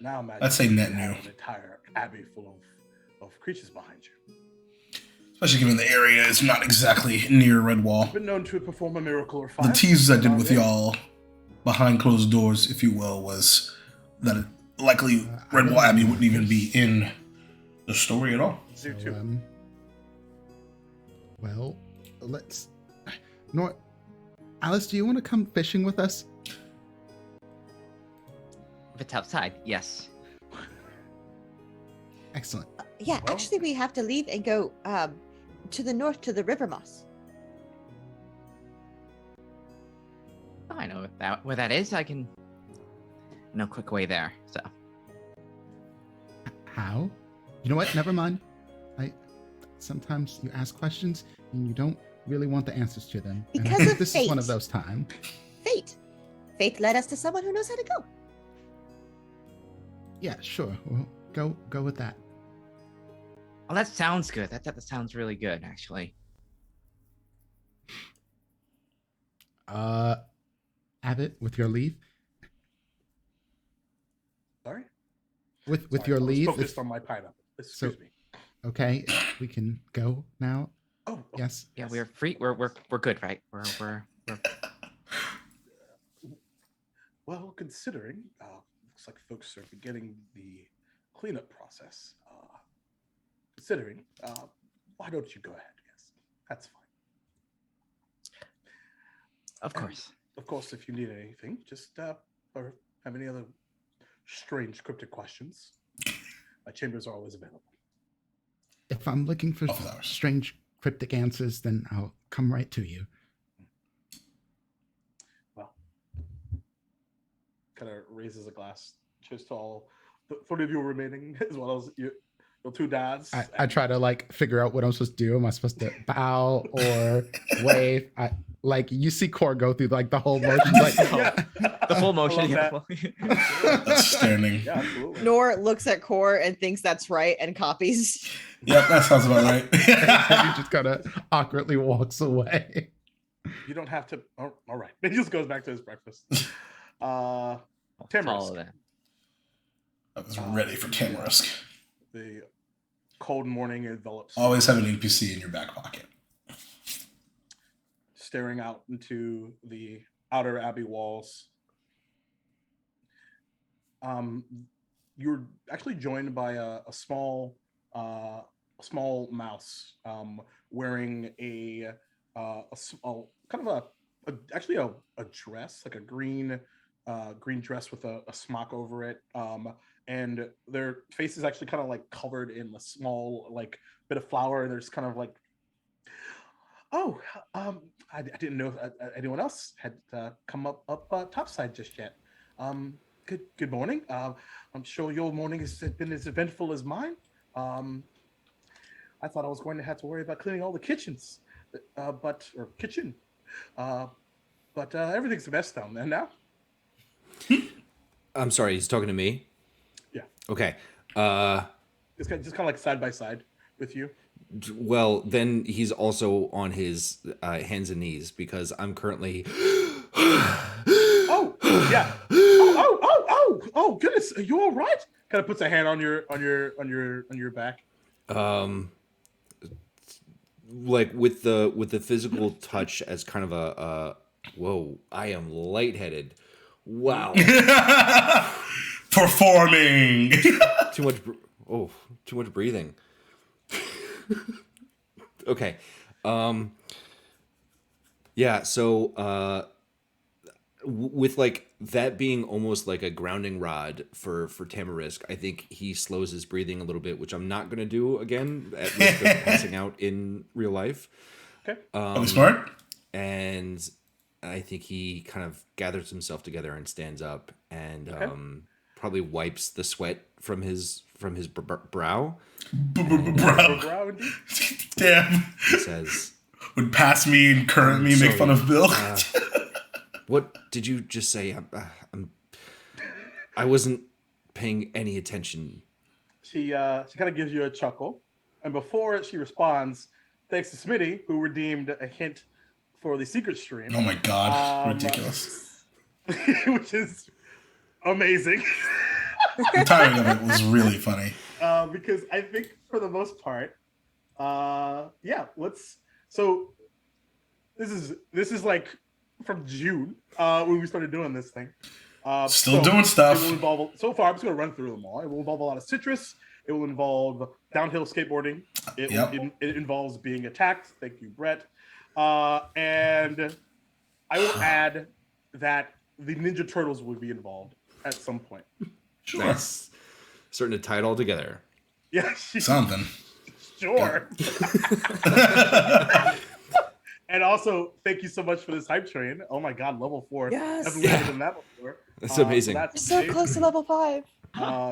Now imagine I'd say you net have new. an entire abbey full of creatures behind you. Especially given the area is not exactly near Redwall. I've been known to perform a miracle or The five. teases I did with Yeah. y'all behind closed doors, if you will, was that it likely I Redwall didn't Abbey know wouldn't even be this. in the story at all. Do So, too. well, let's. Nor, Alice, do you want to come fishing with us? If it's outside, yes. Excellent. Yeah, Well- actually, we have to leave and go to the north to the river moss. I know where that is. I can know a quick way there. So How? You know what? Never mind. Sometimes you ask questions and you don't really want the answers to them. And I Because think of this is one of fate. those times. Fate. Fate led us to someone who knows how to go. Yeah, sure. Well, go with that. well, that sounds good. That sounds really good, actually. Abbott, with your leave. Sorry? With Sorry, your I was leave. focused if- on my pineapple. Excuse me. Okay, we can go now. Oh, Yes. Yeah, we're free. We're good, right? We're Well, considering looks like folks are beginning the cleanup process. Considering, why don't you go ahead? Yes, that's fine. of course. Of course, if you need anything, just or have any other strange cryptic questions, my chambers are always available. If I'm looking for Office hours. strange cryptic answers, then I'll come right to you. kind of raises a glass just to all the 30 of you remaining, as well as your two dads. I try to like figure out what I'm supposed to do. Am I supposed to bow or wave? I like you see Core go through like the whole motion, like The full motion. I Yeah. love That's standing. Yeah, absolutely. Nor looks at Core and thinks that's right and copies. Yep, that sounds about right. and he just kind of awkwardly walks away. You don't have to. Oh, all right. He just goes back to his breakfast. Follow Tamarisk. that. I was ready for Tamarisk. The cold morning envelops. Always have an NPC in your back pocket. Staring out into the outer abbey walls. You're actually joined by a small mouse wearing a kind of a dress, like a green dress with a smock over it, and their face is actually kind of like covered in a small like bit of flour, and there's kind of like, I didn't know if anyone else had come up topside just yet. Good morning. I'm sure your morning has been as eventful as mine. I thought I was going to have to worry about cleaning all the kitchens, but everything's a mess down there now. I'm sorry, he's talking to me? Yeah. Okay. Just kind of like side by side with you. Well, then he's also on his hands and knees because I'm currently. Oh, yeah. Oh, goodness. Are you all right? Kind of puts a hand on your back. Like with the physical touch as kind of a whoa, I am lightheaded. Wow. Performing. Too much breathing. Okay. Yeah, so with like that being almost like a grounding rod for Tamarisk, I think he slows his breathing a little bit, which I'm not gonna do again at risk of passing out in real life. Okay. Smart. And I think he kind of gathers himself together and stands up and probably wipes the sweat from his brow. Brow, indeed. Damn. He says, Would pass me and current me make fun of Bill. what did you just say? I wasn't paying any attention. She kind of gives you a chuckle, and before she responds, thanks to Smitty, who redeemed a hint for the secret stream. Oh my god, ridiculous. Which is amazing. The timing of it was really funny. Because I think for the most part, so this is like from June when we started doing this thing. Still doing stuff. It will involve, so far, I'm just going to run through them all. It will involve a lot of citrus. It will involve downhill skateboarding. It involves being attacked. Thank you, Brett. And I will add that the Ninja Turtles will be involved at some point. Sure. Nice. Starting to tie it all together. Yeah. Something. Sure. And also, thank you so much for this hype train. Oh my god, level 4. Yes. I've never done that before. That's amazing. So close to level 5.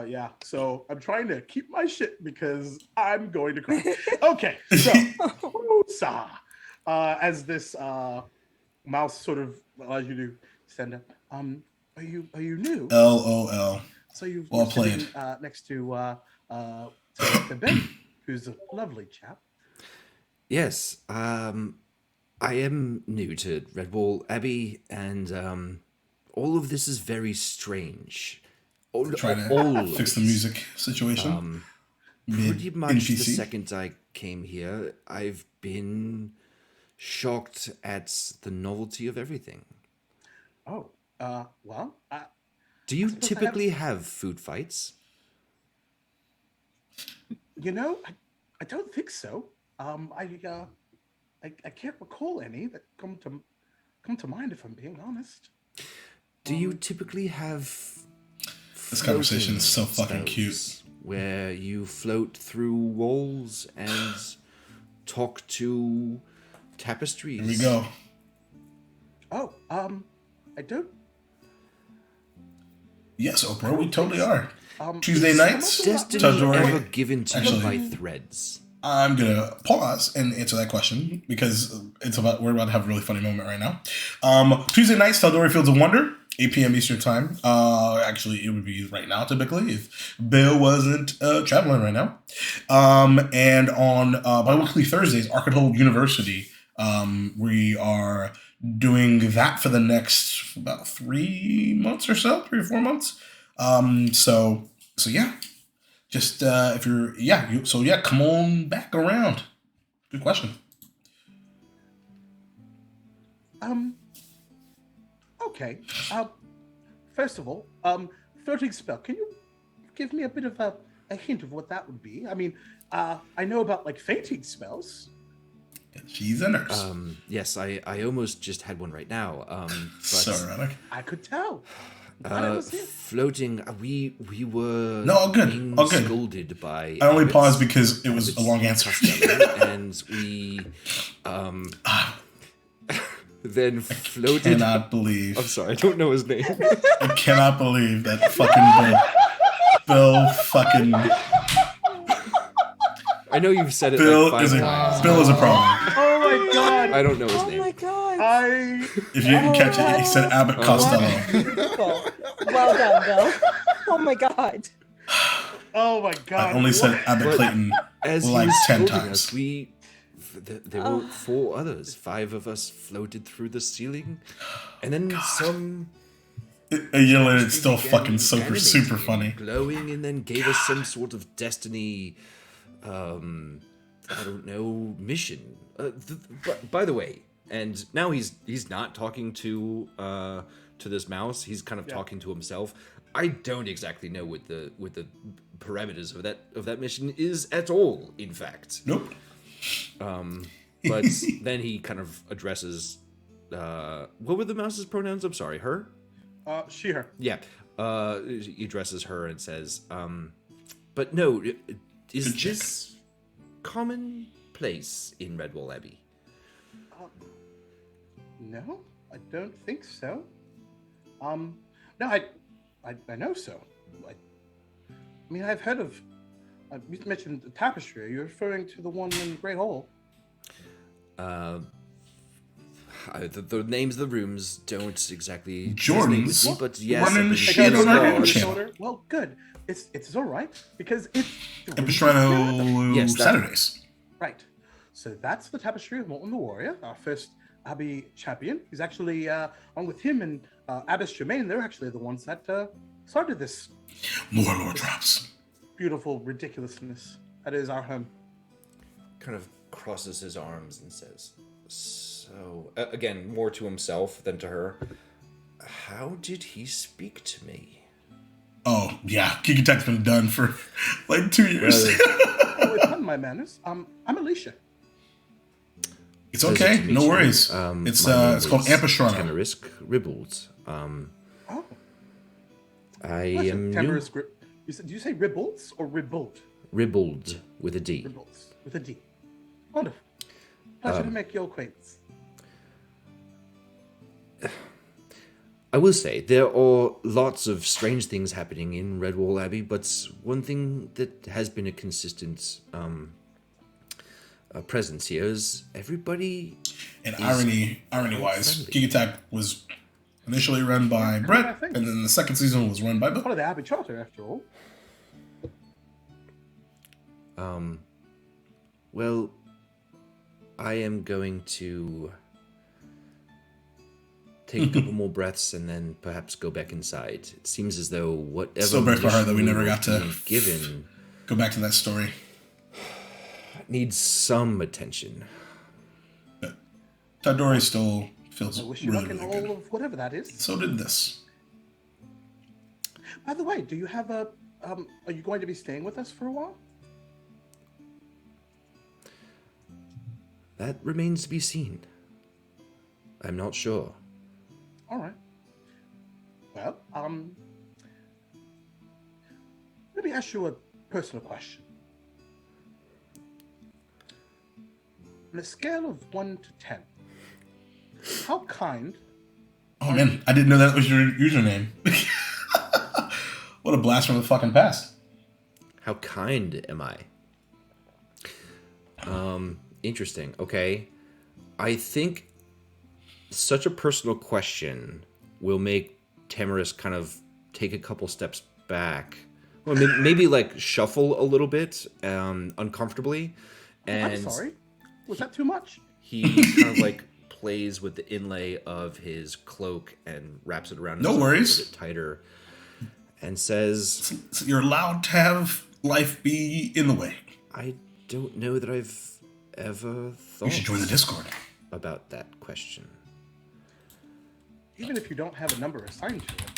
Yeah. So I'm trying to keep my shit because I'm going to cry. Okay. So, as this mouse sort of allows you to stand up. Are you new? LOL. So you're Well sitting played. next to Ben, who's a lovely chap. Yes. I am new to Redwall Abbey, and all of this is very strange. Trying to fix the music situation. Pretty much NPC. the second I came here, I've been shocked at the novelty of everything. Oh, well, Do you suppose I typically have food fights? you know, I don't think so. I can't recall any that come to mind, if I'm being honest. Do you typically have This conversation is so floating fucking cute. spells where you float through walls and talk to tapestries? Here we go. Oh, I don't. Yes, Oprah, we totally are. Tuesday I'm nights. also not Destiny Tadori, ever given to you actually- by threads? I'm gonna pause and answer that question because we're about to have a really funny moment right now. Tuesday nights, Taldori Fields of Wonder, 8 p.m. Eastern time. Actually, it would be right now typically if Bill wasn't traveling right now. And on bi-weekly Thursdays, Arcade University, we are doing that for the next about 3 months or so, 3 or 4 months. So yeah. Just if you're come on back around. Good question. Okay. First of all, floating spell. Can you give me a bit of a hint of what that would be? I mean, I know about like fainting spells. She's a nurse. Yes, I almost just had one right now. But So ironic. I could tell. I was here. floating, we were No, all good, being all good. scolded by. I only Abbott's- paused because it was a Abbott's long answer. customer, and we then floated. Cannot believe. I'm sorry, I don't know his name. I cannot believe that fucking Bill fucking I know you've said it Bill like is 5 a times. Bill is a problem. Oh my god! I don't know his Oh name. my god. If you didn't catch it, he said Abbott Costello. Beautiful. Well done, Bill. Oh my god. Oh my god! I only said Abbott But Clayton As he like was 10 scolding times. us, there were 4 others. 5 of us floated through the ceiling, and then some. A year later, it's still began fucking super animating funny. and glowing, and then gave us some sort of destiny. I don't know, mission. By the way, and now he's not talking to this mouse. He's kind of talking to himself. I don't exactly know what the parameters of that mission is at all. In fact, Nope. but then he kind of addresses. What were the mouse's pronouns? I'm sorry, her. She, her. Yeah. He addresses her and says, but no, is Good chick. this commonplace in Redwall Abbey? No, I don't think so. No, I know so. I mean, I've heard of. You mentioned the tapestry. Are you referring to the one in the Great Hall? The names of the rooms don't exactly Jordan's resonate with me, but yes, running I've been shit told on our about own it. channel. Well, good. It's all right because it's Epistrano Yes, that- Saturdays. right. So that's the tapestry of Morton the Warrior, our first Abbey champion. He's actually along with him and Abbess Germain. They're actually the ones that started this More lore drops. beautiful ridiculousness that is our home. Kind of crosses his arms and says, so, again, more to himself than to her, how did he speak to me? Oh, yeah. Geek Attack's been done for like 2 years. Oh, pardon my manners. I'm Alicia. It's Pleasure okay. to meet No you. worries. My name It's is called Ampistrano. Tamarisk Ribbles. Oh, I pleasure. am new. Tamarisk do you say Ribbles or Ribbold? Ribbled with a D. Ribbles with a D. Wonderful. Pleasure to make your acquaintance. I will say, there are lots of strange things happening in Redwall Abbey, but one thing that has been a consistent presence here is everybody. And is irony-wise, friendly. Geek Attack was initially run by Brett, and then the second season was run by Bill. Part of the Abbey Charter, after all. Well, I am going to take a couple more breaths and then perhaps go back inside. It seems as though whatever Still breaks my heart that we mission never were got to being given Go back to that story. needs some attention. Tadori still feels I wish you really, luck in really all good. of whatever that is. So did this. By the way, do you have a? Are you going to be staying with us for a while? That remains to be seen. I'm not sure. All right. Well, let me ask you a personal question. On a scale of 1 to 10, how kind? Oh man, I didn't know that was your username. What a blast from the fucking past. How kind am I? Interesting. Okay. I think such a personal question will make Tamarisk kind of take a couple steps back. Well, maybe like shuffle a little bit, uncomfortably. And I'm sorry. Was that too much? he kind of like plays with the inlay of his cloak and wraps it around No himself worries. a little bit tighter and says, So you're allowed to have life be in the way. I don't know that I've ever thought You should join the Discord. about that question. Even if you don't have a number assigned to it,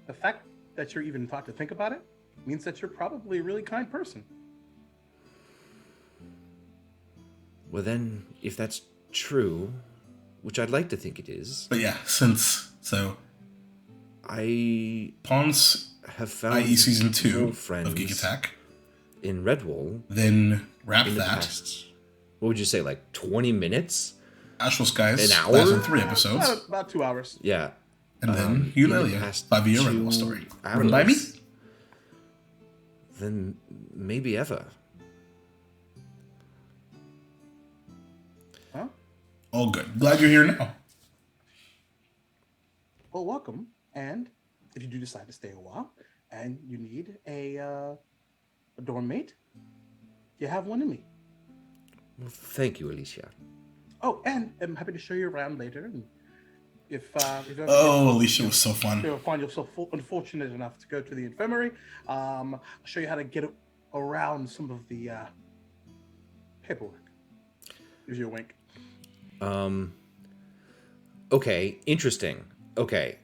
the fact that you're even thought to think about it means that you're probably a really kind person. Well then, if that's true, which I'd like to think it is, But yeah, I Pawns, have found i.e. Season 2 more of friends Geek Attack, in Redwall then wrap in the that. past, what would you say, like 20 minutes? Astral Skies, An hour? last in 3 episodes. About 2 hours. Yeah. And then in the EULALIA, past 5-year 2 Redwall story. Run by me? hours, then maybe ever. Huh? All good. Glad you're here now. Well, welcome. And if you do decide to stay a while and you need a dorm mate, you have one in me. Well, thank you, Alicia. Oh, and I'm happy to show you around later. And if you ever Oh, Alicia was so fun. you'll find yourself unfortunate enough to go to the infirmary, I'll show you how to get around some of the paperwork. Gives you a wink. Okay, interesting. Okay.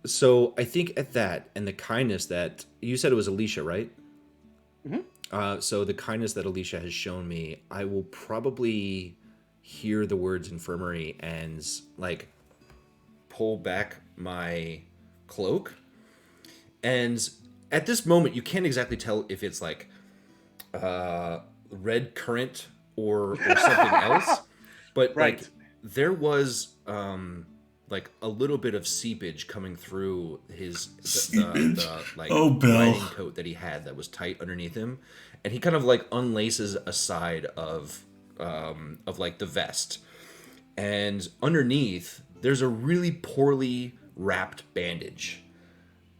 So I think at that and the kindness that you said it was Alicia, right? Mm-hmm. So the kindness that Alicia has shown me, I will probably hear the words infirmary and like pull back my cloak. And at this moment, you can't exactly tell if it's like red current or something else. But Right. like there was like a little bit of seepage coming through his the like Oh, Bill. riding coat that he had that was tight underneath him, and he kind of like unlaces a side of like the vest, and underneath there's a really poorly wrapped bandage,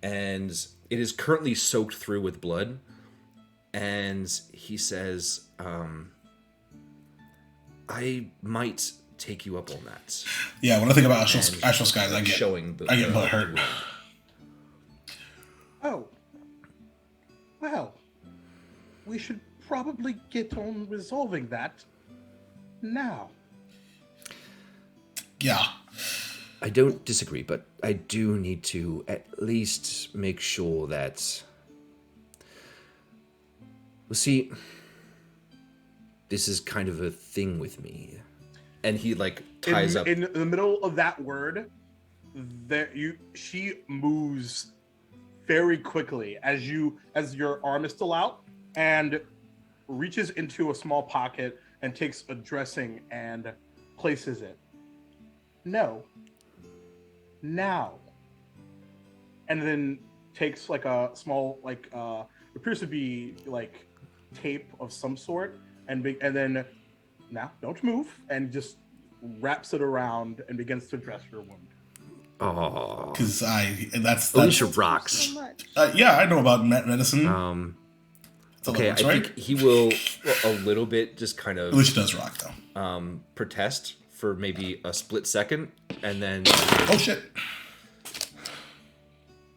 and it is currently soaked through with blood. And he says, I might take you up on that. Yeah, when I think about And Astral Skies, I like get showing I get butt hurt. wound. Oh. Well, we should probably get on resolving that now. Yeah. I don't disagree, but I do need to at least make sure that. Well, see, this is kind of a thing with me, and he like ties up. In the middle of that word, she moves very quickly as your arm is still out and reaches into a small pocket and takes a dressing and places it. No. Now. And then takes like a small appears to be like tape of some sort and then now don't move and just wraps it around and begins to dress your wound. Oh, Because that's Alicia rocks. So much. yeah, I know about medicine. It's a Okay, I little, right? think he will a little bit just kind of Alicia does rock though. protest for maybe a split second, and then Oh shit!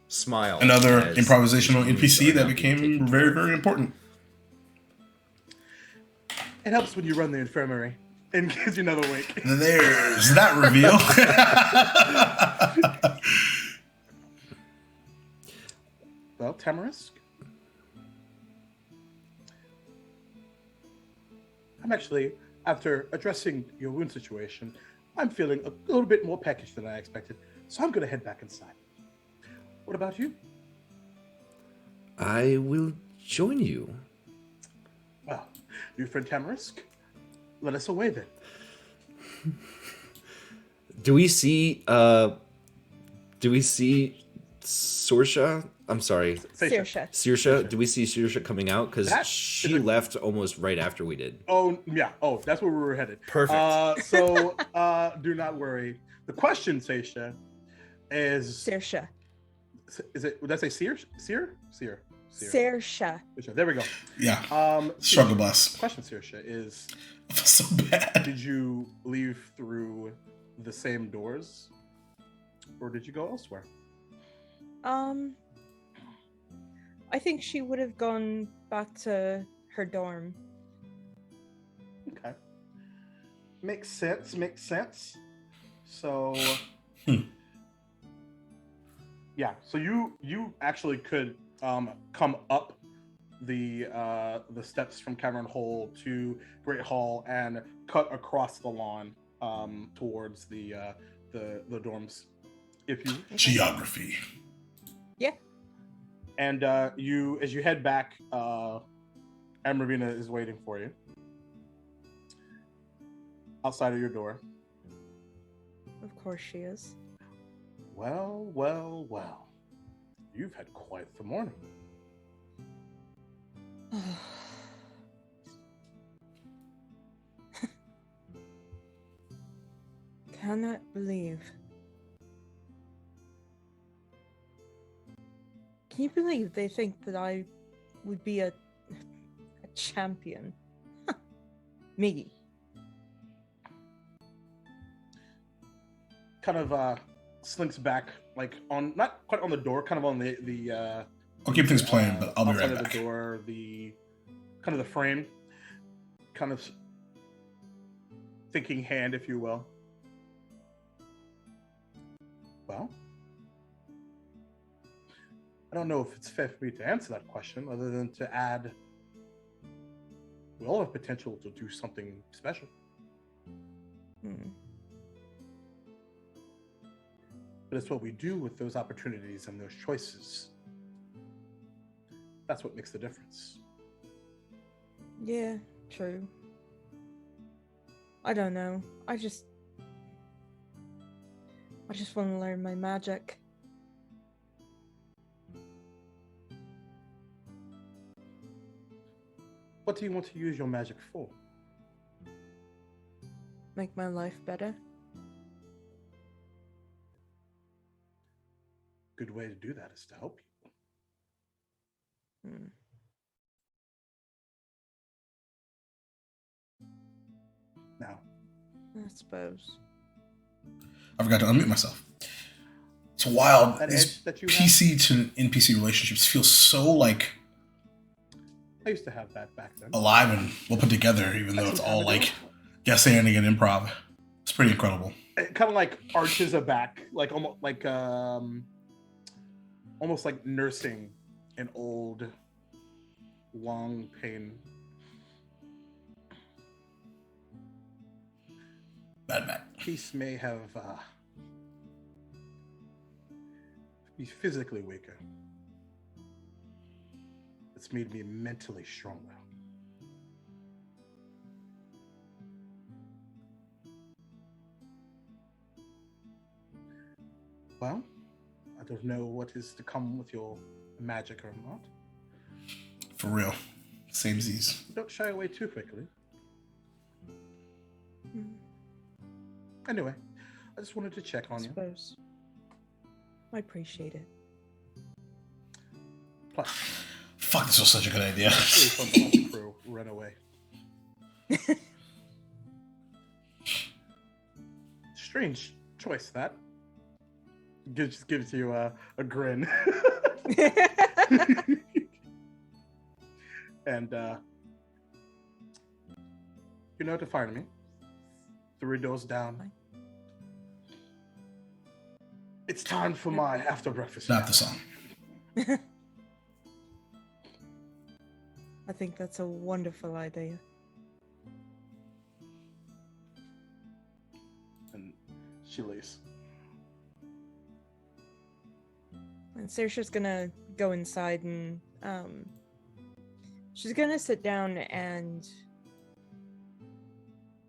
smile. Another as improvisational his wounds NPC are that now being became taken very, care of. very important. It helps when you run the infirmary and gives you another wink. There's that reveal. Well, Tamarisk, I'm actually, after addressing your wound situation, I'm feeling a little bit more peckish than I expected, so I'm going to head back inside. What about you? I will join you. Well, new friend Tamarisk, let us away then. Do we see Sorsha I'm sorry. Saoirse. Saoirse, do we see Saoirse coming out? Because That she is a- left almost right after we did. Oh yeah. Oh, that's where we were headed. Perfect. So do not worry. The question, Seisha, is Saoirse. is it? Would I say Seer? Saoirse. There we go. Yeah. Struggle bus. Question, Seisha, is I feel so bad. did you leave through the same doors, or did you go elsewhere? I think she would have gone back to her dorm. Okay. Makes sense. So yeah, so you actually could come up the steps from Cavern Hole to Great Hall and cut across the lawn towards the dorms. If you Geography. Yeah. and as you head back, Amravina is waiting for you outside of your door. Of course she is. Well. You've had quite the morning. Cannot believe. Can you believe they think that I would be a champion? Me. Kind of slinks back, like on not quite on the door, kind of on the I'll keep things playing, but I'll be outside right of back. the door, the kind of the frame, kind of thinking hand, if you will. Well, I don't know if it's fair for me to answer that question, other than to add, we all have potential to do something special. But it's what we do with those opportunities and those choices. That's what makes the difference. Yeah, true. I don't know. I just want to learn my magic. What do you want to use your magic for? Make my life better. Good way to do that is to help people. Now, I suppose. I forgot to unmute myself. It's wild. That These edge that you PC to NPC relationships feel so like I used to have that back then. alive and well put together, even though it's all like guessing and improv. It's pretty incredible. It kind of like arches a back, like almost like nursing an old, long pain. Bad. Peace may have be physically weaker. It's made me mentally stronger. Well, I don't know what is to come with your magic or not. For real. Same Z's. Don't shy away too quickly. Anyway, I just wanted to check on you. Suppose. I appreciate it. Plus, Fuck, this was such a good idea. it's really fun to watch the crew run away. Strange choice, that. Just gives you a grin. And you know to find me. 3 doors down. It's time for my after breakfast. Not the song. I think that's a wonderful idea. And she leaves. And Saoirse's gonna go inside and she's gonna sit down and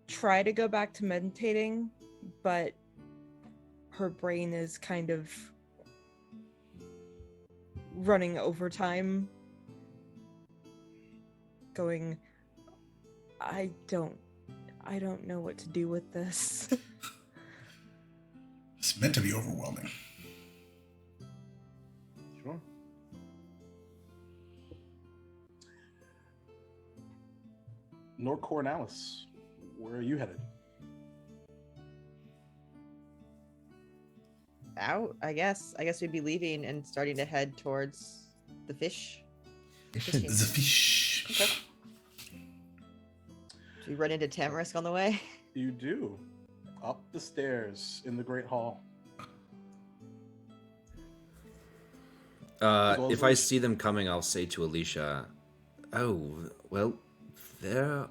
try to go back to meditating, but her brain is kind of running overtime, going, I don't know what to do with this. It's meant to be overwhelming. Sure. Nord Cornalis, where are you headed? Out, I guess. I guess we'd be leaving and starting to head towards the fish. It Fishing. should. The fish. Okay. Do we run into Tamarisk on the way? You do. Up the stairs in the Great Hall. If I see them coming, I'll say to Alicia, "Oh, well, there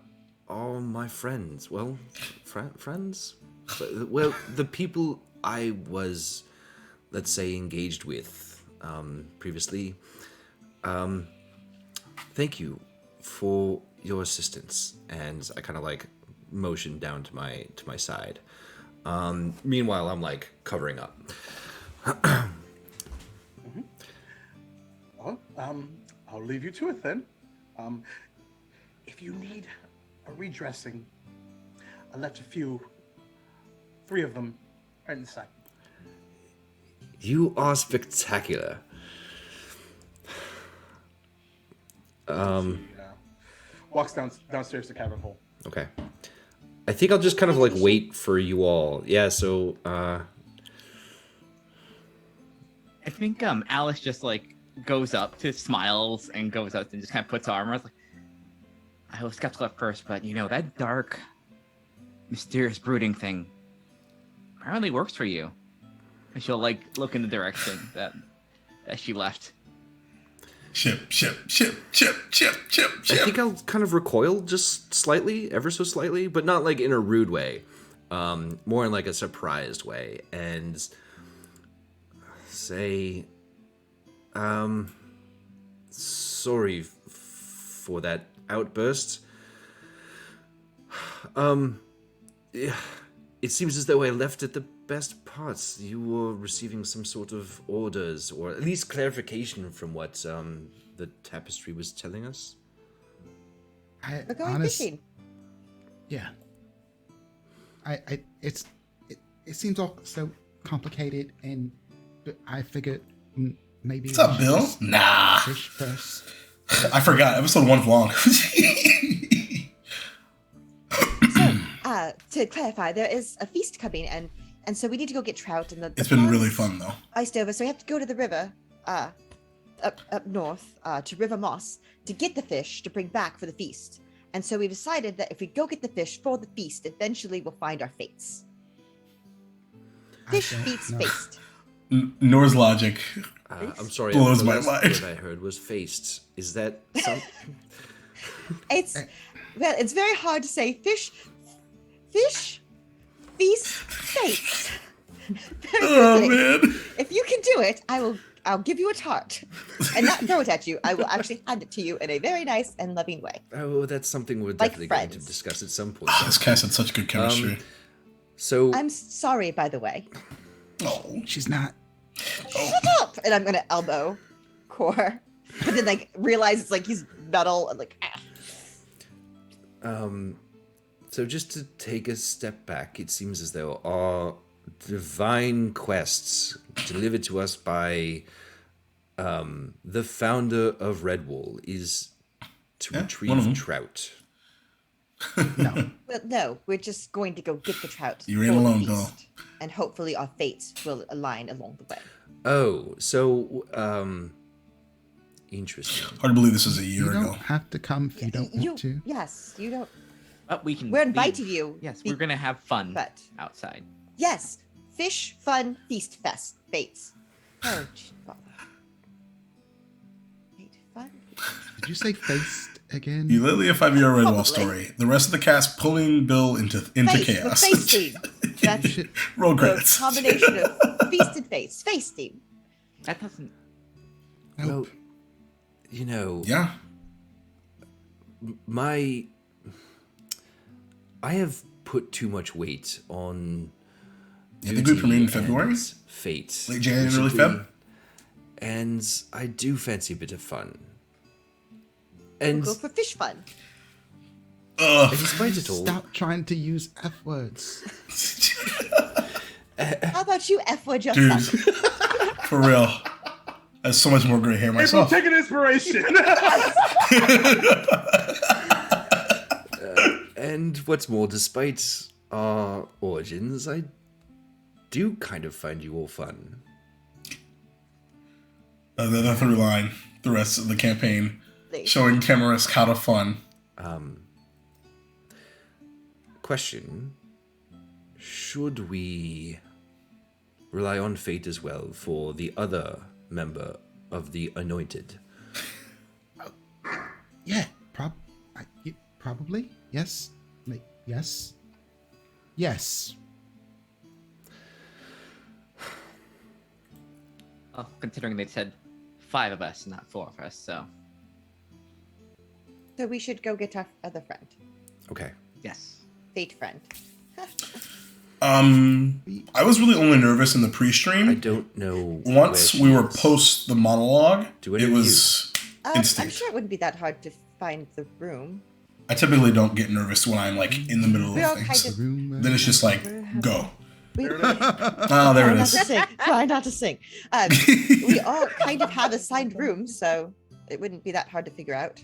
are my friends. Well, friends? Well, the people I was, let's say, engaged with previously. Thank you for your assistance." And I kind of like motion down to my side. Meanwhile, I'm like covering up. Well, I'll leave you to it then. If you need a redressing, I left 3 of them right inside. You are spectacular. Walks downstairs to cabin hole. Okay. I think I'll just kind of like wait for you all. Yeah, so I think Alice just like goes up to smiles and goes up and just kind of puts her armor. Like, I was skeptical at first, but you know that dark, mysterious brooding thing apparently works for you. And she'll like look in the direction that she left. Ship. I think I'll kind of recoil just slightly, ever so slightly, but not like in a rude way. More in like a surprised way, and say, sorry for that outburst. Yeah, it seems as though I left at the best parts. You were receiving some sort of orders, or at least clarification from what the tapestry was telling us. We're going fishing. Yeah. It seems all so complicated, and but I figured maybe. What's up, we should Bill? just Nah. fish first. I forgot. Episode 1's long. To clarify, there is a feast coming, and so we need to go get trout. And It's been really fun, though. Iced over, so we have to go to the river, up north, to River Moss, to get the fish to bring back for the feast. And so we decided that if we go get the fish for the feast, eventually we'll find our fates. Fish beats feast. Nor's logic. I'm sorry. Blows the my last mind. word I heard was faced. Is that some? It's very hard to say. Fish, feast, fates. Oh man. If you can do it, I'll give you a tart and not throw it at you. I will actually hand it to you in a very nice and loving way. Oh, that's something we're Like definitely going to friends. discuss at some point. This cast had such good chemistry. So I'm sorry, by the way. Oh. She's not. Shut up! And I'm gonna elbow Core, but then like realize it's like he's metal and like. So just to take a step back, it seems as though our divine quests delivered to us by the founder of Redwall is to one of retrieve them. trout. No. Well, no, we're just going to go get the trout. You ain't for the alone, feast, doll. And hopefully our fates will align along the way. Oh, so interesting. Hard to believe this was a year You ago. don't have to come if you don't want to. Yes, you don't. But we can. We're leave. inviting you. Yes, we're gonna have fun But outside. yes, fish, fun, feast, fest, fates. Oh, wait, fun. Did you say faced again? EULALIA 5-year Redwall Probably. story. The rest of the cast pulling Bill into Face, chaos. the face team. That's Shit. Roll the credits. combination of feast and face. Face team. That doesn't. Nope. Well, you know, Yeah. I have put too much weight on You think we duty premiered in and February? fate. Late January, early recently, Feb? And I do fancy a bit of fun. We'll And go for fish fun. despite it all, Stop trying to use F words. How about you F-word Dude, yourself? for real. I have so much more gray hair April, myself. take an inspiration. and what's more, despite our origins, I do kind of find you all fun. The through line, the rest of the campaign, They- showing Tamarisk how to fun. Question: should we rely on fate as well for the other member of the Anointed? Yeah, probably. Yes. Yes. Yes. Well, considering they said 5 of us, not 4 of us, so So we should go get our other friend, Okay. yes. fate friend. I was really only nervous in the I pre-stream. don't know. Once where we she were is. post the monologue, Do any it of was I'm instant. sure it wouldn't be that hard to find the room. I typically don't get nervous when I'm like in the middle We're of all things. kind of- Then it's just like, go. We, There it is. Oh, there try it not is. to sing. Try not to sing. We all kind of have assigned rooms, so it wouldn't be that hard to figure out.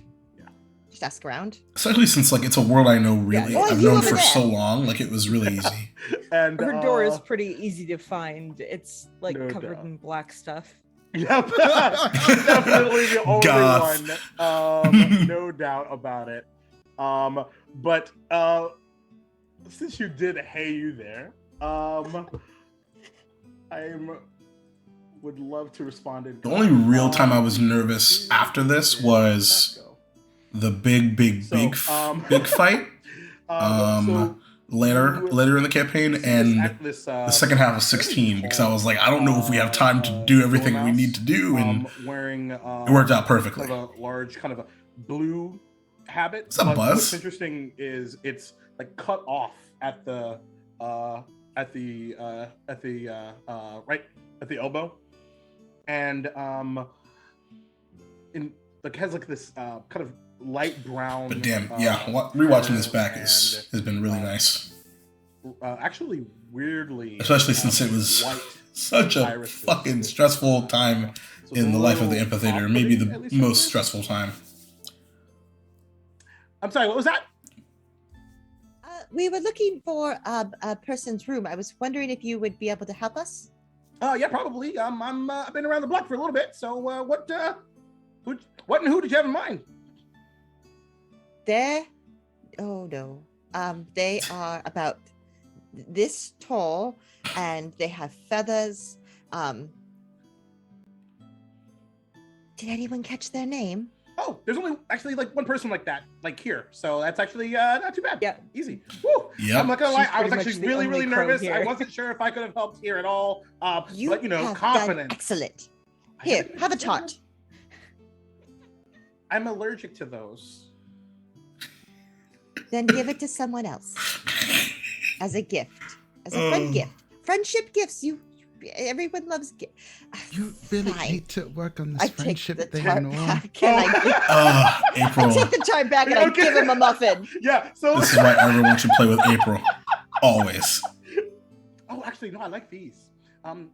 Just ask around. Especially since like it's a world I know really. Yeah. Oh, I've you known over for there. so long. Like it was really easy. And Her door is pretty easy to find. It's like No covered doubt. in black stuff. Yep. Definitely the only Goth. one. No doubt about it. But since you did hey you there, I would love to respond in The only real time I was nervous after this was the big big fight. Later in the campaign, and the second half of 16, because I was like, I don't know if we have time to do everything we need to do, and wearing it worked out perfectly. kind of a large kind of a blue habit. What's up, But Buzz? What's interesting is it's like cut off at the right at the elbow, and in like has like this kind of light brown. But damn, rewatching this back and, has been really nice, actually weirdly, especially since it was white such a irises. fucking stressful time So it's in a the life of the little Amphitheater, maybe off-putting, the at least at most first. stressful time. I'm sorry, what was that? We were looking for a person's room. I was wondering if you would be able to help us. Yeah, probably. I've been around the block for a little bit. So, what and who did you have in mind? Oh no. They are about this tall, and they have feathers. Did anyone catch their name? Oh, there's only actually like one person like that, like here. So that's actually not too bad. Yeah. Easy. Woo. Yep. I'm not gonna lie, She's I was pretty much actually the really, only really crow nervous. I here. wasn't sure if I could have helped here at all. But you know, have confidence. done excellent. Here, have a tart. I'm allergic to those. Then give it to someone else as a gift, as a friend gift. Friendship gifts. Everyone loves gifts. You really Fine. need to work on this I take friendship the thing, tart Norm. back and I April. take the tart back and I Okay. give him a muffin. Yeah. So. This is why everyone should play with April. Always. Oh, actually, no. I like these.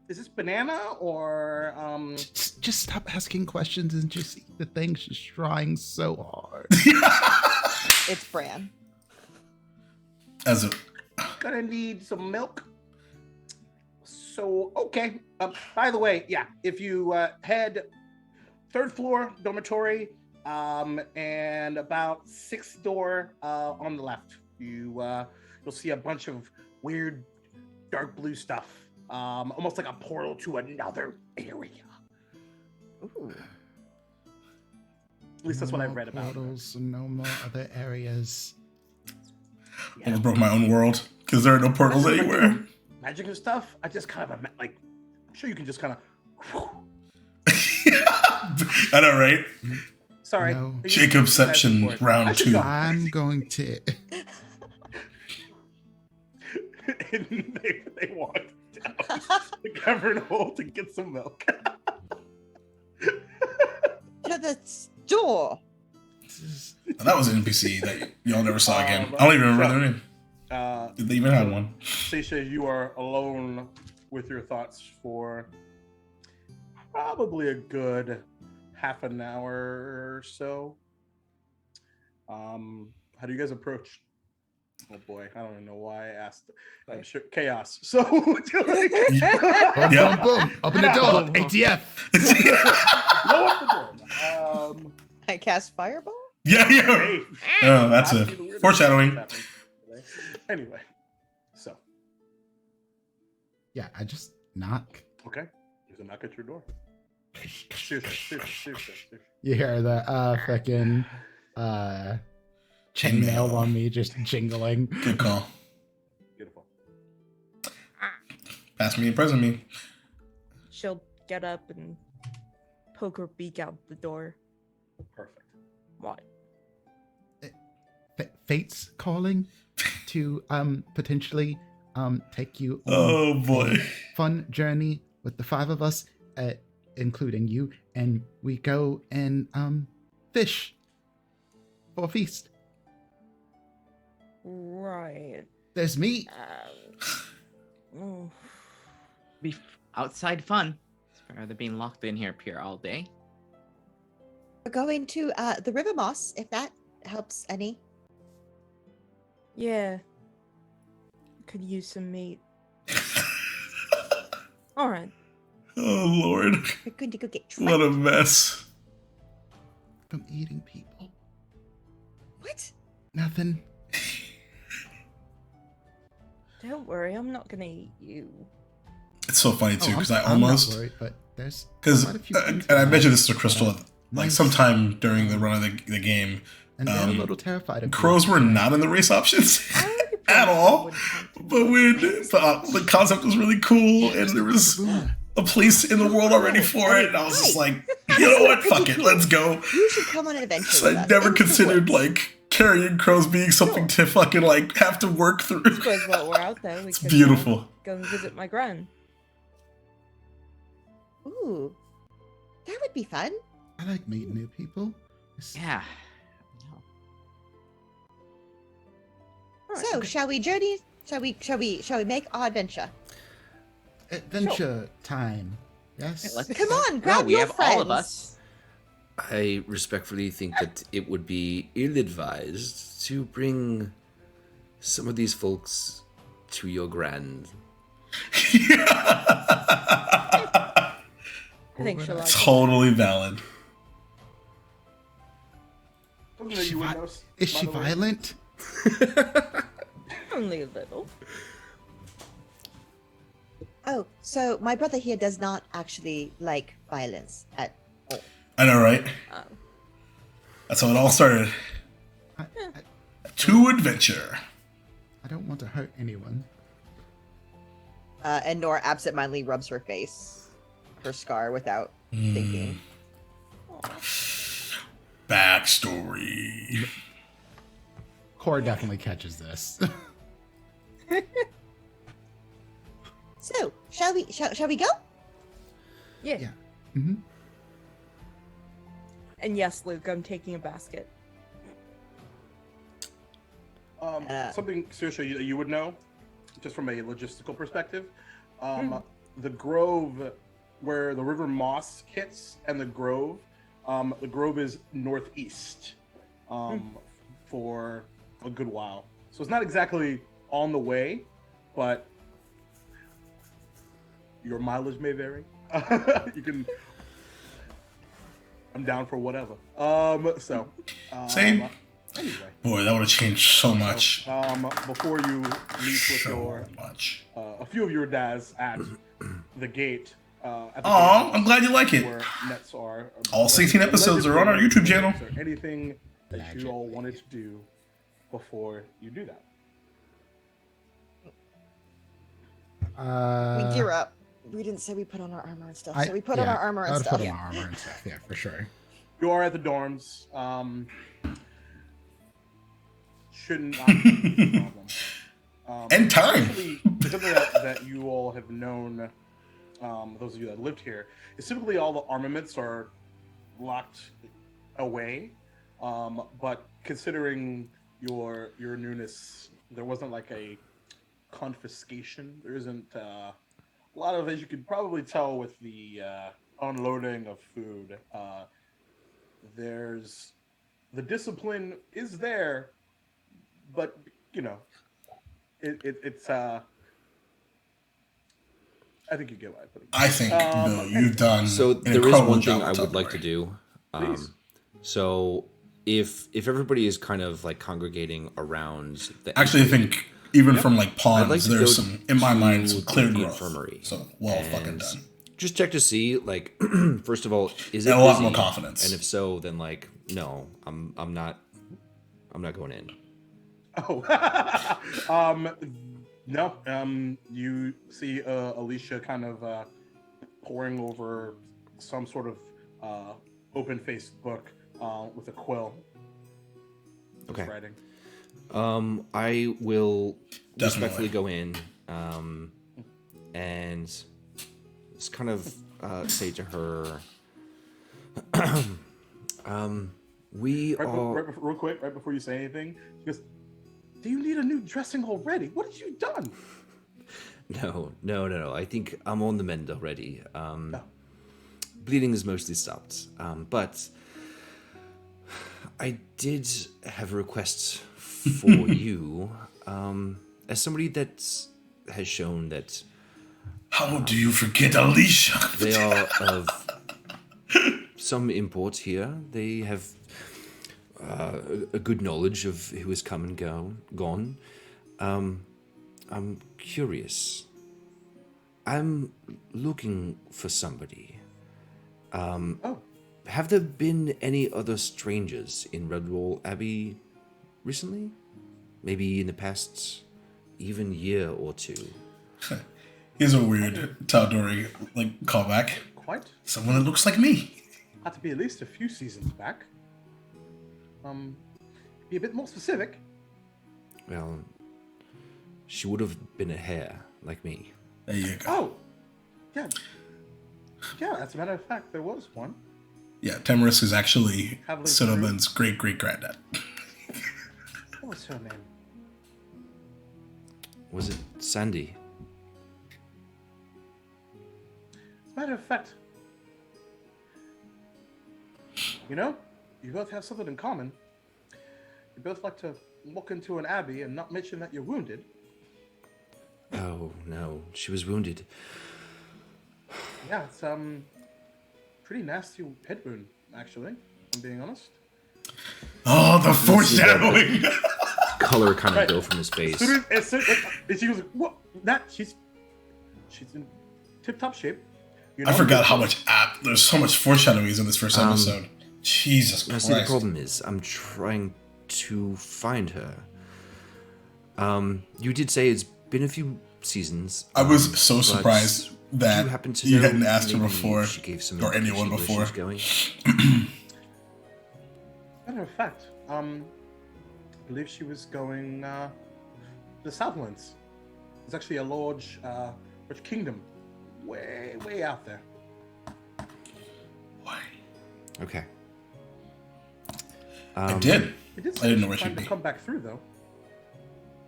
Is this banana or Just stop asking questions and just eat the thing. She's trying so hard. It's Bran. As a Gonna need some milk. So, okay. By the way, yeah, if you head 3rd floor dormitory, and about 6th door on the left, you'll see a bunch of weird dark blue stuff, almost like a portal to another area. Ooh. At least that's what No I've read more about. portals, no more other areas. Yeah. almost broke my own world because there are no portals anywhere. Magic and stuff. I just kind of like. I'm sure you can just kind of. I know, right? Sorry. No. Jacobception round I should 2. go. I'm going to. And they walked down the cavern hole to get some milk. the store. That was an NPC that y'all never saw again. I don't even remember their name. Did they even have one? Seisha, you are alone with your thoughts for probably a good half an hour or so. How do you guys approach? Oh boy, I don't even know why I asked. I'm sure chaos. So, Boom, boom, boom. Open the door. ATF. blow up the door. I cast fireball. Yeah. Hey, Oh, that's that a would be the weirdest foreshadowing. thing that's happened today. Anyway, so Yeah, I just knock. okay, there's a knock at your door. Seriously. You hear the fucking chainmail on me just jingling. Good call. Beautiful. Pass me and present me. She'll get up and poke her beak out the door. Perfect. What? Fate's calling to potentially take you on Oh boy. a fun journey with the 5 of us, including you, and we go and fish for a feast. Right. There's meat. Be outside fun. It's better than being locked in here all day. We're going to the River Moss, if that helps any. Yeah. Could use some meat. All right. Oh Lord. We're going to go get What trapped. a mess. From eating people. What? Nothing. Don't worry, I'm not gonna eat you. It's so funny too, because I I'm not almost worried, but there's because quite a few things and I about mentioned it this to Crystal that are like nice, sometime during the run of the game. and they're a little terrified of you. Crows were not in the race options at all, but when the concept was really cool and there was a place in the world already for it, and I was just like, you know what, fuck it, let's go. You should come on an adventure. So with I us never into the considered woods. like carrying crows being something to fucking like have to work through. I suppose while we're out there, we It's could beautiful. go and visit my gran. Ooh, that would be fun. I like meeting new people. Yeah. No. Alright, So, okay. shall we journey? Shall we make our adventure? Adventure time. Yes. Let's Come on, No, grab we your have friends. all of us. I respectfully think that it would be ill-advised to bring some of these folks to your grand. I think she'll like it. Totally valid. Something that you would know, Is she by the way. violent? Only a little. Oh, so my brother here does not actually like violence at all. I know, right? Oh. That's how it all started. I To adventure. I don't want to hurt anyone. And Nora absentmindedly rubs her face, her scar, without thinking. Backstory. Cora definitely catches this. So, shall we go? Yeah. Yeah. Mm-hmm. And yes, Luke, I'm taking a basket. Something seriously you would know, just from a logistical perspective. The grove where the river Moss hits and the grove is northeast for a good while. So it's not exactly on the way, but your mileage may vary. You can. I'm down for whatever. Same. Anyway. Boy, that would have changed so much. Before you meet with So much. a few of your dads at the gate. At the Aw, gate I'm glad you like it. where nets are. All 16 episodes are on our YouTube channel. Is there anything that you all wanted to do before you do that? We gear up. We didn't say we put on our armor and stuff, so we put on our armor I and would stuff. put on my armor and stuff. Yeah, for sure. You are at the dorms. Shouldn't not be a problem. And time. Typically, something that you all have known, those of you that lived here, is typically all the armaments are locked away. But considering your newness, there wasn't like a confiscation. There isn't a lot of, as you could probably tell with the unloading of food. There's the discipline is there, but you know, it's. I think you get what I put. I think, Bill, you've done So an there is incredible one job thing I with would like to Tupperware. do. Please. So if everybody is kind of like congregating around the Actually, I entry, think even from like I'd pawns, like to there's go some, in my mind, some to clear the growth. infirmary So well fucking and done. just check to see, like, first of all, is it And a lot busy? more confidence. And if so, then like, no, I'm not going in. Oh, no. You see Alicia kind of poring over some sort of open-faced book with a quill. Just Okay. writing. I will Definitely. respectfully go in and just kind of say to her, we all. Real quick, right before you say anything, she goes, "Do you need a new dressing already? What have you done?" No. I think I'm on the mend already. No. Bleeding is mostly stopped. But I did have a request for you. As somebody that has shown that How do you forget Alicia? they are of some import here, they have a good knowledge of who has come and gone. I'm curious. I'm looking for somebody. Oh, Have there been any other strangers in Redwall Abbey recently? Maybe in the past even year or two? Here's a weird Tal'Dori like callback. quite. Someone that looks like me. Had to be at least a few seasons back. Be a bit more specific. Well, she would have been a hare like me. There you go. Oh, yeah. Yeah, as a matter of fact, there was one. Yeah, Tamarisk is actually Have they Cinnamon's great granddad. What was her name? Was it Sandy? As a matter of fact, you know, you both have something in common. You both like to walk into an abbey and not mention that you're wounded. Oh, no. She was wounded. Yeah, it's pretty nasty head wound, actually, if I'm being honest. Oh, the foreshadowing! Color kind of Right. go from his face. And she goes, "What? That she's in tip-top shape." You I forgot how much there's so much foreshadowing in this first episode. Jesus Now, Christ. see, the problem is, I'm trying to find her. You did say it's been a few seasons. I was so but surprised do that you happen to you know hadn't asked her maybe before, she gave some or anyone indication where before. she's going? Matter of fact, I believe she was going the Southlands. It's actually a large kingdom, way out there. Why? Okay. I did. It did I say didn't she know where was she'd trying to be. come back through though.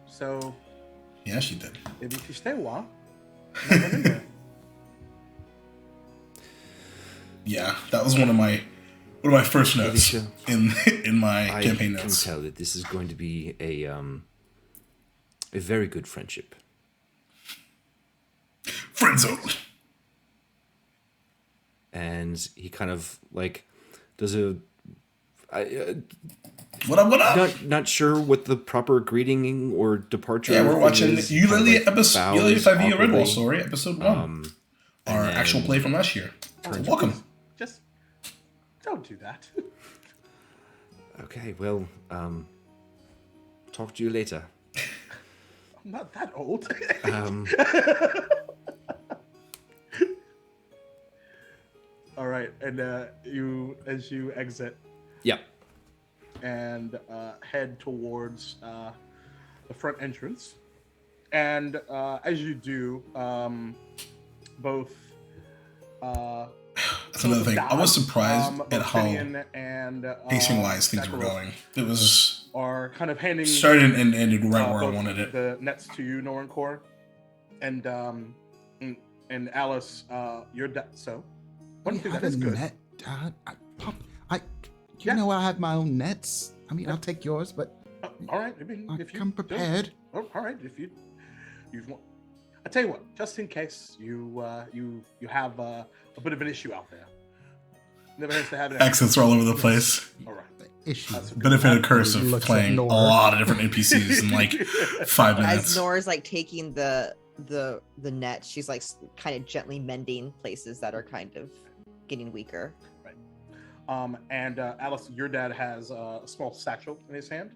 So Yeah, she did. maybe if you stay a while, you might run into her. Yeah, that was one of my first notes Alicia, in my I campaign can notes. tell that this is going to be a very good friendship. Friend zone. And he kind of like does a. What up? Not sure what the proper greeting or departure. Yeah, we're thing watching is. EULALIA Kind of, like, episode bows EULALIA 5e awkwardly. Redwall story, episode 1. Our and actual then play from last year. Oh, Welcome. Just don't do that. Okay, well, talk to you later. I'm not that old. All right, and as you exit Yep. and head towards the front entrance, and as you do, both That's another thing. I was surprised at how Finian and pacing-wise things were Sakharov going. It was are kind of handing started and ended right where I both wanted it. the nets to you, Norenkor, and Alice, your dad. So one We thing have that is a good. net, Dad. You know I have my own nets. I mean, I'll take yours, but All right, I mean, I if you come don't- prepared. Oh, all right, if you want. I tell you what, just in case you have a bit of an issue out there. Never hurts to have an Accents are all over the place. All right. Issue. That's a good Benefit one. and curse of Looks at playing a Nora. lot of different NPCs in like 5 As minutes. Nora's like taking the net, she's like kind of gently mending places that are kind of getting weaker. And Alice, your dad has a small satchel in his hand.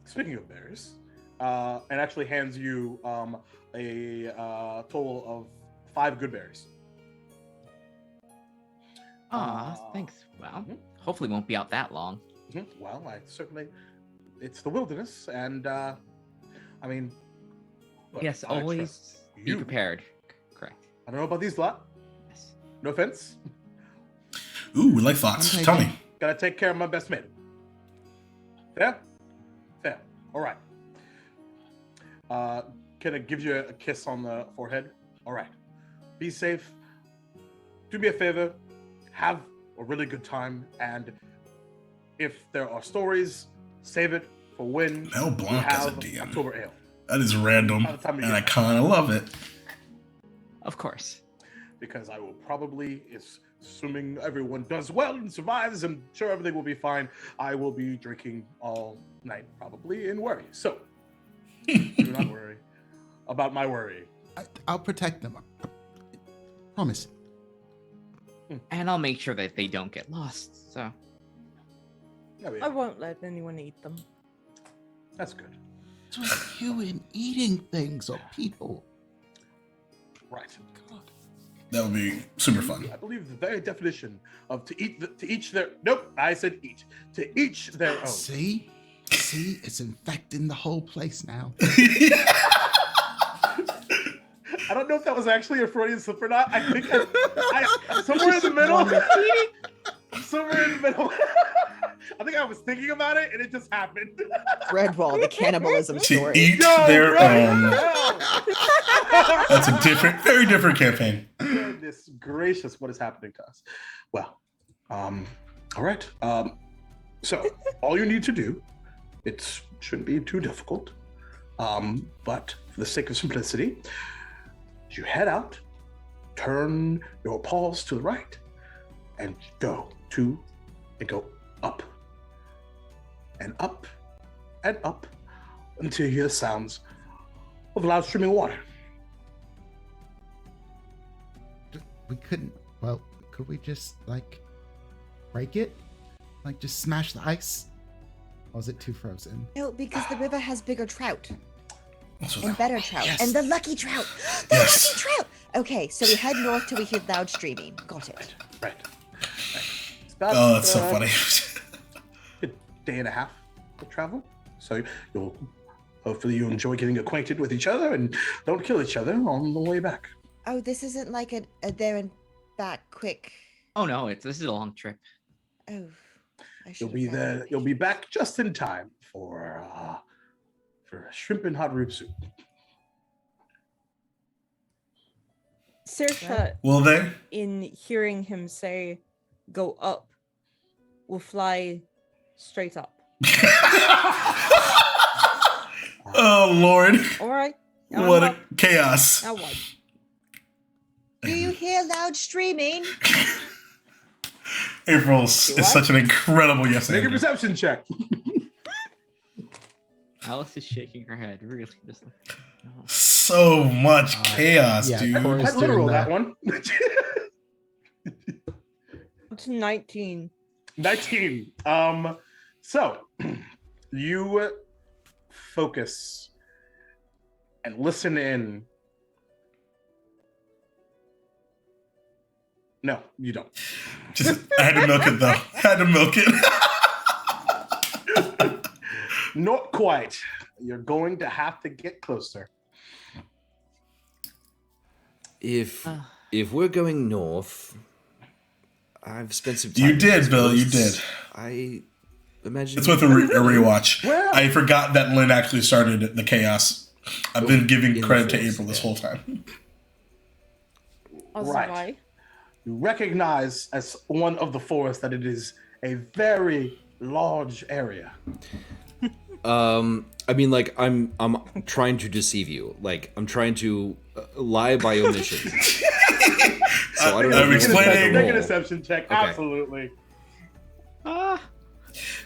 Speaking of berries, and actually hands you a total of 5 good berries. Thanks. Well, Mhm. hopefully won't be out that long. Well, it's the wilderness, and I mean, look, Yes, I always trust be you. prepared. Correct. I don't know about these lot. Yes. No offense. Ooh, we like thoughts. I'm Tell taking- me. Gotta take care of my best mate. Fair? Fair. All right. Can I give you a kiss on the forehead? All right. Be safe. Do me a favor. Have a really good time. And if there are stories, save it for when Mel we Blanc as a have DM. October Ale. That is random, By the time we and get I back. kind of love it. Of course. Because I will probably, assuming everyone does well and survives, I'm sure everything will be fine. I will be drinking all night, probably in worry. So, do not worry about my worry. I'll protect them. I promise. And I'll make sure that they don't get lost. So I mean, I won't let anyone eat them. that's good. Just you and eating things or people. Right. God. That would be super fun. I believe the very definition of to each their. Nope, I said eat. To each their own. See, it's infecting the whole place now. I don't know if that was actually a Freudian slip or not. I think I somewhere in the middle. Somewhere in the middle. I think I was thinking about it and it just happened. Redwall, the cannibalism To story. eat No, their right? own. No. That's a very different campaign. Goodness gracious, what is happening to us? Well, all right. So all you need to do, it shouldn't be too difficult. But for the sake of simplicity, you head out, turn your paws to the right, and go up, and up, and up, until you hear the sounds of loud streaming water. We couldn't. Well, could we just like break it? Like just smash the ice? Or is it too frozen? No, because the river has bigger trout Also, and better trout yes. and the lucky trout. The Yes. lucky trout. Okay, so we head north till we hear loud streaming. Got it. Right. It's about, Oh, that's so funny. a day and a half of travel. So hopefully you enjoy getting acquainted with each other and don't kill each other on the way back. Oh, this isn't like a there and back quick. oh no, this is a long trip. Oh, I should You'll have be found there. it. You'll be back just in time for shrimp and hot root soup. Saoirse, Will they? in hearing him say, "Go up," will fly straight up. Oh Lord! All right. What a chaos! Now what? Do you hear loud streaming? April is such an incredible yes Make a and. perception check. Alice is shaking her head, really just like, no. So much chaos, yeah, dude. of course. Quite literal, doing that that. one. It's 19. 19. So you focus and listen in. No, you don't. Just, I had to milk it though. Had to milk it. Not quite. You're going to have to get closer. If we're going north, I've spent some time. You in did, these Bill. You woods. did. I imagine It's with a rewatch. Well- I forgot that Lynn actually started the chaos. I've been giving In the credit to forest, April this yeah. whole time. Also, Right. why? You recognize as one of the forest that it is a very large area. I mean, like, I'm trying to deceive you. Like, I'm trying to lie by omission. So I don't know. I'm if you want to explaining- Make a roll. deception check. Okay. Absolutely.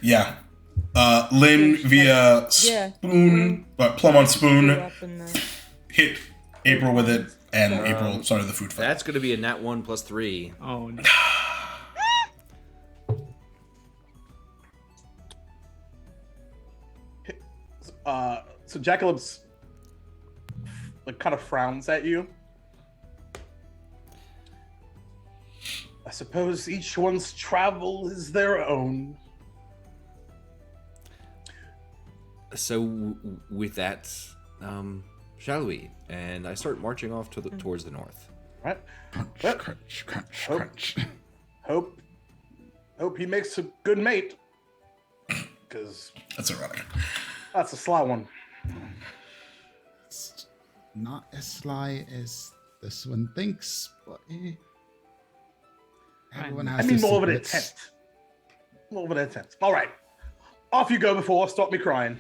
Yeah. Lynn via Yeah. spoon, plum on Grew spoon, up in the- hit April with it, and April started the food fight. That's going to be a nat 1 plus 3. Oh, no. So Jackalop's like kind of frowns at you. I suppose each one's travel is their own. So with that, shall we? And I start marching off towards the north. Right? Crunch, Well, crunch, crunch, Oh. crunch. Hope he makes a good mate. Because That's ironic. that's a sly one. It's not as sly as this one thinks, but everyone has I mean, their more of an secrets. attempt. More of an attempt. All right. Off you go before stop me crying.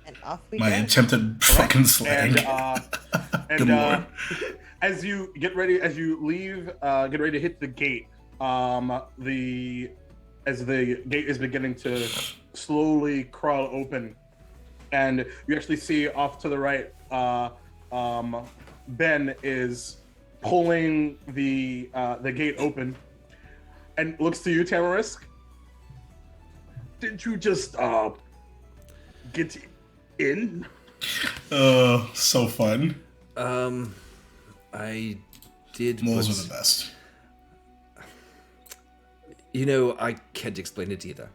And off we My go. attempted fucking slang. And Good lord. as you get ready, as you leave, get ready to hit the gate. As the gate is beginning to slowly crawl open, and you actually see off to the right, Ben is pulling the gate open, and looks to you, Tamarisk. Did you just get in? Oh, so fun. I did. Moles but, are the best. You know, I can't explain it either.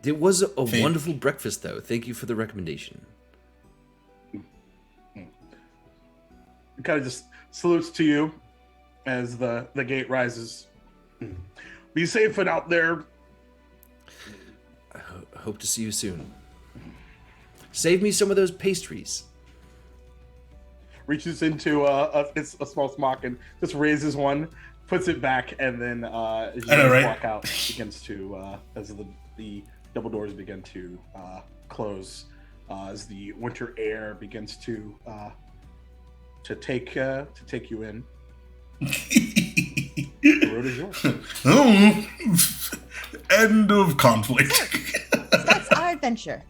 It was a Fate. wonderful breakfast, though. Thank you for the recommendation. It kind of just salutes to you as the gate rises. Be safe and out there. I hope to see you soon. Save me some of those pastries. Reaches into it's a small smock and just raises one, puts it back, and then as you I know, guys right? walk out, begins to as the double doors begin to close, as the winter air begins to take you in. The road is yours. Oh, end of conflict. That's our adventure.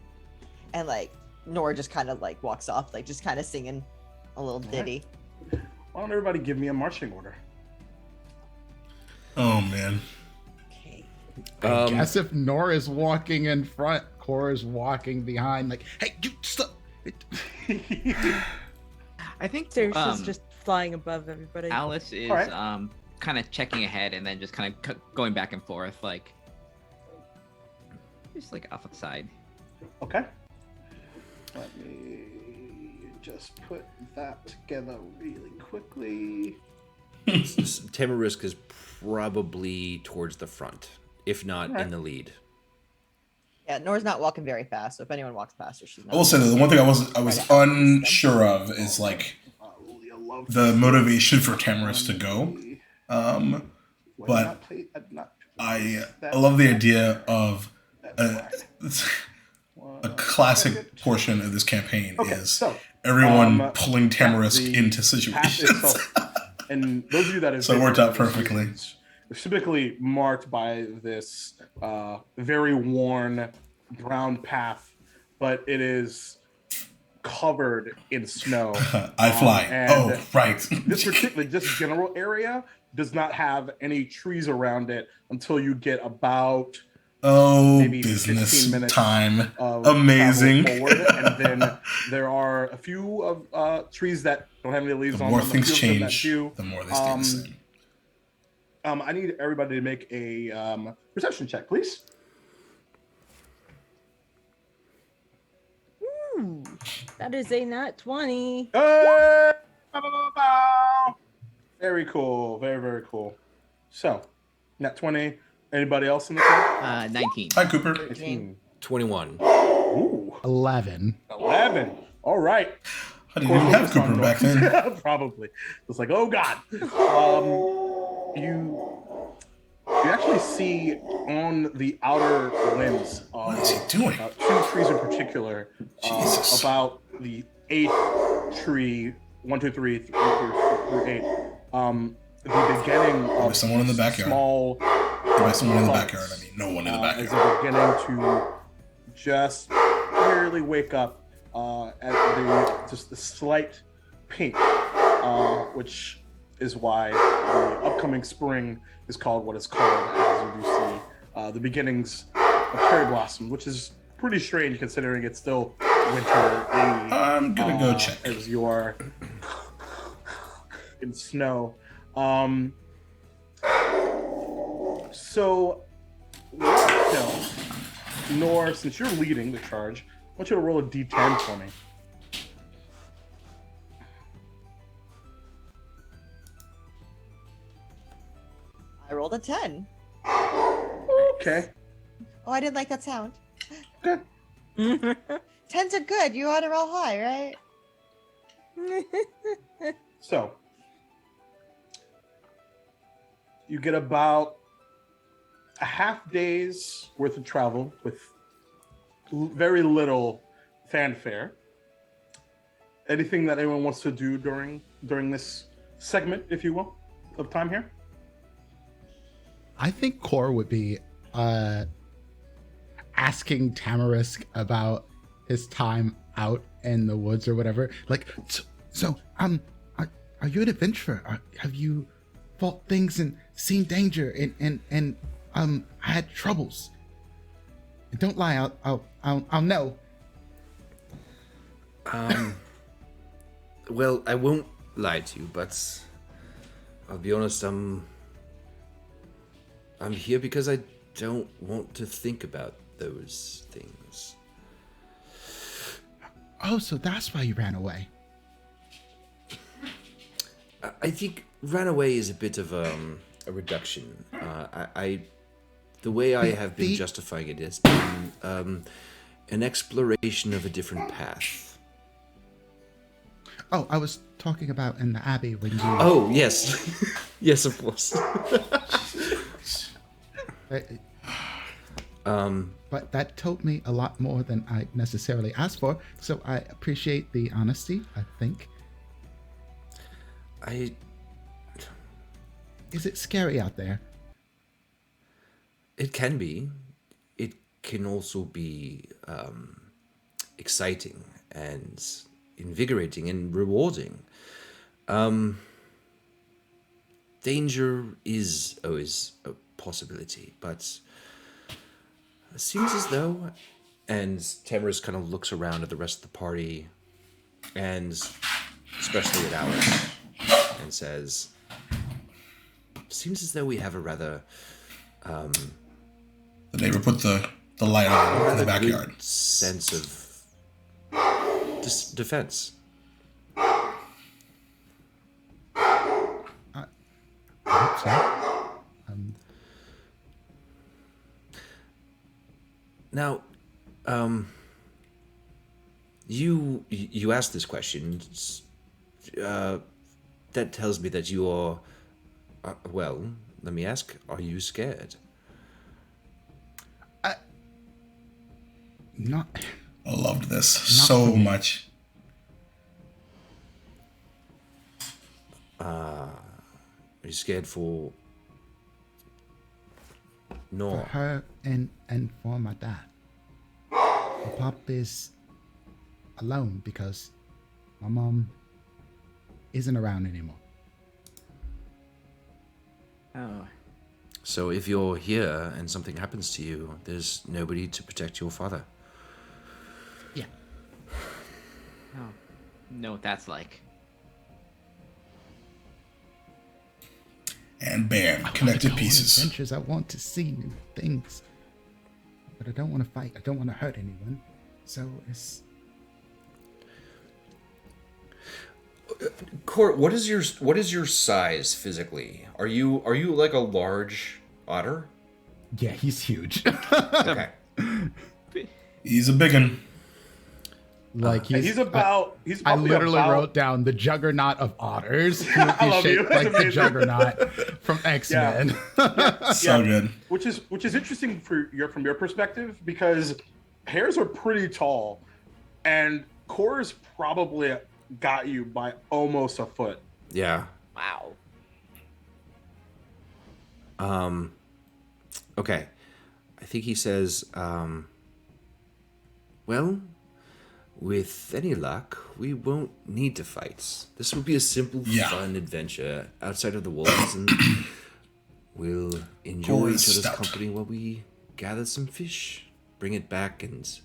And like Nora just kind of like walks off, like just kind of singing a little ditty. Why don't everybody give me a marching order? Oh man. Okay. I guess if Nora's walking in front, Cora's walking behind, like, hey, you stop. I think Cersei's just flying above everybody. Alice is Alright. kind of checking ahead and then just kind of going back and forth, like just like off to the side. Okay. Let me just put that together really quickly. Tamarisk is probably towards the front, if not Right. in the lead. Yeah, Nora's not walking very fast, so if anyone walks past her, she's not. I will say that the one thing I was Right out. unsure of is like the motivation for Tamarisk to go. But I love the idea of a classic portion of this campaign Okay, is so everyone pulling Tamarisk the into path situations. itself, and those of you that have So it worked out visited perfectly. it's typically marked by this very worn brown path, but it is covered in snow. I fly. and Oh, right. this general area does not have any trees around it until you get about Oh, maybe business 15 minutes time. of Amazing. travel forward, and then there are a few of trees that don't have any leaves The on more them. a things few of them that change, do. the more they stay the same. I need everybody to make a perception check, please. Ooh, that is a nat 20. Hey! Very cool. Very, very cool. So, net 20. Anybody else in the club? 19. Hi, Cooper. 18. 21. Ooh, 11. 11. All right. I didn't even have Cooper back then. Probably. It's like, oh god. You actually see on the outer limbs of What is he doing? two trees in particular, Jesus. about the 8th tree, 1, 2, 3, through 8. The beginning of someone in the backyard. small. By someone in the buds, backyard, I mean no one in the as backyard. they're beginning to just barely wake up at the slight pink, which is why the upcoming spring is called what it's called, as you do see the beginnings of cherry blossom, which is pretty strange considering it's still winter. I'm gonna go check. As you are in snow. So, Nor, since you're leading the charge, I want you to roll a d10 for me. I rolled a 10. Okay. Oh, I didn't like that sound. Good. 10s are good. You ought to roll high, right? So, you get about a half day's worth of travel with very little fanfare. Anything that anyone wants to do during this segment, if you will, of time here? I think Core would be asking Tamarisk about his time out in the woods or whatever. Like, are you an adventurer? Have you fought things and seen danger and had troubles? And don't lie. I'll know. Well, I won't lie to you, but I'll be honest, I'm here because I don't want to think about those things. Oh, so that's why you ran away. I think ran away is a bit of a reduction. The way I have been justifying it has been an exploration of a different path. Oh, I was talking about in the Abbey when you... Oh, yes. Yes, of course. But that told me a lot more than I necessarily asked for, so I appreciate the honesty, I think. Is it scary out there? It can be. It can also be exciting and invigorating and rewarding. Danger is always a possibility, but it seems as though, and Tamarisk kind of looks around at the rest of the party, and especially at Alice, and says, seems as though we have a rather The neighbor put the light on in the backyard. good sense of defense. I hope so. Now, you asked this question. That tells me that you are. Well, let me ask: are you scared? Not... I loved this so much. Are you scared for For Nor? her and for my dad. My pop is alone because my mom isn't around anymore. Oh, So if you're here and something happens to you, there's nobody to protect your father. Yeah. oh, know what that's like. And bam, I wanna connected go on pieces. adventures. I want to see new things, but I don't want to fight. I don't want to hurt anyone. So it's Court, what is your size physically? Are you like a large otter? Yeah, he's huge. Okay. He's a big one. Like He's I probably literally about, wrote down the juggernaut of otters. He would I be love shaped you. like That's the amazing. juggernaut from X-Men. So good. which is interesting from your perspective, because hares are pretty tall, and Core's probably got you by almost a foot. Yeah. Wow. Okay. I think he says, well, with any luck, we won't need to fight. This will be a simple, fun adventure outside of the walls, and we'll enjoy each other's company while we gather some fish, bring it back, and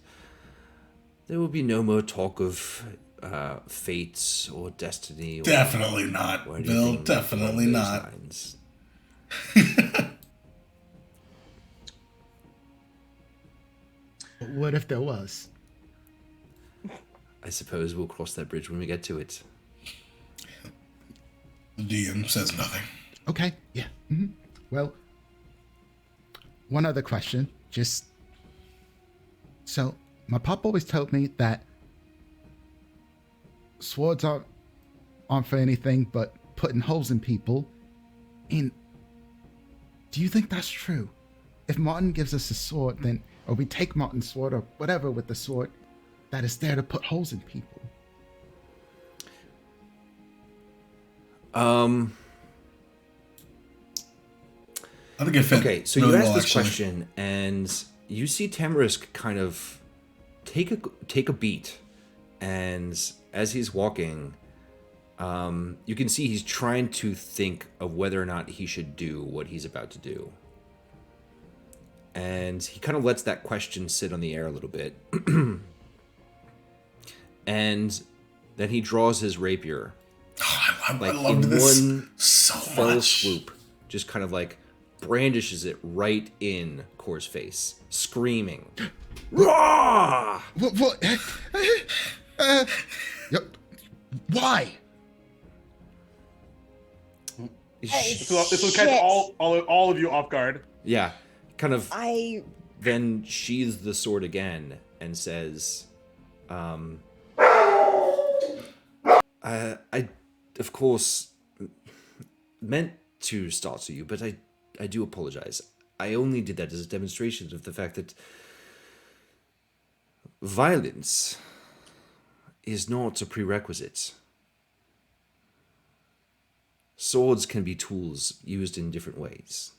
there will be no more talk of fates or destiny. Definitely not, Bill. Definitely not. Lines. What if there was? I suppose we'll cross that bridge when we get to it. The DM says nothing. Okay, yeah. Well, one other question. So, my pop always told me that swords aren't for anything but putting holes in people. And do you think that's true? If Martin gives us a sword, then, or we take Martin's sword or whatever with the sword, that is there to put holes in people. I think it fit. Okay, so really you asked well, this actually. question, and you see Tamarisk kind of take a beat, and as he's walking, you can see he's trying to think of whether or not he should do what he's about to do. And he kind of lets that question sit on the air a little bit. And then he draws his rapier. Oh, I Like loved in this one so fell much. swoop, just kind of like brandishes it right in Kor's face, screaming. Rah! What? Why? This will catch all of you off guard. Yeah, kind of I then sheathes the sword again and says, I of course meant to startle you, but I do apologize. I only did that as a demonstration of the fact that violence is not a prerequisite. Swords can be tools used in different ways.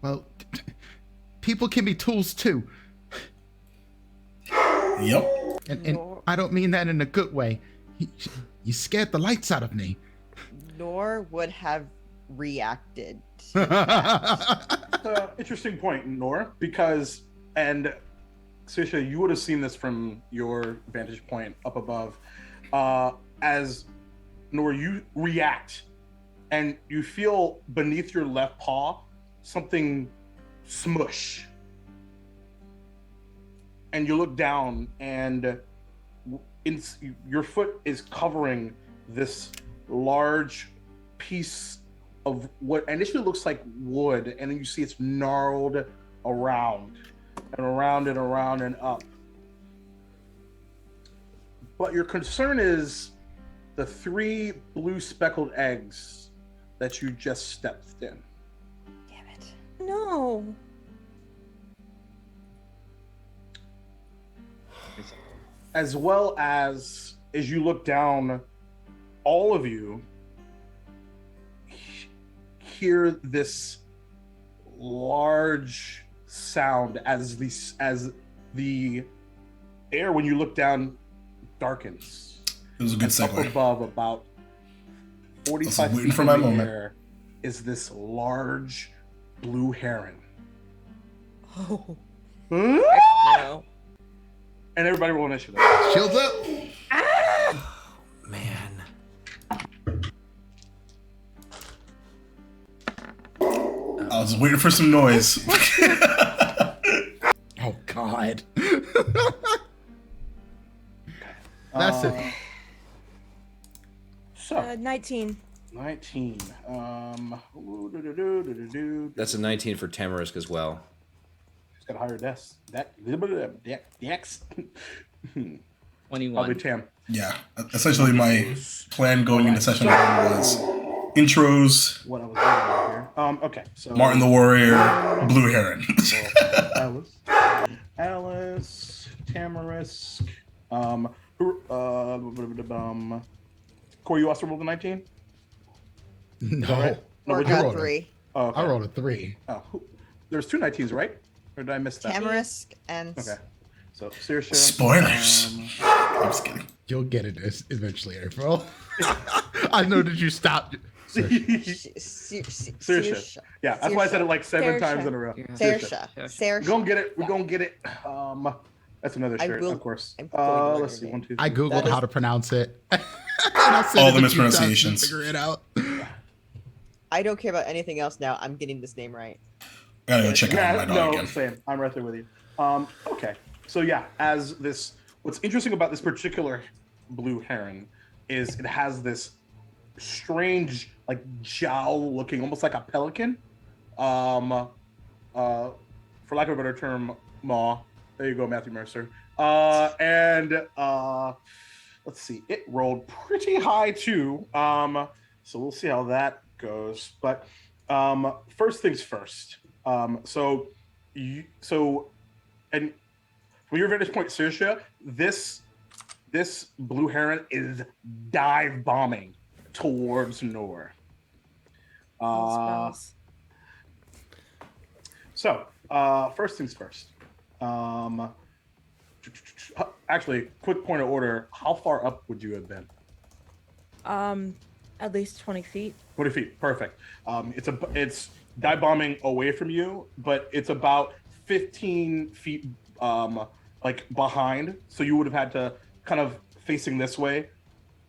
Well, people can be tools too. Yep. And I don't mean that in a good way. You scared the lights out of me. nor would have reacted. Interesting point, Nor, because, and Sisha, you would have seen this from your vantage point up above. As Nor, you react and you feel beneath your left paw something smush. And you look down and your foot is covering this large piece of what initially looks like wood, and then you see it's gnarled around and around and around and up. But your concern is the 3 blue speckled eggs that you just stepped in. Damn it. No. As well as you look down, all of you hear this large sound as the air, when you look down, darkens. It was a good Up segue. above, about 45 waiting feet for in my the moment. air, is this large blue heron. Oh. No. And everybody roll initiative. Shields up. Man. I was waiting for some noise. Oh God. That's it. So 19. 19. That's a 19 for Tamarisk as well. She's got a higher dex. Dex. 21. Probably Tam. Yeah, essentially my plan going into session 1 was intros, What I was doing here. Okay, so Martin the Warrior, Blue Heron. Alice, Tamarisk, Corey, you also rolled a 19? No, right? No, Or what'd you got roll? 3. Oh, okay. I rolled a 3. There's 2 19s, right? Or did I miss that? Tamarisk and Okay. So, Saoirse. Spoilers. I'm just kidding. You'll get it eventually, April. I know that you stopped. Saoirse. Yeah, that's why I said it like 7 times in a row. Yeah. Saoirse. We're Saoirse. gonna get it. We're gonna get it. That's another I shirt, will- of course. I'm going to learn Let's your see. name. 1, 2, 3. I googled That is- how to pronounce it. And I said All it the a few times to mispronunciations. Figure it out. I don't care about anything else now. I'm getting this name right. Gotta go check out my dog again. Same. I'm right there with you. Okay. So yeah, what's interesting about this particular blue heron is it has this strange, like jowl looking, almost like a pelican. For lack of a better term, maw. There you go, Matthew Mercer. Let's see, it rolled pretty high too. So we'll see how that goes. But first things first. And from your vantage point, Saoirse, this blue heron is dive bombing towards Nor. Spells. First things first. Actually, quick point of order. How far up would you have been? At least 20 feet. 20 feet. Perfect. It's dive bombing away from you, but it's about 15 feet like behind. So you would have had to kind of facing this way.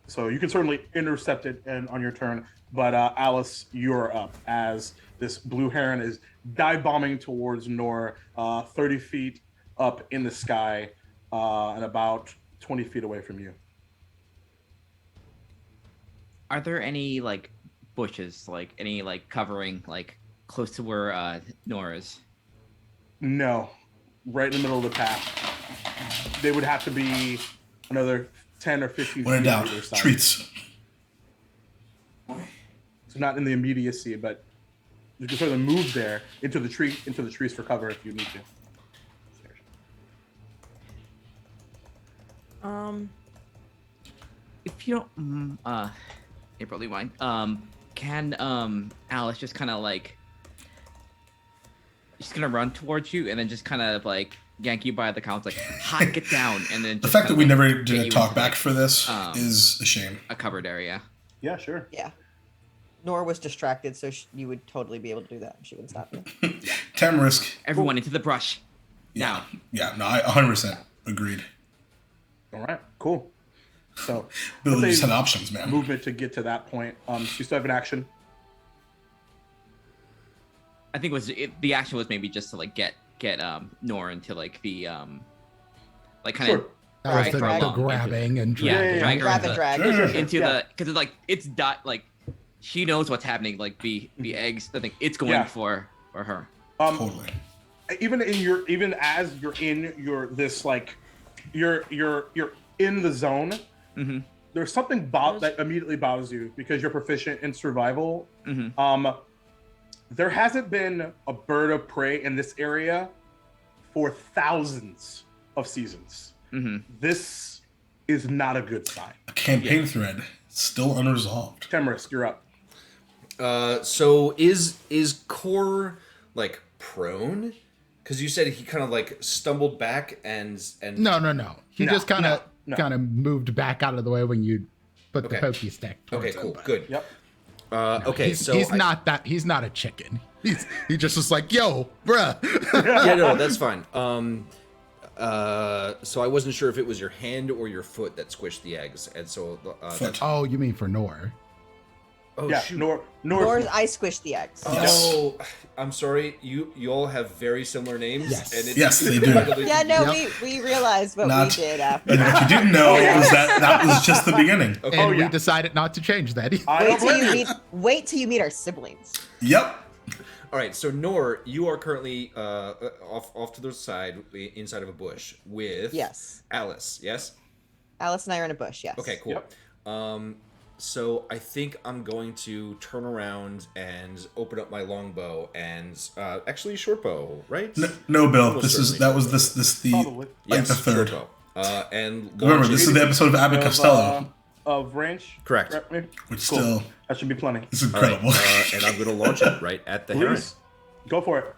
So you can certainly intercept it on your turn. But Alice, you're up as this blue heron is dive bombing towards Nor, 30 feet up in the sky, and about 20 feet away from you. Are there any like bushes, like any like covering, like close to where Nora is? No, right in the middle of the path. They would have to be another 10 or 15 When in feet on doubt, either side. treats. So not in the immediacy, but you can sort of move there into the trees for cover if you need to. If you don't, April, do you mind? Can Alice just kind of like, she's gonna run towards you and then just kind of like yank you by the collar, like, "Ha, get down!" And then The just fact that kinda, we like, never get did a you talk into, back like, for this um, is a shame. a covered area. Yeah, sure. Yeah. Nora was distracted, so you would totally be able to do that. She wouldn't stop you. Tamarisk. Everyone into the brush. Yeah. Now. Yeah, no, I 100% agreed. All right, cool. So Billy let's just say had options, man. movement to get to that point. You still have an action. I think the action was maybe just to like get Nora into like the like kind Sure. of That was Right, the, drag. the grabbing and yeah, yeah, drag her Grab into, and drag. Sure. into Yeah. the because it's like like she knows what's happening, like the eggs, I think it's going Yeah. for her. Totally. Even as you're in you're in the zone. Mm-hmm. There's something that immediately bothers you because you're proficient in survival. Mm-hmm. There hasn't been a bird of prey in this area for thousands of seasons. Mm-hmm. This is not a good sign. A campaign thread still unresolved. Tamarisk, you're up. So is Core like prone? Because you said he kind of like stumbled back and No. He No, just kind of no. moved back out of the way when you put Okay. the pokey stick. Okay, towards him, cool, but good. Yep. Okay, He's, so he's not a chicken. He just was like, yo, bruh. Yeah, no, that's fine. So I wasn't sure if it was your hand or your foot that squished the eggs, and so Foot. Oh, you mean for Nor? Oh yeah, shoot. Nor's I squished the eggs. Oh, I'm sorry. You all have very similar names. Yes. And it's Yes, they do. incredibly Yeah, no, Yep. we realized what Not- we did after. And what you didn't know was that was just the beginning. Okay. And yeah. we decided not to change that. I don't blame you. Wait till you meet our siblings. Yep. All right, so Nor, you are currently off to the side, inside of a bush with Yes. Alice. Yes. Alice and I are in a bush. Yes. Okay, cool. Yep. So I think I'm going to turn around and open up my longbow and actually short bow, right? No, Bill. Almost This the Probably. like the third. short bow. And Remember, launch this it. is the episode of Abbott Costello, Of range. Correct. Correct me? which Cool. still That should be plenty. is All right, incredible. and I'm going to launch it right at the heron. Please. Go for it.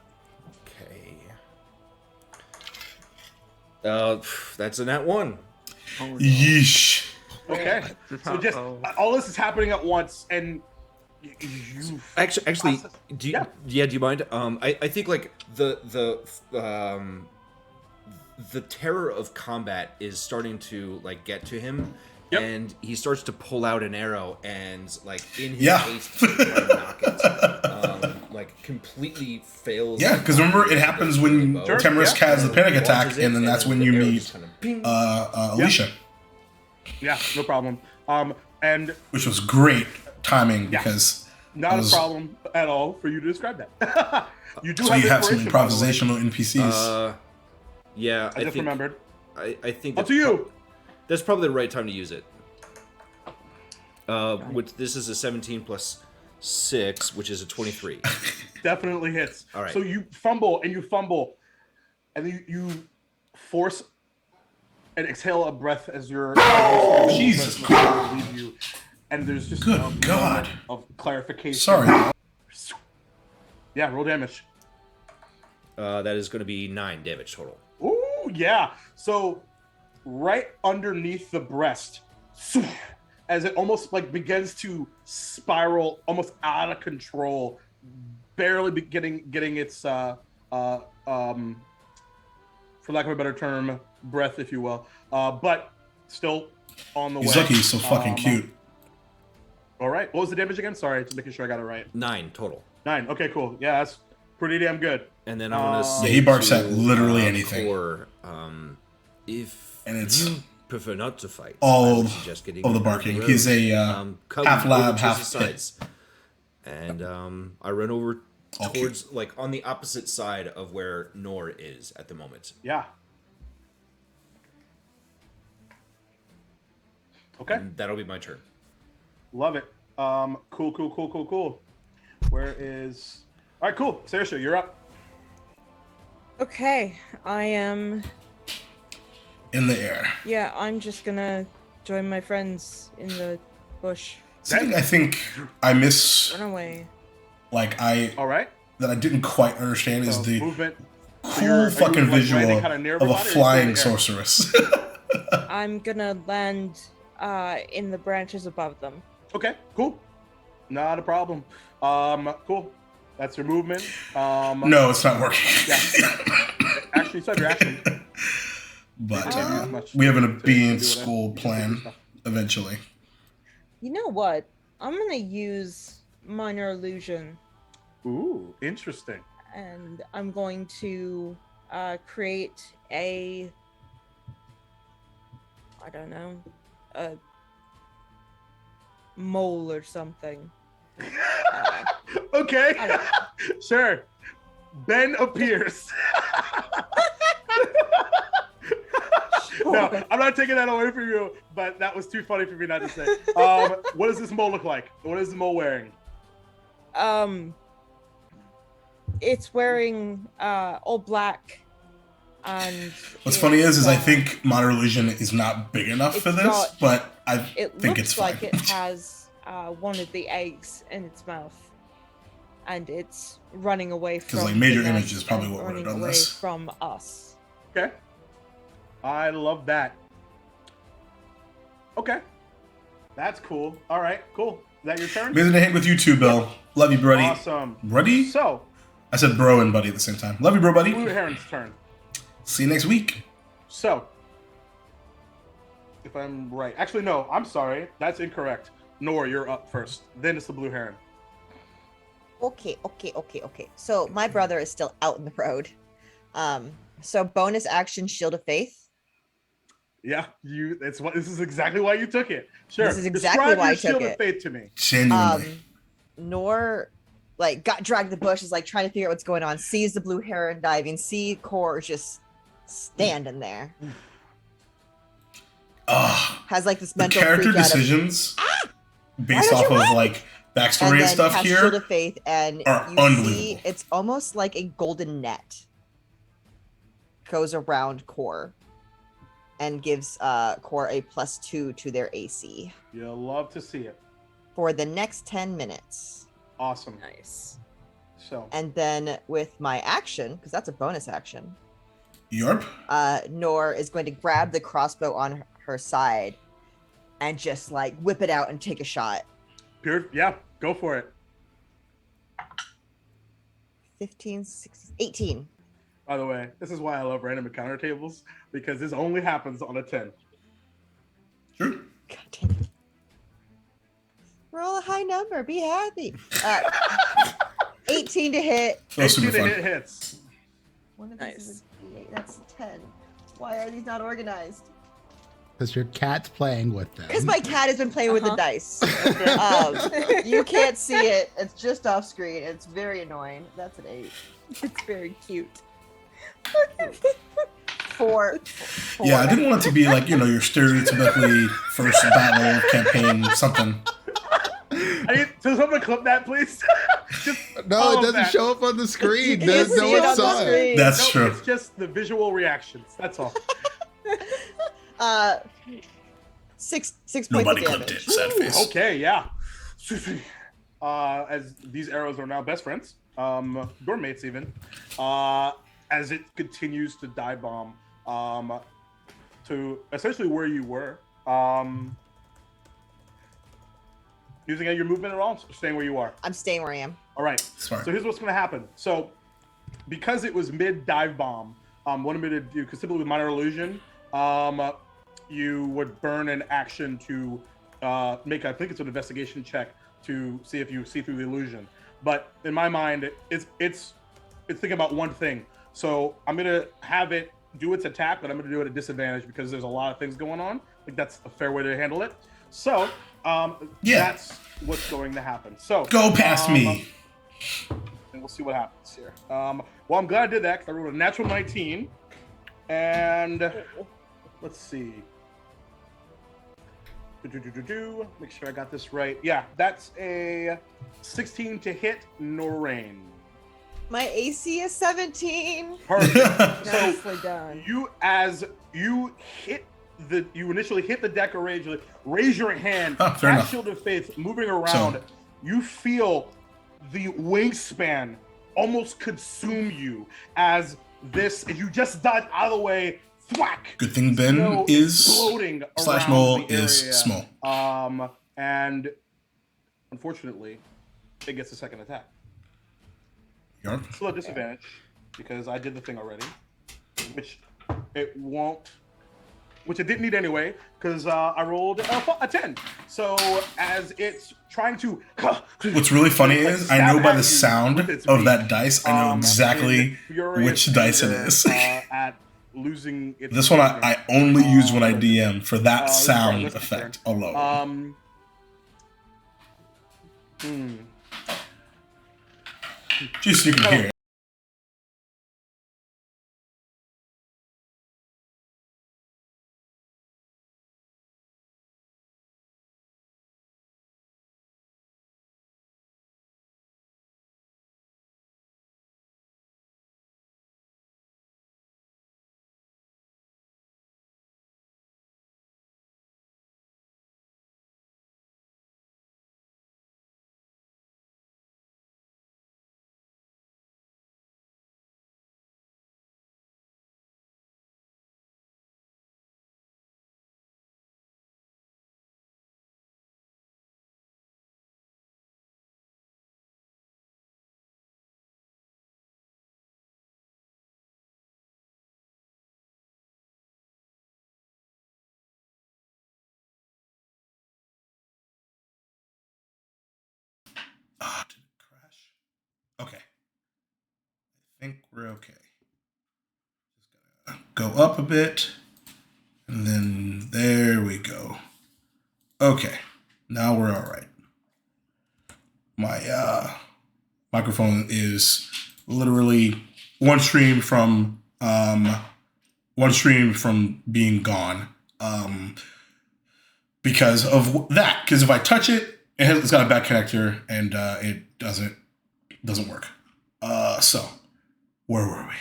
Okay. That's a nat 1. Yeesh. Okay. So just all this is happening at once, and you. Actually, do you? Yeah. Yeah, do you mind? I think like the terror of combat is starting to like get to him, Yep. and he starts to pull out an arrow and like in his Yeah. haste to try to knock it, like completely fails. Yeah, because remember, it happens when Sure, Temrisk yeah. has the panic Launches attack, it, and then that's when the you arrow meet just kind of ping. Alicia, Yeah, no problem. And which was great timing Yeah. because not was- a problem at all for you to describe that. You do so have you have some inspiration, by the way. improvisational NPCs. Yeah, I just think remembered. I think Up to you. That's probably the right time to use it. Which this is a 17 plus 6, which is a 23. Definitely hits. All right. So you fumble, and then you force and exhale a breath as your Jesus Christ leave you, and there's just Good a moment God. of clarification. Sorry. Yeah, roll damage. That is going to be 9 damage total. Ooh, yeah. So right underneath the breast, as it almost like begins to spiral almost out of control, barely getting its for lack of a better term, breath, if you will, but still on the way. Yuzuki is so fucking cute. All right. What was the damage again? Sorry, just making sure I got it right. 9 total. 9. Okay, cool. Yeah, that's pretty damn good. And then I want to Yeah, say he barks to, at literally anything. Core, if And it's you prefer not to fight, all I would suggest getting of the on barking. road. He's a come half over lab, to half the sides. And I run over Okay. towards like on the opposite side of where Nor is at the moment. Yeah. Okay. And that'll be my turn. Love it. Cool. Where is... All right, cool. Saoirse, you're up. Okay, I am. in the air. Yeah, I'm just gonna join my friends in the bush. Something I think I miss, Run away. like All right. that I didn't quite understand is So the movement. cool fucking like, visual landing kinda near of a everybody, or you flying stay in the air? sorceress. I'm gonna land in the branches above them. Okay, cool. Not a problem. Cool. That's your movement. No, it's not working. Yeah. Actually, it's not your action. But Much we have an to do obedience with it. school You can take your plan stuff. eventually. You know what? I'm gonna use minor illusion, Ooh, interesting. and I'm going to create a, I don't know, a mole or something. Okay. I don't Sure. Ben appears. No, I'm not taking that away from you, but that was too funny for me not to say. What does this mole look like? What is the mole wearing? It's wearing all black, and What's funny is I it's, think Modern Illusion is not big enough for it's this, got- but I it think looks it's fine. like it has one of the eggs in its mouth, and it's running away from. 'Cause, like, Major the Image nest is probably and what would've running done away this. from us. Okay. I love that. Okay. That's cool. All right, cool. Is that your turn? Amazing to hang with you too, Bill. Love you, buddy. Awesome. Buddy? So, I said bro and buddy at the same time. Love you, bro, buddy. Blue Heron's turn. See you next week. So, if I'm right. Actually, no, I'm sorry. That's incorrect. Nor, you're up first. Then it's the blue heron. Okay. So my brother is still out in the road. So bonus action, Shield of Faith. Yeah, this is exactly why you took it. Sure. This is exactly Describe why your I took shield of it. faith to me. Genuinely. Nor like got dragged to the bush, is like trying to figure out what's going on, sees the blue heron diving, see Core just standing there. Has like this The mental character freak out of, decisions based Why don't off you of run? like and backstory and then stuff has here Shield of Faith, and are you unbelievable. see it's almost like a golden net goes around Core and gives Core a +2 to their AC You'll love to see it. for the next 10 minutes. Awesome. Nice. So And then with my action, because that's a bonus action, Yarp. Nor is going to grab the crossbow on her side and just like whip it out and take a shot. yeah, go for it. 15, 16, 18. By the way, this is why I love random encounter tables, because this only happens on a 10. Sure. God damn it. Roll a high number. Be happy. 18 to hit. That was 18 super to fun. hit hits. One of Nice. these is a D8. That's a 10. Why are these not organized? Because your cat's playing with them. Because my cat has been playing with the dice. You can't see it. It's just off screen. It's very annoying. That's an 8. It's very cute. 4. Yeah, I didn't want it to be like, your stereotypically first battle campaign something. So someone clip that, please. Just No, all it of doesn't that. show up on the screen. You There's can't no see it one on the saw it. screen. That's Nope, true. It's just the visual reactions. That's all. 6 points Nobody of clipped damage. it. Sad face. Okay, yeah. As these arrows are now best friends, door mates even, as it continues to dive bomb, to essentially where you were, using your movement at all, staying where you are. I'm staying where I am. All right. Smart. So here's what's going to happen. So because it was mid dive bomb, what I'm going to do, because typically with minor illusion, you would burn an action to make, I think it's an investigation check to see if you see through the illusion. But in my mind, it's thinking about one thing. So I'm going to have it do its attack, but I'm going to do it at disadvantage because there's a lot of things going on. I think that's a fair way to handle it. So that's what's going to happen. So Go past me. and we'll see what happens here. Well, I'm glad I did that because I rolled a natural 19. And let's see. Make sure I got this right. Yeah, that's a 16 to hit, no rain. My AC is 17. Perfect. Nicely done. You initially hit the deck originally, raise your hand, Fair cast enough. Shield of Faith, moving around. You feel the wingspan almost consume you as you just dive out of the way. Thwack! Good thing Ben Snow is floating slash around Mole the is area. small. And unfortunately, it gets a second attack. Yarp. Still at disadvantage because I did the thing already, which it didn't need anyway because I rolled a 10. So as it's trying to, What's really funny is I know by the sound with its of beak, that dice, I know in exactly furious which dice it anger, is. At losing its This one I only use when I DM for that this is sound Garland's effect turn. alone. Just so you can hear it. Did it crash? Okay. I think we're okay. Just gonna go up a bit. And then there we go. Okay. Now we're all right. My microphone is literally one stream from being gone. Because of that. Because if I touch it, it's got a bad connector and it doesn't work. So where were we?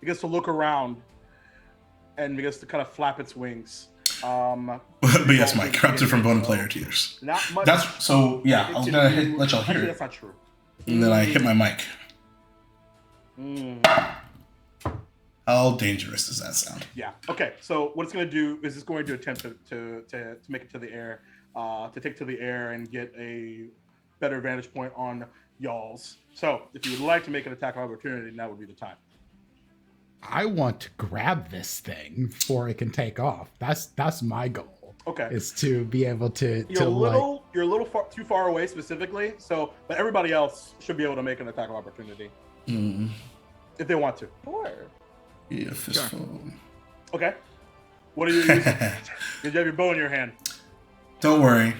It gets to look around and begins to kind of flap its wings. But yes, Mike, corrupted from bone and player tears. Not much. That's so. Yeah, I was gonna let y'all hear Actually, it, that's not true. and then I hit my mic. Mm. How dangerous does that sound? Yeah. Okay. So what it's going to do is it's going to attempt to make it to the air, to take to the air and get a better vantage point on y'all's. So if you would like to make an attack of opportunity, now would be the time. I want to grab this thing before it can take off. That's my goal. Okay. Is to be able to You're a little too far away specifically. So, but everybody else should be able to make an attack of opportunity if they want to. Sure. Yeah, fistful. Okay. What are you using? Did you have your bow in your hand? Don't worry.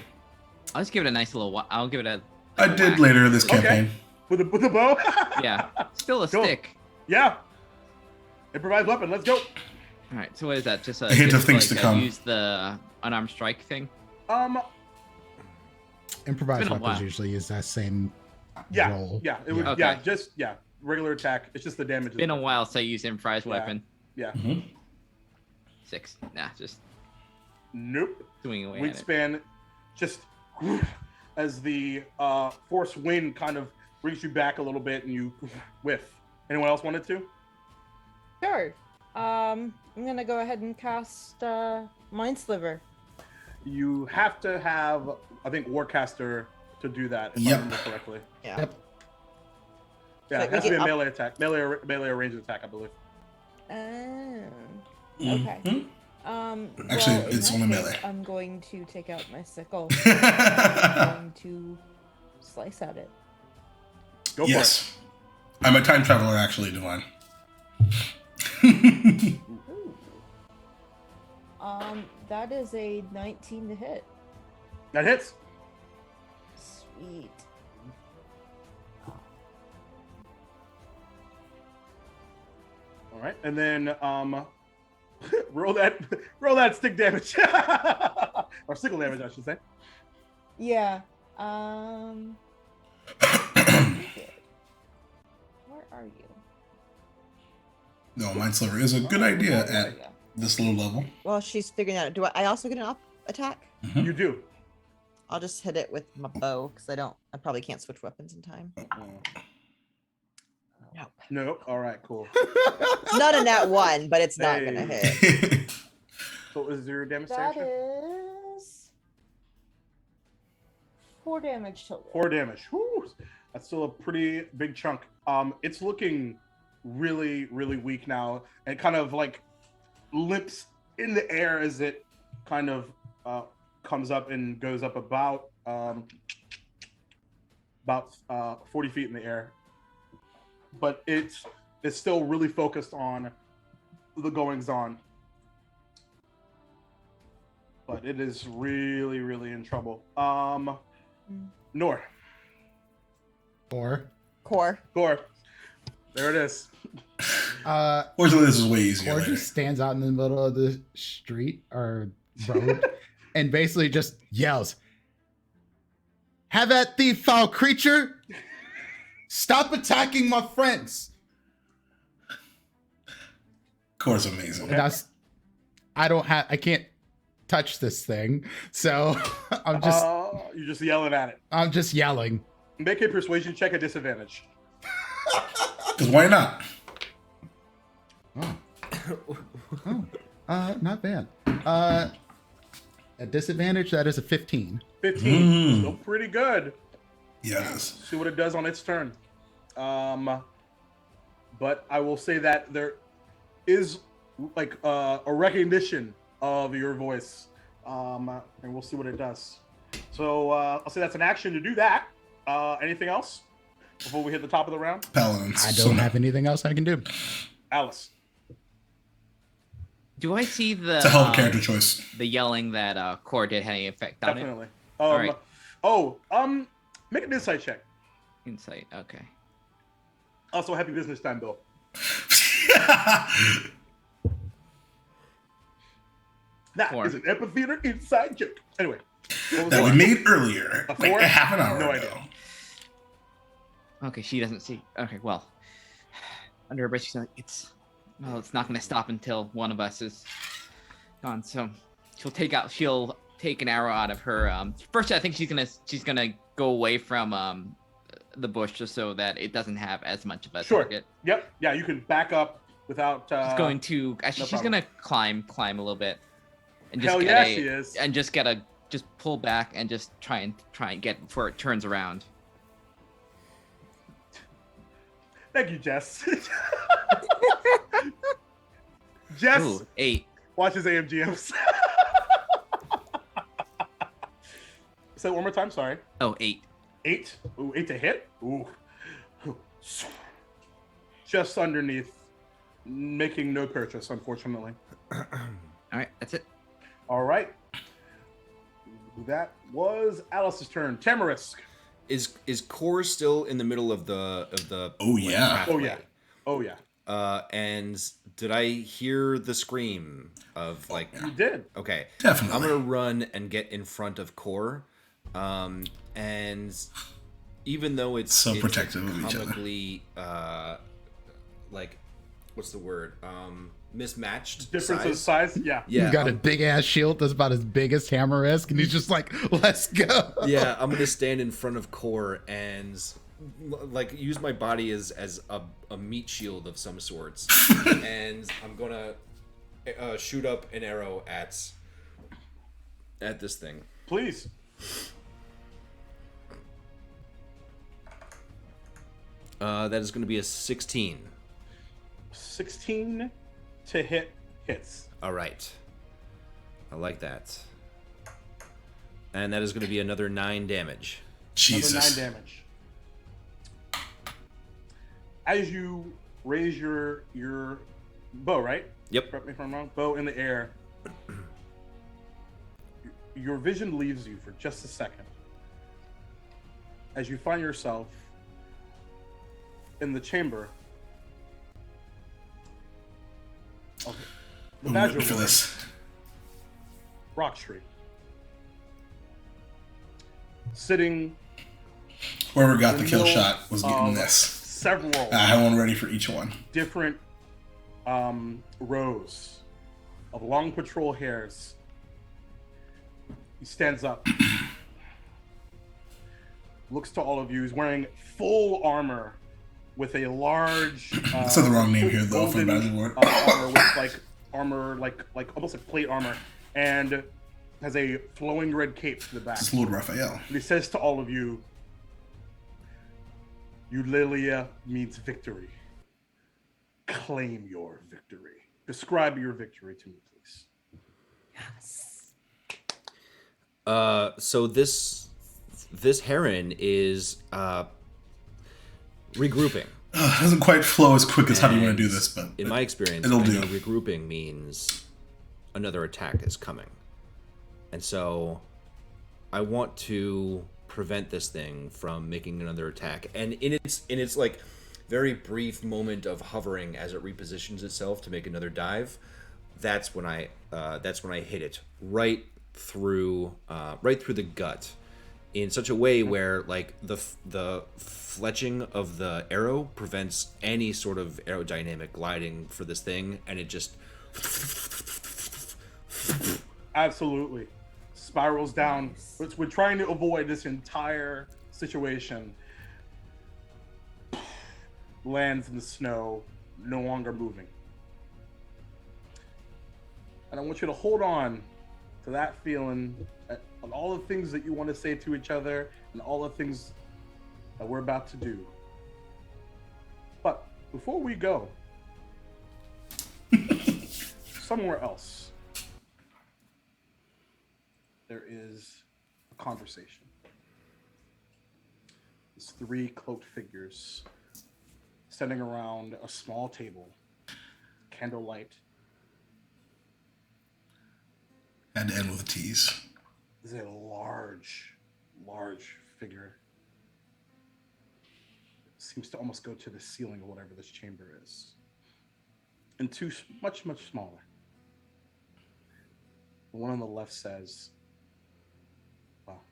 I'll just give it a nice little. I'll give it a. I did later this Okay. campaign. With a bow? Yeah, still a Go. stick. Yeah. Improvised weapon. Let's go. All right. So what is that? Just a hint of just things like, to come. Use the unarmed strike thing. Improvised It's been a weapons while. usually is that same Yeah. roll. Yeah. It would. Okay. Yeah. Regular attack. It's just the damage. Been a while since I used improvised Yeah. weapon. Yeah. 6. Nah, just Nope. swinging away at it. Wingspan, just as the force wind kind of brings you back a little bit and you whiff. Anyone else wanted to? Sure. I'm gonna go ahead and cast Mind Sliver. You have to have, I think, Warcaster to do that, if Yep. I remember correctly. Yeah. Yep. Yeah, So it we has to be get a up- melee attack. Melee or ranged attack, I believe. Okay. Mhm. Actually, well, in it's that only case, melee. I'm going to take out my sickle. I'm going to slice at it. Go Yes. I'm a time traveler, actually, Divine. Ooh. That is a 19 to hit. for it. That hits. Sweet. All right, and then roll that stick damage or sickle damage, I should say. Yeah. Where are you? No, Mind Sliver is a good idea at this low level. Well, she's figuring out. Do I also get an up attack? Mhm. You do. I'll just hit it with my bow because I probably can't switch weapons in time. Nope. No. All right. Cool. Not in that one, but it's not gonna Hey. hit. So is your damage That sanction? is 4 damage total. 4 damage. Whew. That's still a pretty big chunk. It's looking really, really weak now, and kind of like limps in the air as it kind of comes up and goes up about 40 feet in the air. But it's still really focused on the goings on. But it is really, really in trouble. Nor. Or Core. Gore. There it is. Fortunately, this is way easier or later. just stands out in the middle of the street or road and basically just yells, "Have at thee, foul creature! Stop attacking my friends!" Core's amazing. And I can't touch this thing, so You're just yelling at it. I'm just yelling. Make a persuasion check at disadvantage. Because why not? Not bad. At disadvantage, that is a 15. 15. Still pretty good. Yeah, it is. See what it does on its turn. But I will say that there is like a recognition of your voice. And we'll see what it does. So I'll say that's an action to do that. Anything else before we hit the top of the round? Paladins. I don't have anything else I can do. Alice. Do I see the It's a hell of a character choice. the yelling that Core did have any effect on Definitely. Alright. Make an insight check. it? Insight. Okay. Also, happy business time, Bill. That 4. is an amphitheater inside joke. Anyway. What was That we the- made earlier, A like 4? a half an hour No ago. idea. Okay, she doesn't see. Okay, well, under her breath, she's like, "It's not going to stop until one of us is gone." So she'll take an arrow out of her. First, I think she's gonna go away from the bush just so that it doesn't have as much of a Sure. target. Yep. Yeah, you can back up without. She's going to actually. no She's problem. gonna climb a little bit, and just Hell get yeah, a, she is. and just pull back and just try and get before it turns around. Thank you, Jess. Jess Ooh, 8. watches AMGMs. Say it one more time. Sorry. Oh, 8. 8. Ooh, 8 to hit. Ooh. Just underneath. Making no purchase, unfortunately. All right, that's it. All right. That was Alice's turn. Tamarisk. Is Core still in the middle of the Oh, yeah. Oh yeah. Oh yeah. And did I hear the scream of like? You did. Okay, Definitely. I'm gonna run and get in front of Core, and even though it's So protective of each other. comically, like, what's the word? Mismatched. Difference of size. Yeah. Yeah, He's got a big ass shield that's about as big as Tamarisk, and he's just like, let's go. yeah, I'm gonna stand in front of Core and like use my body as a meat shield of some sorts, and I'm gonna shoot up an arrow at this thing. Please. That is gonna be a 16. 16 to hits. All right, I like that, and that is gonna be another 9 damage. Jesus. Another 9 damage. As you raise your bow, right? Yep. Correct me if I'm wrong. Bow in the air. Your vision leaves you for just a second. As you find yourself in the chamber of the I'm Badger waiting for Lord, this. Rock Street. Sitting Whoever got in the the kill middle shot was getting of this. several I have one ready for each one. different rows of long patrol hairs. He stands up, looks to all of you. He's wearing full armor with a large. I said the wrong name here, though, for the golden, Badger Lord. armor with armor, like almost like plate armor, and has a flowing red cape to the back. It's Lord Raphael. And he says to all of you, EULALIA means victory. Claim your victory. Describe your victory to me, please. So this heron is regrouping. It doesn't quite flow as quick as how do you want to do And this, but in my experience, it'll I do. know regrouping means another attack is coming, and so I want to prevent this thing from making another attack. And in its like very brief moment of hovering as it repositions itself to make another dive, that's when I hit it right through the gut in such a way where like the fletching of the arrow prevents any sort of aerodynamic gliding for this thing, and it just Absolutely. Spirals down. We're trying to avoid this entire situation. Lands in the snow, no longer moving. And I want you to hold on to that feeling on all the things that you want to say to each other and all the things that we're about to do. But before we go, somewhere else, there is a conversation. It's 3 cloaked figures standing around a small table, candlelight. Had to end with a tease. This is a large figure. It seems to almost go to the ceiling of whatever this chamber is. And 2 much smaller. The one on the left says, "Well,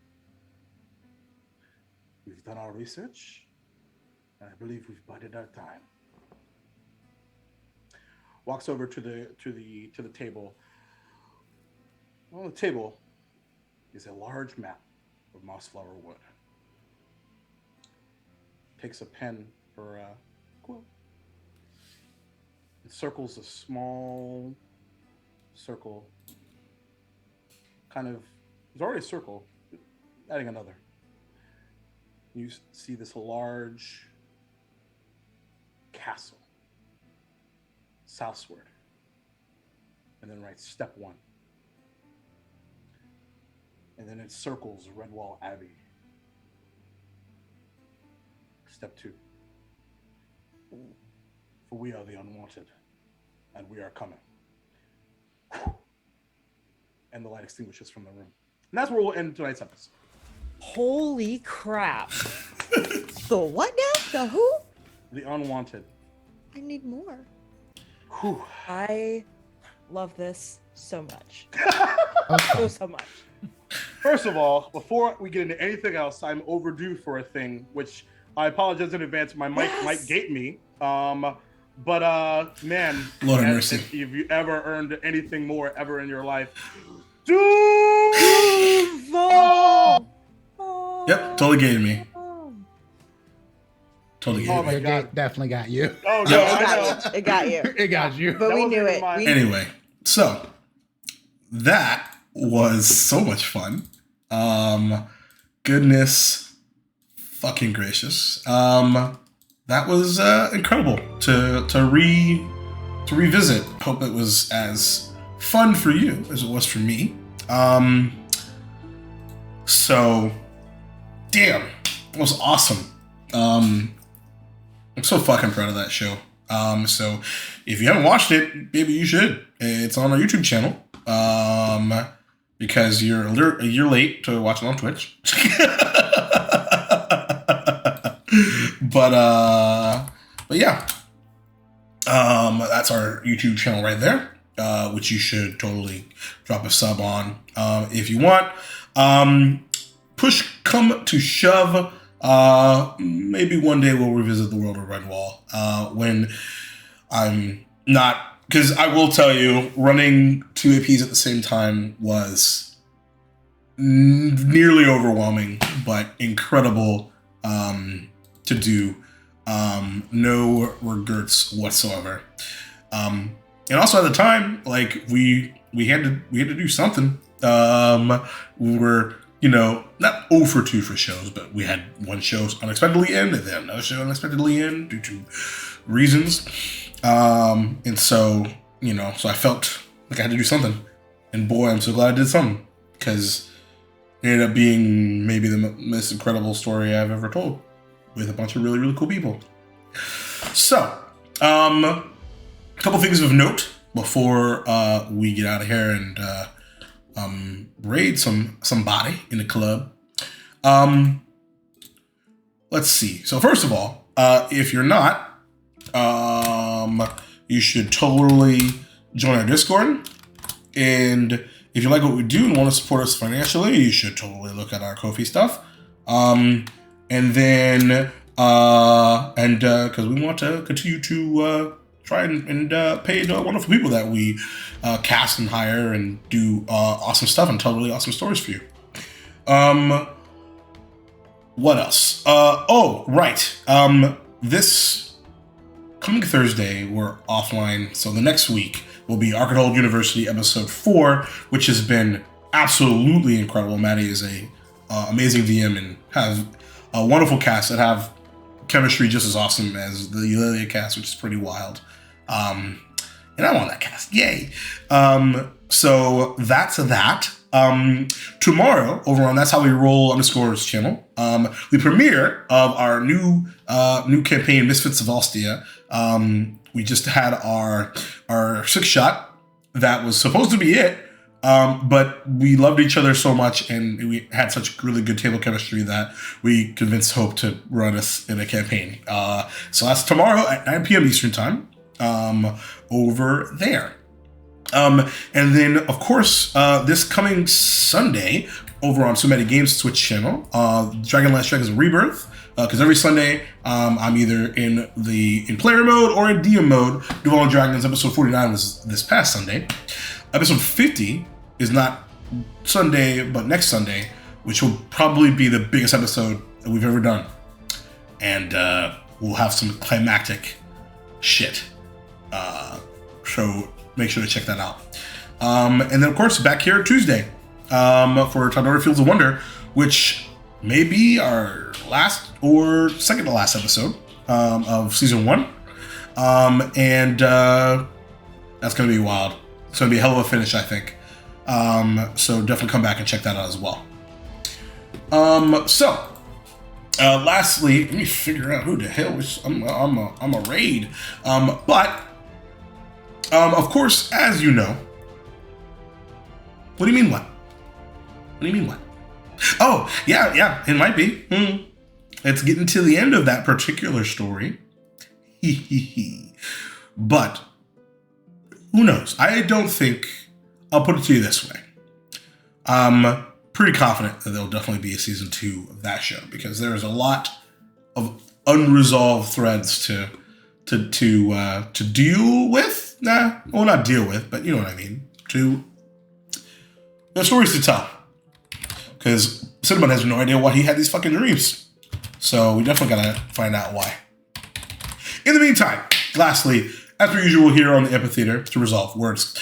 we've done our research, and I believe we've bided our time." Walks over to the table. On the table is a large map of Mossflower Wood. Takes a pen for a quill. It circles a small circle. There's already a circle, adding another. You see this large castle, southward, and then writes step 1. And then it circles Redwall Abbey. Step 2. For we are the unwanted, and we are coming. And the light extinguishes from the room. And that's where we'll end tonight's episode. Holy crap. The what now? The who? The unwanted. I need more. Whew. I love this so much. Okay. So much. First of all, before we get into anything else, I'm overdue for a thing, which I apologize in advance. My mic might gate me. But man, Lord have mercy. if you ever earned anything more ever in your life, Duval! Yep, totally gated me. Totally Oh gated my me. It God. definitely got you. Oh Yeah. no, It I know. got you. It got you. It got you. But That we wasn't knew even it. mine. Anyway, so that was so much fun. Goodness fucking gracious. That was incredible to revisit. Hope it was as fun for you as it was for me. So damn, it was awesome. I'm so fucking proud of that show. So if you haven't watched it, maybe you should. It's on our YouTube channel. Because you're a year late to watch it on Twitch. but yeah. That's our YouTube channel right there. Which you should totally drop a sub on if you want. Push come to shove. Maybe one day we'll revisit the world of Redwall when I'm not, because I will tell you, running 2 APs at the same time was nearly overwhelming, but incredible to do. No regrets whatsoever. And also at the time, like we had to do something. We were, not 0 for 2 for shows, but we had one show unexpectedly end and then another show unexpectedly end due to reasons. And so, so I felt like I had to do something. And boy, I'm so glad I did something, because it ended up being maybe the most incredible story I've ever told with a bunch of really, really cool people. So, a couple things of note before we get out of here and raid somebody in the club. Let's see. So first of all, if you're not, you should totally join our Discord. And if you like what we do and want to support us financially, you should totally look at our Ko-fi stuff. And then, because we want to continue to try and pay the wonderful people that we cast and hire and do awesome stuff and tell really awesome stories for you. What else? Oh, right. This coming Thursday, we're offline. So the next week will be Arcade University episode 4, which has been absolutely incredible. Maddie is a amazing DM and has a wonderful cast that have chemistry just as awesome as the EULALIA cast, which is pretty wild. And I'm on that cast. Yay. So that's that. Tomorrow, over on That's How We Roll _ channel, the premiere of our new campaign, Misfits of Ostia. We just had our 6 shot. That was supposed to be it, but we loved each other so much, and we had such really good table chemistry that we convinced Hope to run us in a campaign. So that's tomorrow at 9 p.m. Eastern Time, over there. And then, of course, this coming Sunday, over on So Many Games Twitch channel, Dragonlance Dragons Rebirth, because every Sunday I'm either in player mode or in DM mode. Duval and Dragons episode 49 was this past Sunday. Episode 50 is not Sunday, but next Sunday, which will probably be the biggest episode that we've ever done. And we'll have some climactic shit. So make sure to check that out. And then, of course, back here Tuesday for Tandori Fields of Wonder, which may be our last or second to last episode of season 1. And that's going to be wild. It's going to be a hell of a finish, I think. So definitely come back and check that out as well. Lastly, let me figure out who the hell is. I'm a raid. But of course, as you know. What do you mean what? What do you mean what? Oh, yeah, it might be. It's getting to the end of that particular story. But who knows? I don't think, I'll put it to you this way. I'm pretty confident that there'll definitely be a season 2 of that show, because there's a lot of unresolved threads to deal with. Well, not deal with, but you know what I mean. There's stories to tell. Because Cinnamon has no idea why he had these fucking dreams. So we definitely gotta find out why. In the meantime, lastly, as per usual here on the Amphitheater to resolve words,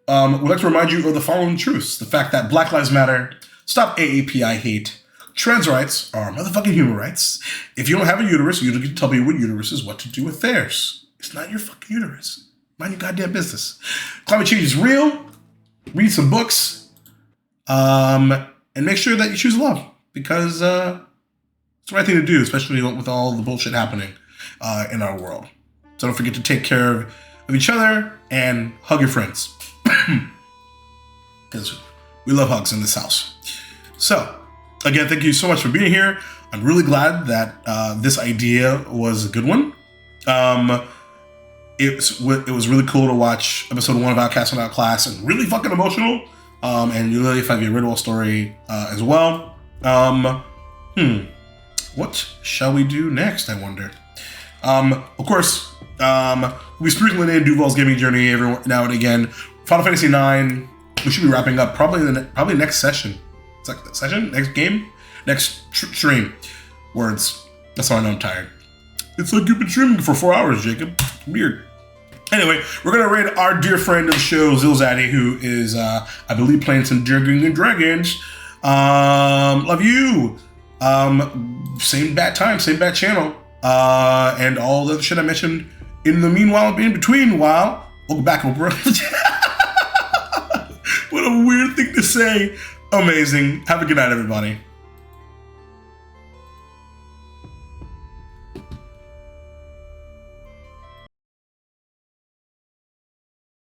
we'd like to remind you of the following truths. The fact that Black Lives Matter, stop AAPI hate, trans rights are motherfucking human rights. If you don't have a uterus, you don't get to tell people with uteruses what to do with theirs. It's not your fucking uterus. Mind your goddamn business. Climate change is real. Read some books. And make sure that you choose love, because it's the right thing to do, especially with all the bullshit happening in our world. So don't forget to take care of each other and hug your friends, because we love hugs in this house. So again, thank you so much for being here. I'm really glad that this idea was a good one. It was really cool to watch episode 1 of Outcast and Outclass, and really fucking emotional. And EULALIA 5e Redwall story as well. What shall we do next, I wonder? Of course, we'll be sprinkling in Duval's gaming journey every now and again. Final Fantasy IX, we should be wrapping up probably next session. It's like session? Next game? Next stream. Words. That's how I know I'm tired. It's like you've been streaming for 4 hours, Jacob. Weird. Anyway, we're going to raid our dear friend of the show, Zilzaddy, who is, I believe, playing some Dungeons and Dragons. Love you. Same bat time, same bat channel. And all the other shit I mentioned in the meanwhile, in between while. Welcome back, Oprah. What a weird thing to say. Amazing. Have a good night, everybody.